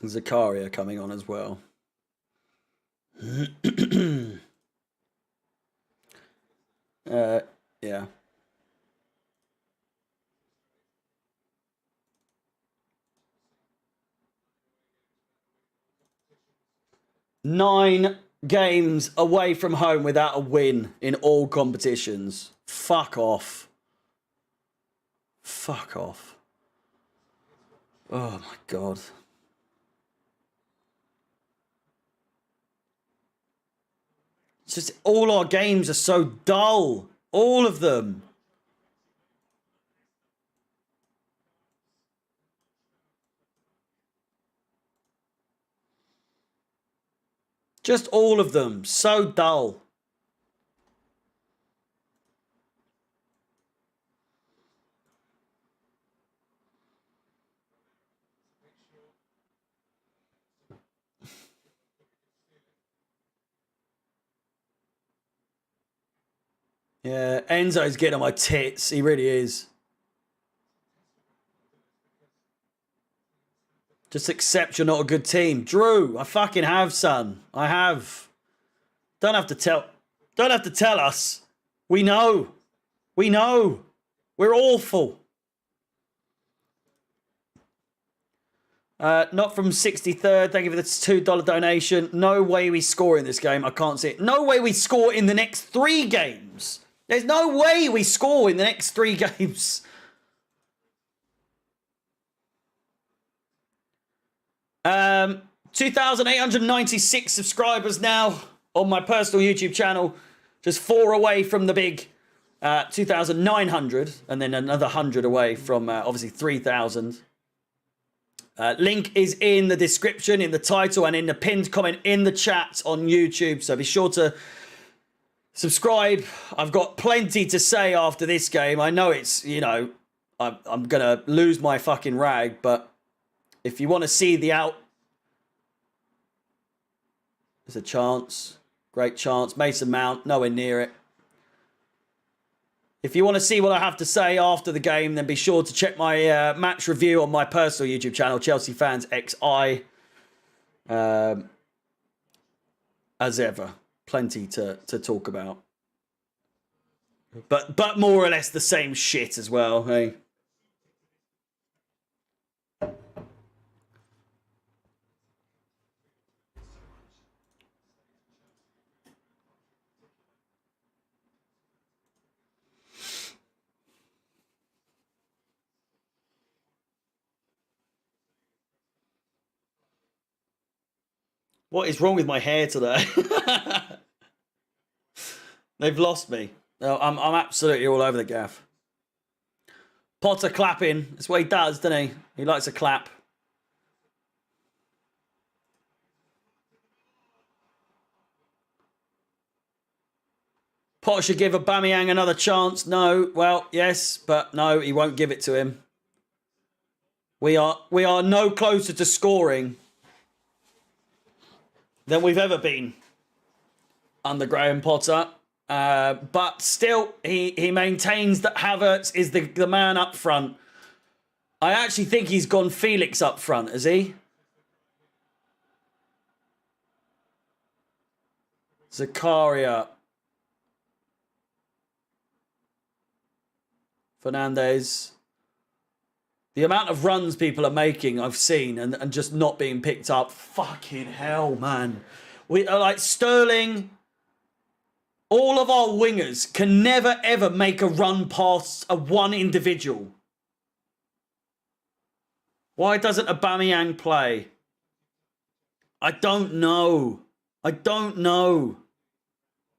Zakaria coming on as well. Yeah. Nine games away from home without a win in all competitions. Fuck off. Fuck off. Oh my God. It's just all our games are so dull. All of them. Just all of them. So dull. Yeah, Enzo's getting on my tits. He really is. Just accept you're not a good team. Drew, I fucking have, son. I have. Don't have to tell us. We know. We know. We're awful. Not from 63rd. Thank you for this $2 donation. No way we score in this game. I can't see it. No way we score in the next 3 games. There's no way we score in the next 3 games. 2,896 subscribers now on my personal YouTube channel. Just 4 away from the big 2,900, and then another 100 away from obviously 3,000. Link is in the description, in the title, and in the pinned comment in the chat on YouTube. So be sure to subscribe. I've got plenty to say after this game. I know it's, you know, I'm going to lose my fucking rag, but if you want to see the there's a chance. Great chance. Mason Mount, nowhere near it. If you want to see what I have to say after the game, then be sure to check my match review on my personal YouTube channel, Chelsea Fans XI. As ever, plenty to talk about. But more or less the same shit as well, hey? What is wrong with my hair today? They've lost me. No, I'm absolutely all over the gaff. Potter clapping. That's what he does, doesn't he? He likes to clap. Potter should give Aubameyang another chance. No. Well, yes, but no, he won't give it to him. We are no closer to scoring than we've ever been under Graham Potter. But still, he maintains that Havertz is the man up front. I actually think he's gone Felix up front, has he? Zakaria. Fernandes. The amount of runs people are making, I've seen, and just not being picked up. Fucking hell, man. We are like Sterling. All of our wingers can never, ever make a run past a one individual. Why doesn't Aubameyang play? I don't know. I don't know.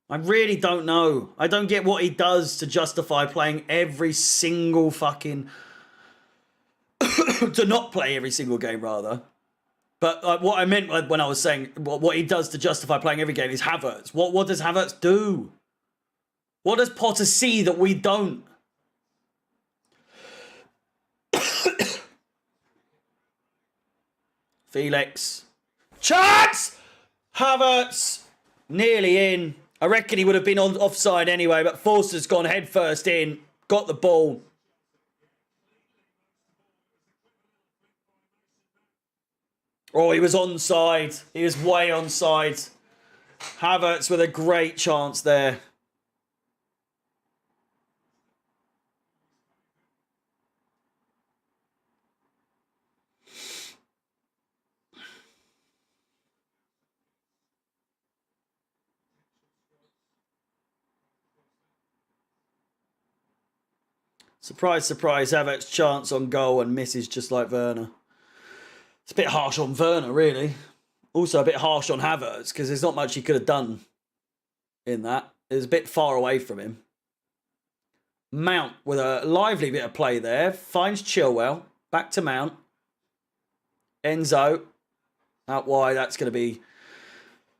I really don't know. I don't get what he does to justify playing every single fucking... to not play every single game, rather. But what I meant when I was saying what he does to justify playing every game is Havertz. What does Havertz do? What does Potter see that we don't? Felix. Chance! Havertz. Nearly in. I reckon he would have been on offside anyway, but Forster's gone headfirst in. Got the ball. Oh, he was onside. He was way onside. Havertz with a great chance there. Surprise, surprise, Havertz chance on goal and misses just like Werner. It's a bit harsh on Werner, really. Also a bit harsh on Havertz because there's not much he could have done in that. It was a bit far away from him. Mount with a lively bit of play there. Finds Chilwell. Back to Mount. Enzo. Out wide. That's going to be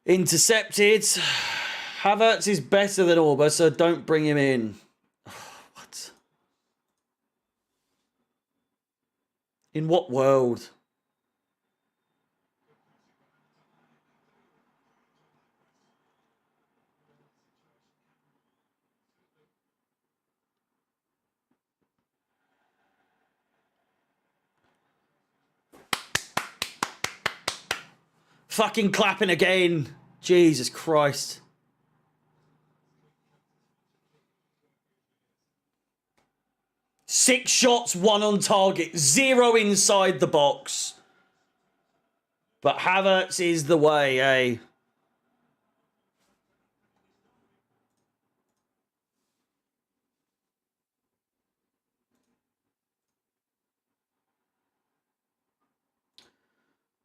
intercepted. Havertz is better than Orba, so don't bring him in. What? In what world? Fucking clapping again. Jesus Christ. Six shots, one on target, zero inside the box. But Havertz is the way, eh?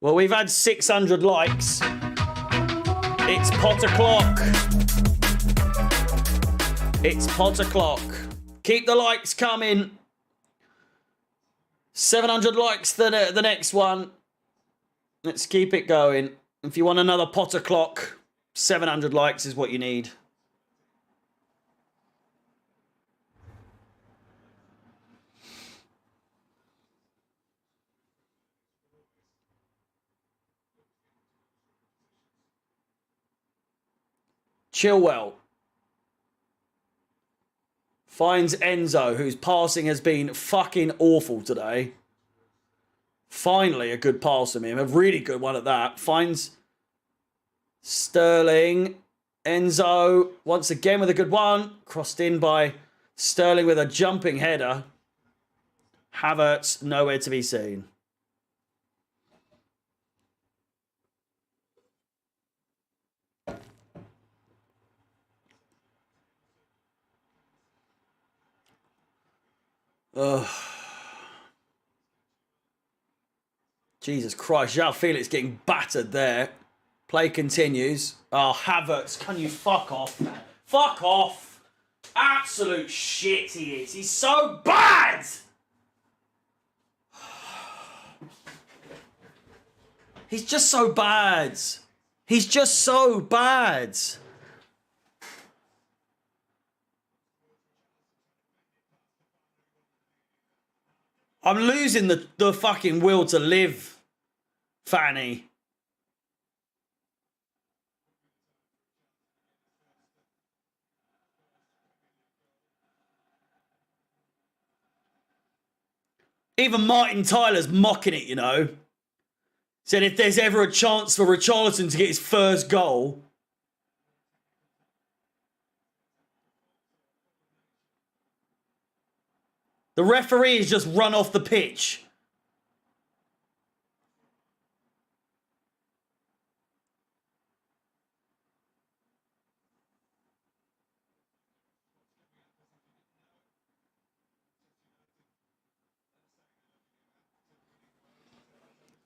Well, we've had 600 likes. It's pot o'clock. It's pot o'clock. Keep the likes coming. 700 likes the next one. Let's keep it going. If you want another pot o'clock, 700 likes is what you need. Chilwell finds Enzo, whose passing has been fucking awful today. Finally, a good pass from him. A really good one at that. Finds Sterling. Enzo, once again with a good one. Crossed in by Sterling with a jumping header. Havertz, nowhere to be seen. Ugh. Jesus Christ, João Felix getting battered there. Play continues. Oh, Havertz, can you fuck off, man? Fuck off. Absolute shit he is. He's so bad. He's just so bad. He's just so bad. I'm losing the fucking will to live, Fanny. Even Martin Tyler's mocking it, you know. Said if there's ever a chance for Richarlison to get his first goal. The referee has just run off the pitch.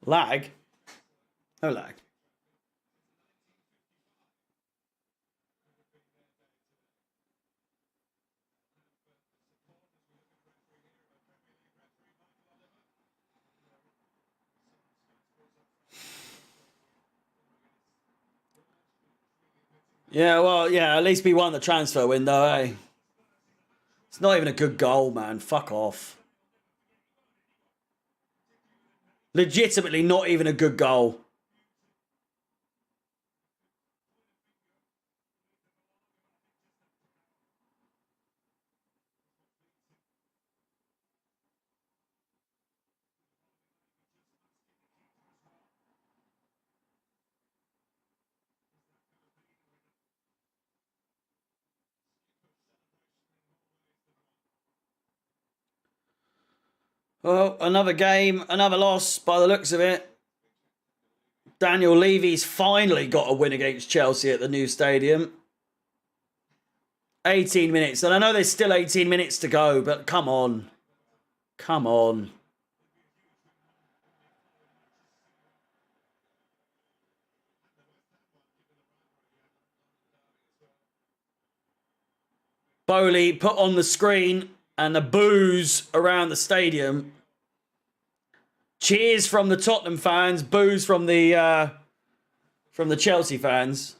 Lag? No lag. Yeah, well, yeah, at least we won the transfer window, eh? It's not even a good goal, man. Fuck off. Legitimately not even a good goal. Well, another game, another loss by the looks of it. Daniel Levy's finally got a win against Chelsea at the new stadium. 18 minutes. And I know there's still 18 minutes to go, but come on. Come on. Bowley put on the screen and the boos around the stadium. Cheers from the Tottenham fans, boos from the Chelsea fans.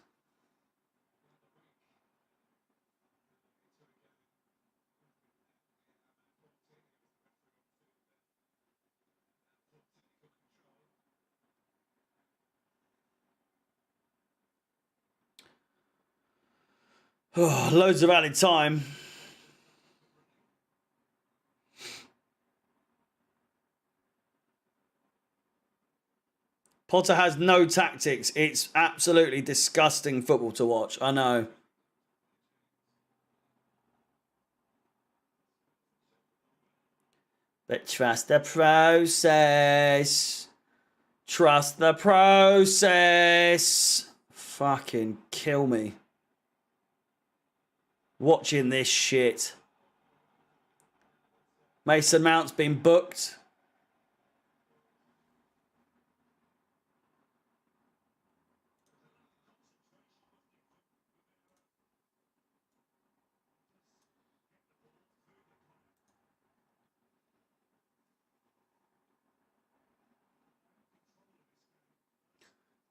Oh, loads of added time. Potter has no tactics. It's absolutely disgusting football to watch. I know. But trust the process. Trust the process. Fucking kill me. Watching this shit. Mason Mount's been booked.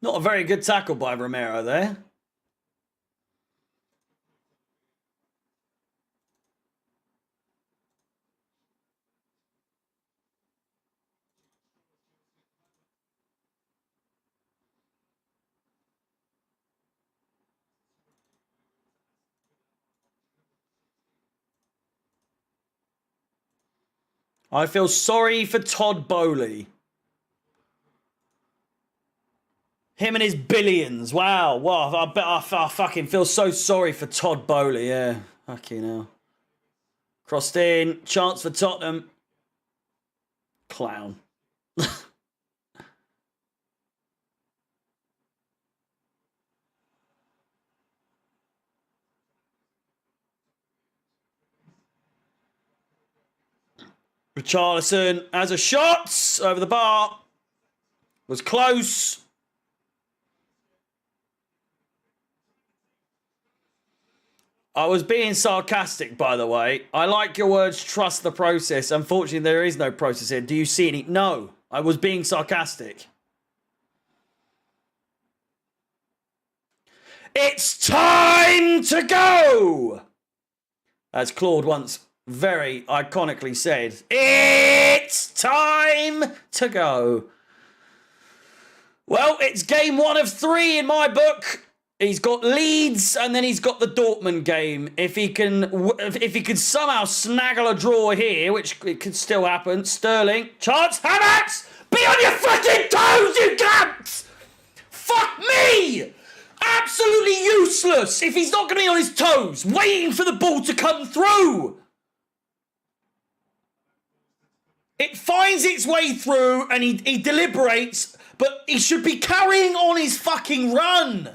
Not a very good tackle by Romero there. I feel sorry for Todd Bowley. Him and his billions. Wow. Wow. I bet I fucking feel so sorry for Todd Bowley. Yeah. Fucking hell. Crossed in. Chance for Tottenham. Clown. Richarlison has a shot over the bar. Was close. I was being sarcastic, by the way. I like your words, trust the process. Unfortunately, there is no process here. Do you see any? No, I was being sarcastic. It's time to go! As Claude once very iconically said, it's time to go. Well, it's game 1 of 3 in my book. He's got Leeds and then he's got the Dortmund game. If he can somehow snaggle a draw here, which it could still happen, Sterling, chance, Havertz, be on your fucking toes, you cunts! Fuck me! Absolutely useless if he's not going to be on his toes, waiting for the ball to come through. It finds its way through and he deliberates, but he should be carrying on his fucking run.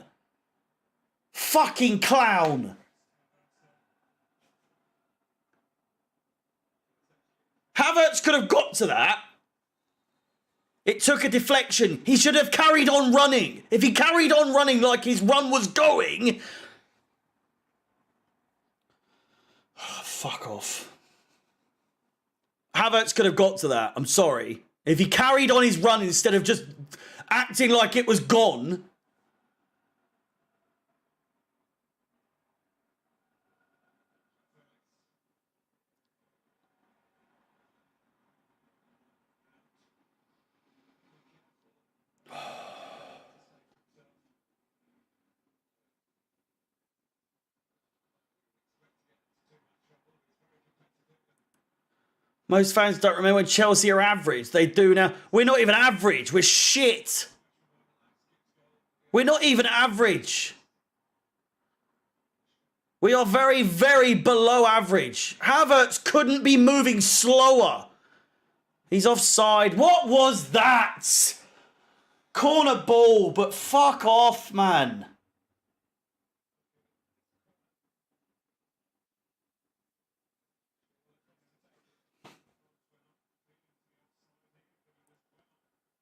Fucking clown. Havertz could have got to that. It took a deflection. He should have carried on running. If he carried on running like his run was going... Oh, fuck off. Havertz could have got to that. I'm sorry. If he carried on his run instead of just acting like it was gone... Most fans don't remember when Chelsea are average. They do now. We're not even average. We're shit. We're not even average. We are very, very below average. Havertz couldn't be moving slower. He's offside. What was that? Corner ball, but fuck off, man.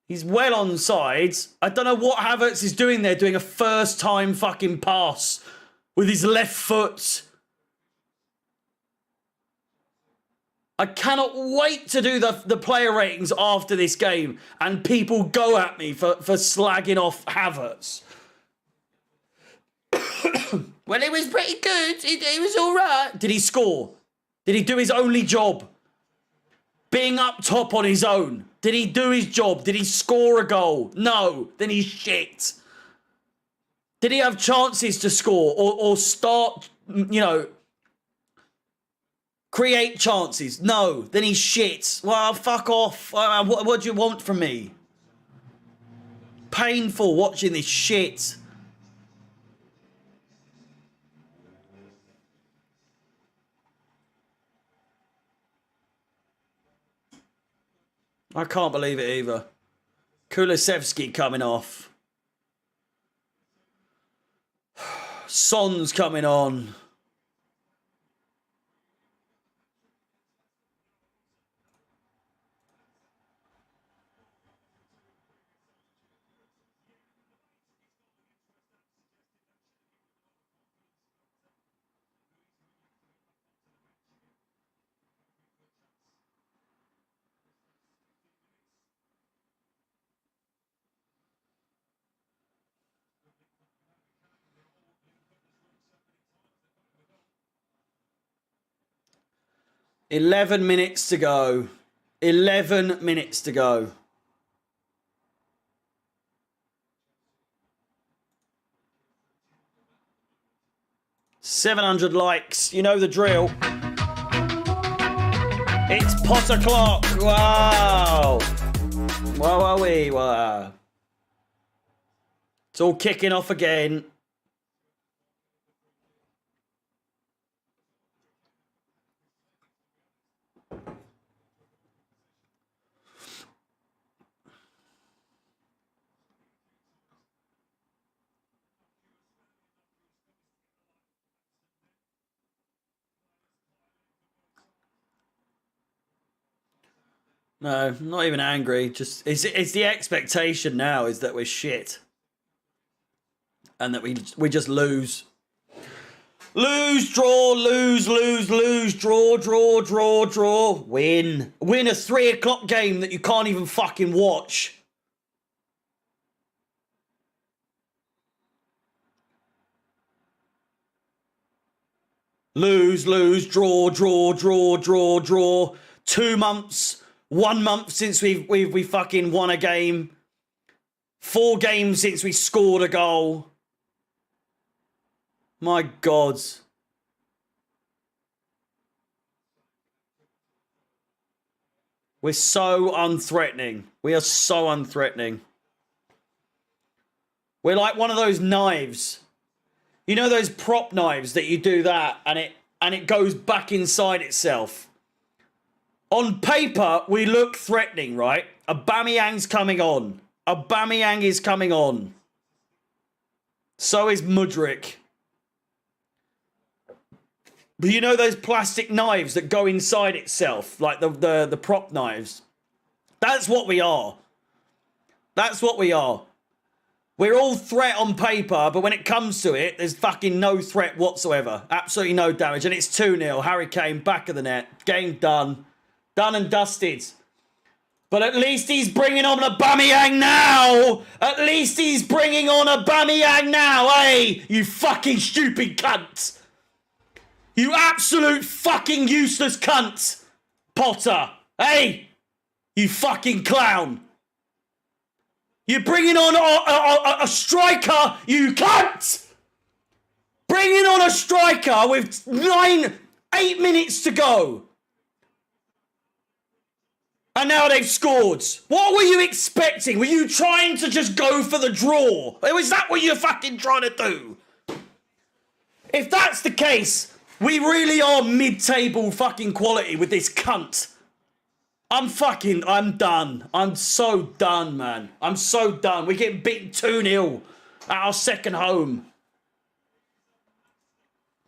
He's well onside. I don't know what Havertz is doing there, doing a first-time fucking pass with his left foot. I cannot wait to do the player ratings after this game and people go at me for slagging off Havertz. Well, it was pretty good. It was all right. Did he score? Did he do his only job? Being up top on his own. Did he do his job? Did he score a goal? No. Then he's shit. Did he have chances to score or start, you know, create chances? No. Then he's shit. Well, fuck off. What do you want from me? Painful watching this shit. I can't believe it either. Kulusevski coming off. Son's coming on. "11 minutes to go. 11 minutes to go." "700 likes. You know the drill. It's pot o'clock. Wow. Wow. It's all kicking off again. No, I'm not even angry. Just it's the expectation now is that we're shit. And that we just lose. Lose, draw, lose, draw. Win. Win a 3 o'clock game that you can't even fucking watch. Lose, draw. 2 months. 1 month since we fucking won a game. 4 games since we scored a goal. My God. We're so unthreatening. We are so unthreatening. We're like one of those knives. You know those prop knives that you do that and it goes back inside itself. On paper, we look threatening, right? Aubameyang's coming on. Aubameyang is coming on. So is Mudryk. But you know those plastic knives that go inside itself, like the prop knives? That's what we are. That's what we are. We're all threat on paper, but when it comes to it, there's fucking no threat whatsoever. Absolutely no damage. And it's 2-0. Harry Kane, back of the net. Game done. Done and dusted. But at least he's bringing on Aubameyang now. At least he's bringing on Aubameyang now, eh? You fucking stupid cunt. You absolute fucking useless cunt. Potter. Hey. You fucking clown. You're bringing on a striker, you cunt. Bringing on a striker with 8 minutes to go. And now they've scored. What were you expecting? Were you trying to just go for the draw? Was that what you're fucking trying to do? If that's the case, we really are mid-table fucking quality with this cunt. I'm done. I'm so done, man. I'm so done. We're getting beaten 2-0 at our second home.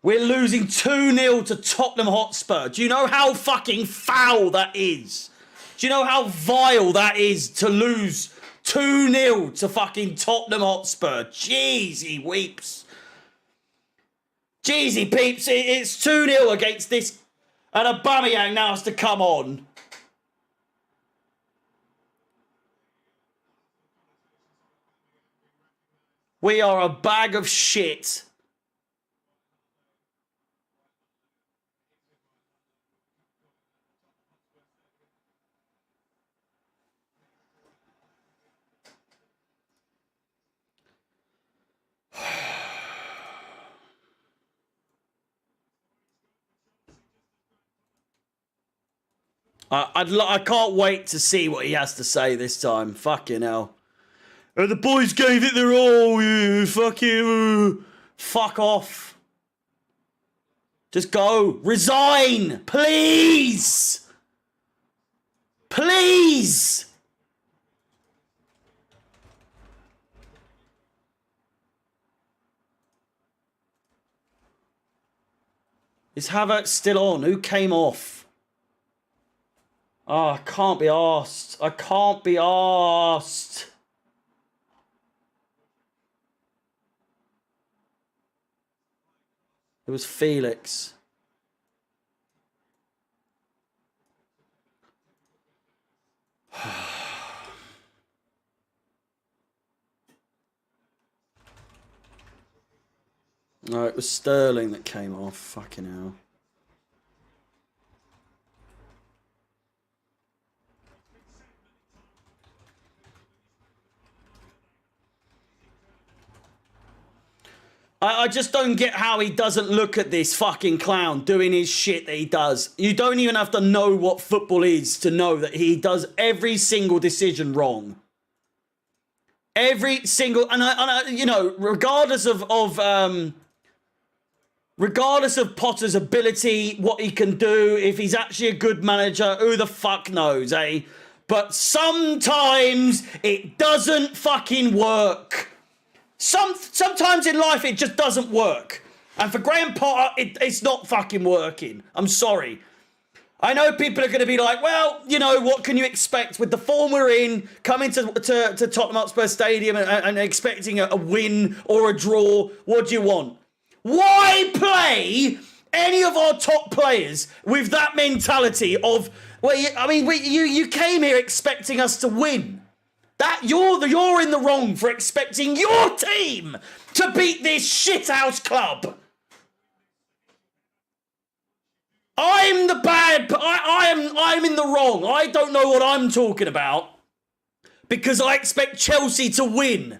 We're losing 2-0 to Tottenham Hotspur. Do you know how fucking foul that is? Do you know how vile that is to lose 2-0 to fucking Tottenham Hotspur? Jeez, he weeps. Jeez, he peeps. It's 2-0 against this. And Aubameyang now has to come on. We are a bag of shit. I can't wait to see what he has to say this time. Fucking hell. The boys gave it their all. Fuck off. Just go. Resign. Please. Please. Is Havertz still on? Who came off? Oh, I can't be arsed. I can't be arsed. It was Felix. No, it was Sterling that came off. Fucking hell. I just don't get how he doesn't look at this fucking clown doing his shit that he does. You don't even have to know what football is to know that he does every single decision wrong. Every single, and I you know, regardless of Potter's ability, what he can do, if he's actually a good manager, who the fuck knows, eh? But sometimes it doesn't fucking work. Sometimes in life it just doesn't work. And for Graham Potter, it's not fucking working. I'm sorry. I know people are going to be like, well, you know, what can you expect with the form we're in, coming to Tottenham Hotspur Stadium and expecting a win or a draw? What do you want? Why play any of our top players with that mentality of, well, you came here expecting us to win. That you're in the wrong for expecting your team to beat this shithouse club. I'm the bad. I'm in the wrong. I don't know what I'm talking about because I expect Chelsea to win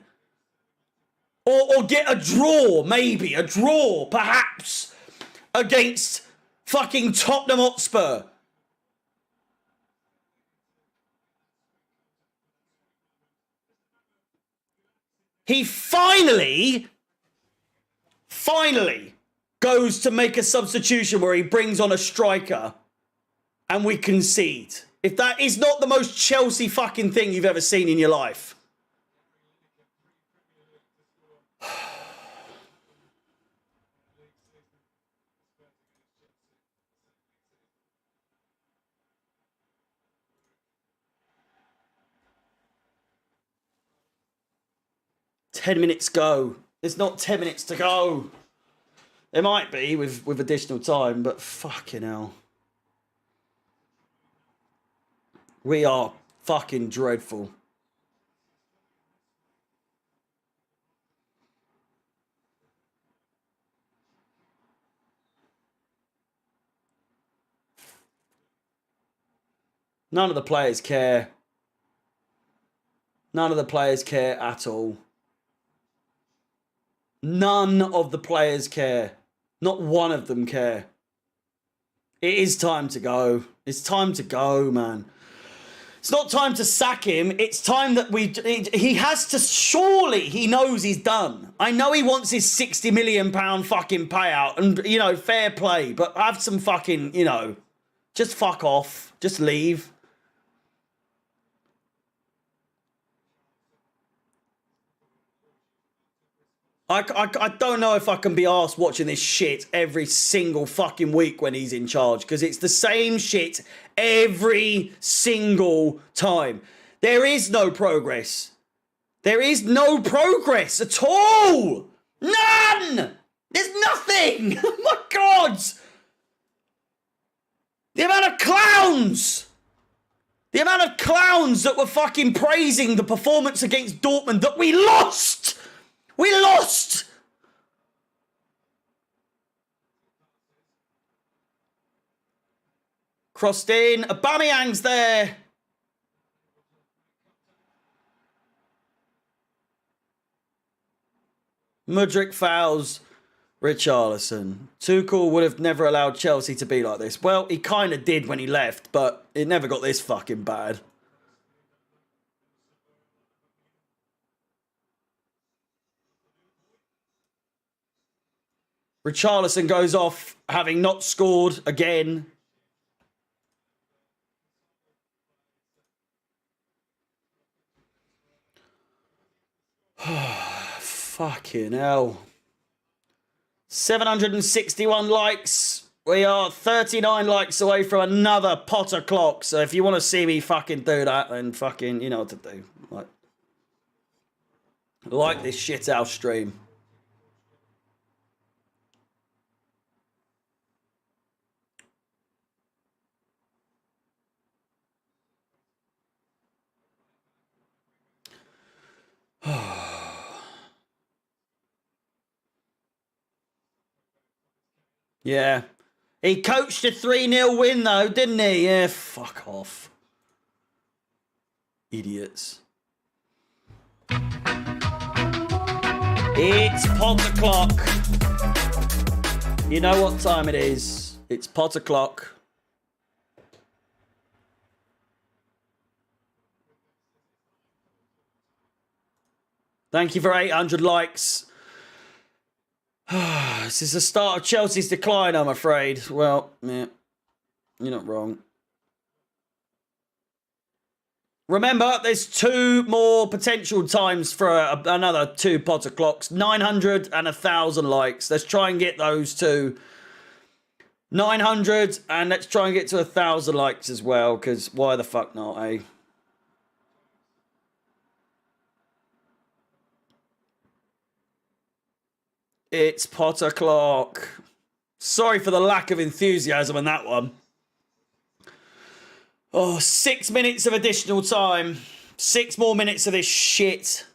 or get a draw, maybe a draw, perhaps against fucking Tottenham Hotspur. He finally goes to make a substitution where he brings on a striker and we concede. If that is not the most Chelsea fucking thing you've ever seen in your life. Ten minutes go. There's not 10 minutes to go. There might be with additional time, but fucking hell. We are fucking dreadful. None of the players care. None of the players care at all. None of the players care. Not one of them care. It is time to go. It's time to go, man. It's not time to sack him. It's time that he has to, surely he knows he's done. I know he wants his £60 million fucking payout and, you know, fair play, but have some fucking, you know, just fuck off. Just leave. I don't know if I can be arsed watching this shit every single fucking week when he's in charge, because it's the same shit every single time. There is no progress. There is no progress at all. None. There's nothing. Oh my God. The amount of clowns. The amount of clowns that were fucking praising the performance against Dortmund that we lost. We lost! Crossed in. Aubameyang's there. Mudryk fouls Richarlison. Tuchel would have never allowed Chelsea to be like this. Well, he kind of did when he left, but it never got this fucking bad. Richarlison goes off, having not scored again. Fucking hell. 761 likes. We are 39 likes away from another Potter clock. So if you want to see me fucking do that, then fucking, you know what to do. Like this shit out stream. Yeah. He coached a 3-0 win, though, didn't he? Yeah, fuck off. Idiots. It's Potter clock. You know what time it is. It's Potter clock. Thank you for 800 likes. This is the start of Chelsea's decline, I'm afraid. Well, yeah, you're not wrong. Remember, there's 2 more potential times for another 2 Potter clocks. 900 and 1,000 likes. Let's try and get those 2. 900, and let's try and get to 1,000 likes as well, because why the fuck not, eh? It's Potter clock. Sorry for the lack of enthusiasm in that one. Oh, 6 minutes of additional time. 6 more minutes of this shit.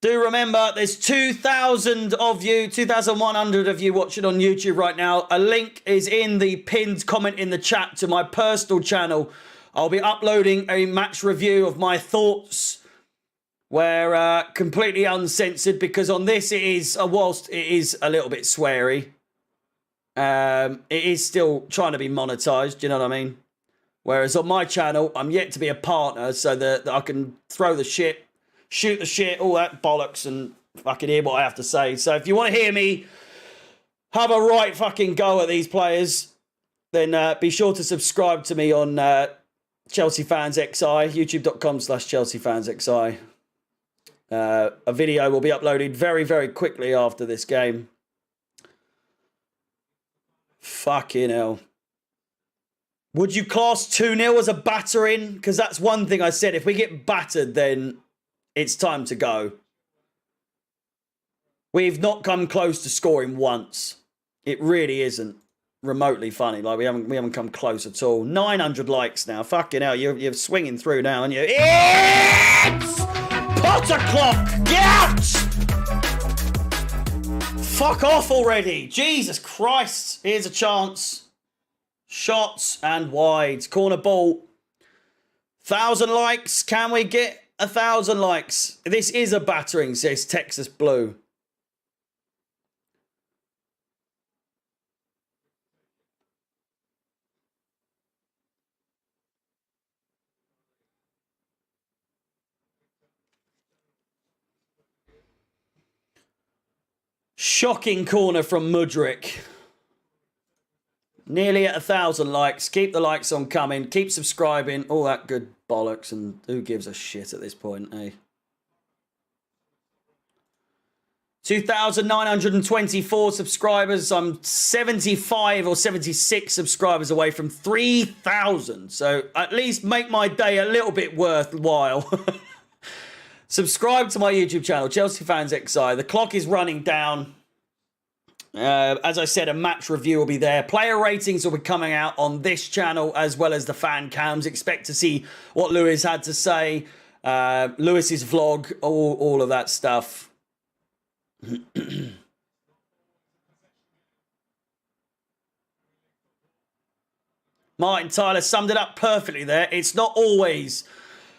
Do remember, there's 2,000 of you, 2,100 of you watching on YouTube right now. A link is in the pinned comment in the chat to my personal channel. I'll be uploading a match review of my thoughts, where completely uncensored, because on this it is, whilst it is a little bit sweary, it is still trying to be monetized, you know what I mean? Whereas on my channel, I'm yet to be a partner, so that I can throw the shit, shoot the shit, all that bollocks, and fucking hear what I have to say. So if you want to hear me have a right fucking go at these players, then be sure to subscribe to me on Chelsea Fans XI, youtube.com/Chelsea Fans XI. A video will be uploaded very, very quickly after this game. Fucking hell. Would you class 2-0 as a battering? Because that's one thing I said. If we get battered, then it's time to go. We've not come close to scoring once. It really isn't remotely funny. Like, we haven't come close at all. 900 likes now. Fucking hell, you're swinging through now, aren't you? It's Potter clock! Get out! Fuck off already! Jesus Christ! Here's a chance. Shots and wides. Corner ball. 1,000 likes. Can we get 1,000 likes? This is a battering, says Texas Blue. Shocking corner from Mudryk. Nearly at 1,000 likes. Keep the likes on coming. Keep subscribing. All that good bollocks. And who gives a shit at this point, eh? 2,924 subscribers. I'm 75 or 76 subscribers away from 3,000. So at least make my day a little bit worthwhile. Subscribe to my YouTube channel, Chelsea Fans XI. The clock is running down. As I said, a match review will be there. Player ratings will be coming out on this channel as well as the fan cams. Expect to see what Lewis had to say. Lewis's vlog, all of that stuff. Martin Tyler summed it up perfectly there. It's not always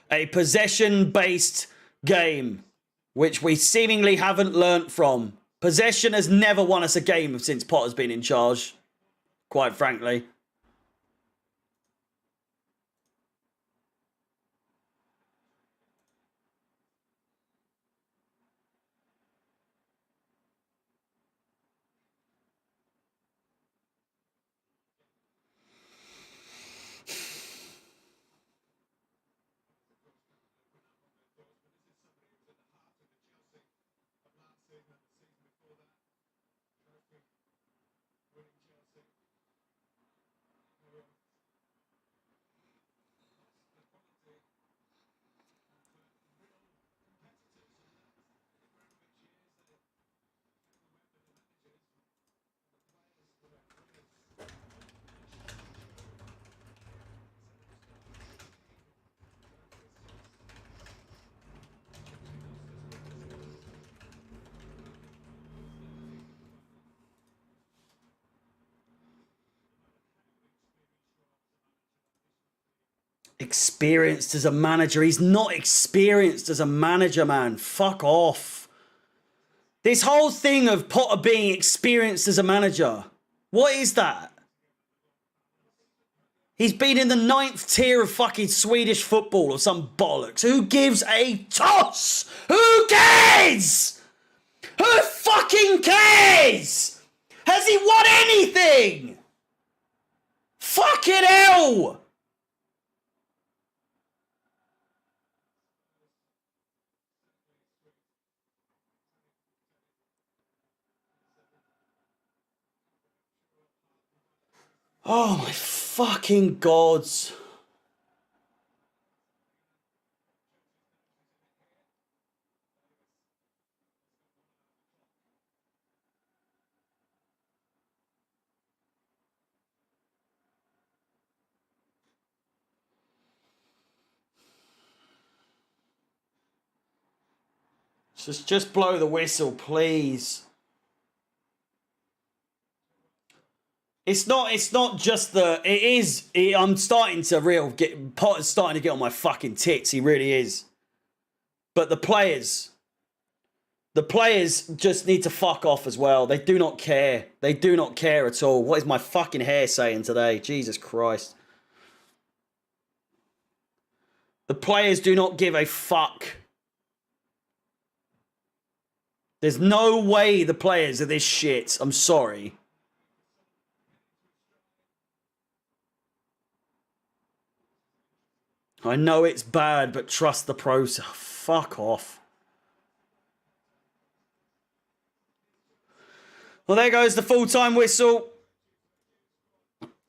a possession-based game, which we seemingly haven't learnt from. Possession has never won us a game since Potter's been in charge, quite frankly. Experienced as a manager. He's not experienced as a manager, man. Fuck off. This whole thing of Potter being experienced as a manager. What is that? He's been in the 9th tier of fucking Swedish football or some bollocks. Who gives a toss? Who cares? Who fucking cares? Has he won anything? Fucking hell. Oh my fucking gods. Just blow the whistle, please. It's not just the, I'm starting to Potter's starting to get on my fucking tits. He really is. But the players just need to fuck off as well. They do not care. They do not care at all. What is my fucking hair saying today? Jesus Christ. The players do not give a fuck. There's no way the players are this shit. I'm sorry. I know it's bad, but trust the process. Oh, fuck off. Well, there goes the full-time whistle.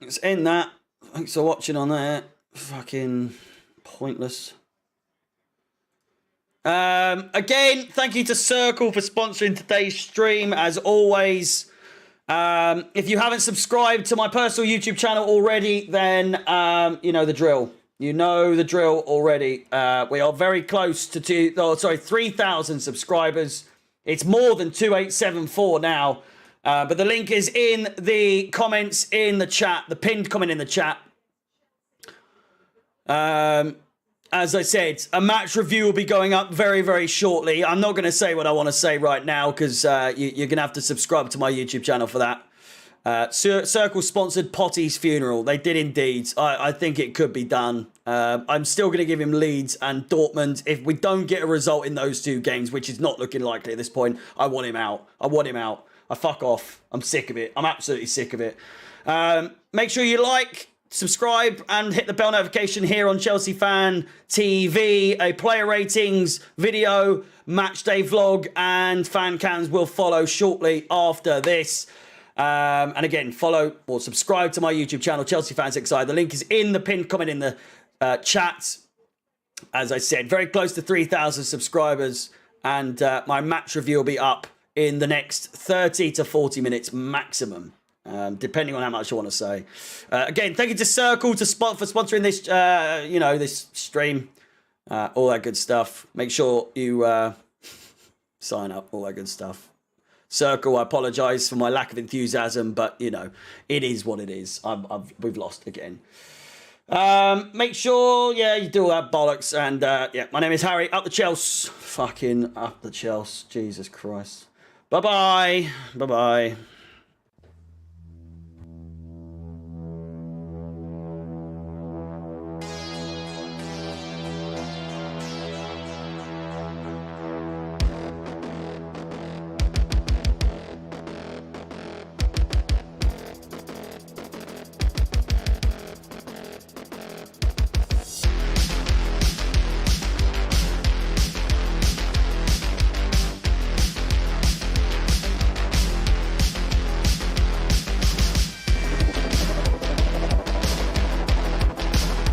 Let's end that. Thanks for watching on there. Fucking pointless. Again, thank you to Circle for sponsoring today's stream, as always. If you haven't subscribed to my personal YouTube channel already, then you know the drill. You know the drill already. We are very close to 3,000 subscribers. It's more than 2,874 now. But the link is in the comments in the chat, the pinned comment in the chat. As I said, a match review will be going up very, very shortly. I'm not going to say what I want to say right now because you're going to have to subscribe to my YouTube channel for that. Circle sponsored Potty's funeral. They did indeed. I think it could be done. I'm still going to give him Leeds and Dortmund. If we don't get a result in those two games, which is not looking likely at this point, I want him out. I want him out. I fuck off. I'm sick of it. I'm absolutely sick of it. Make sure you like, subscribe and hit the bell notification here on Chelsea Fan TV. A player ratings video, match day vlog, and fan cams will follow shortly after this. And again, follow or subscribe to my YouTube channel, Chelsea Fans XI. The link is in the pinned comment in the chat. As I said, very close to 3,000 subscribers, and my match review will be up in the next 30 to 40 minutes maximum. Depending on how much I want to say. Again, thank you to Circle for sponsoring this, this stream. All that good stuff. Make sure you sign up. All that good stuff. Circle, I apologise for my lack of enthusiasm, but it is what it is. We've lost again. Make sure, you do all that bollocks. And my name is Harry. Up the Chelsea. Fucking up the Chelsea. Jesus Christ. Bye bye. Bye bye.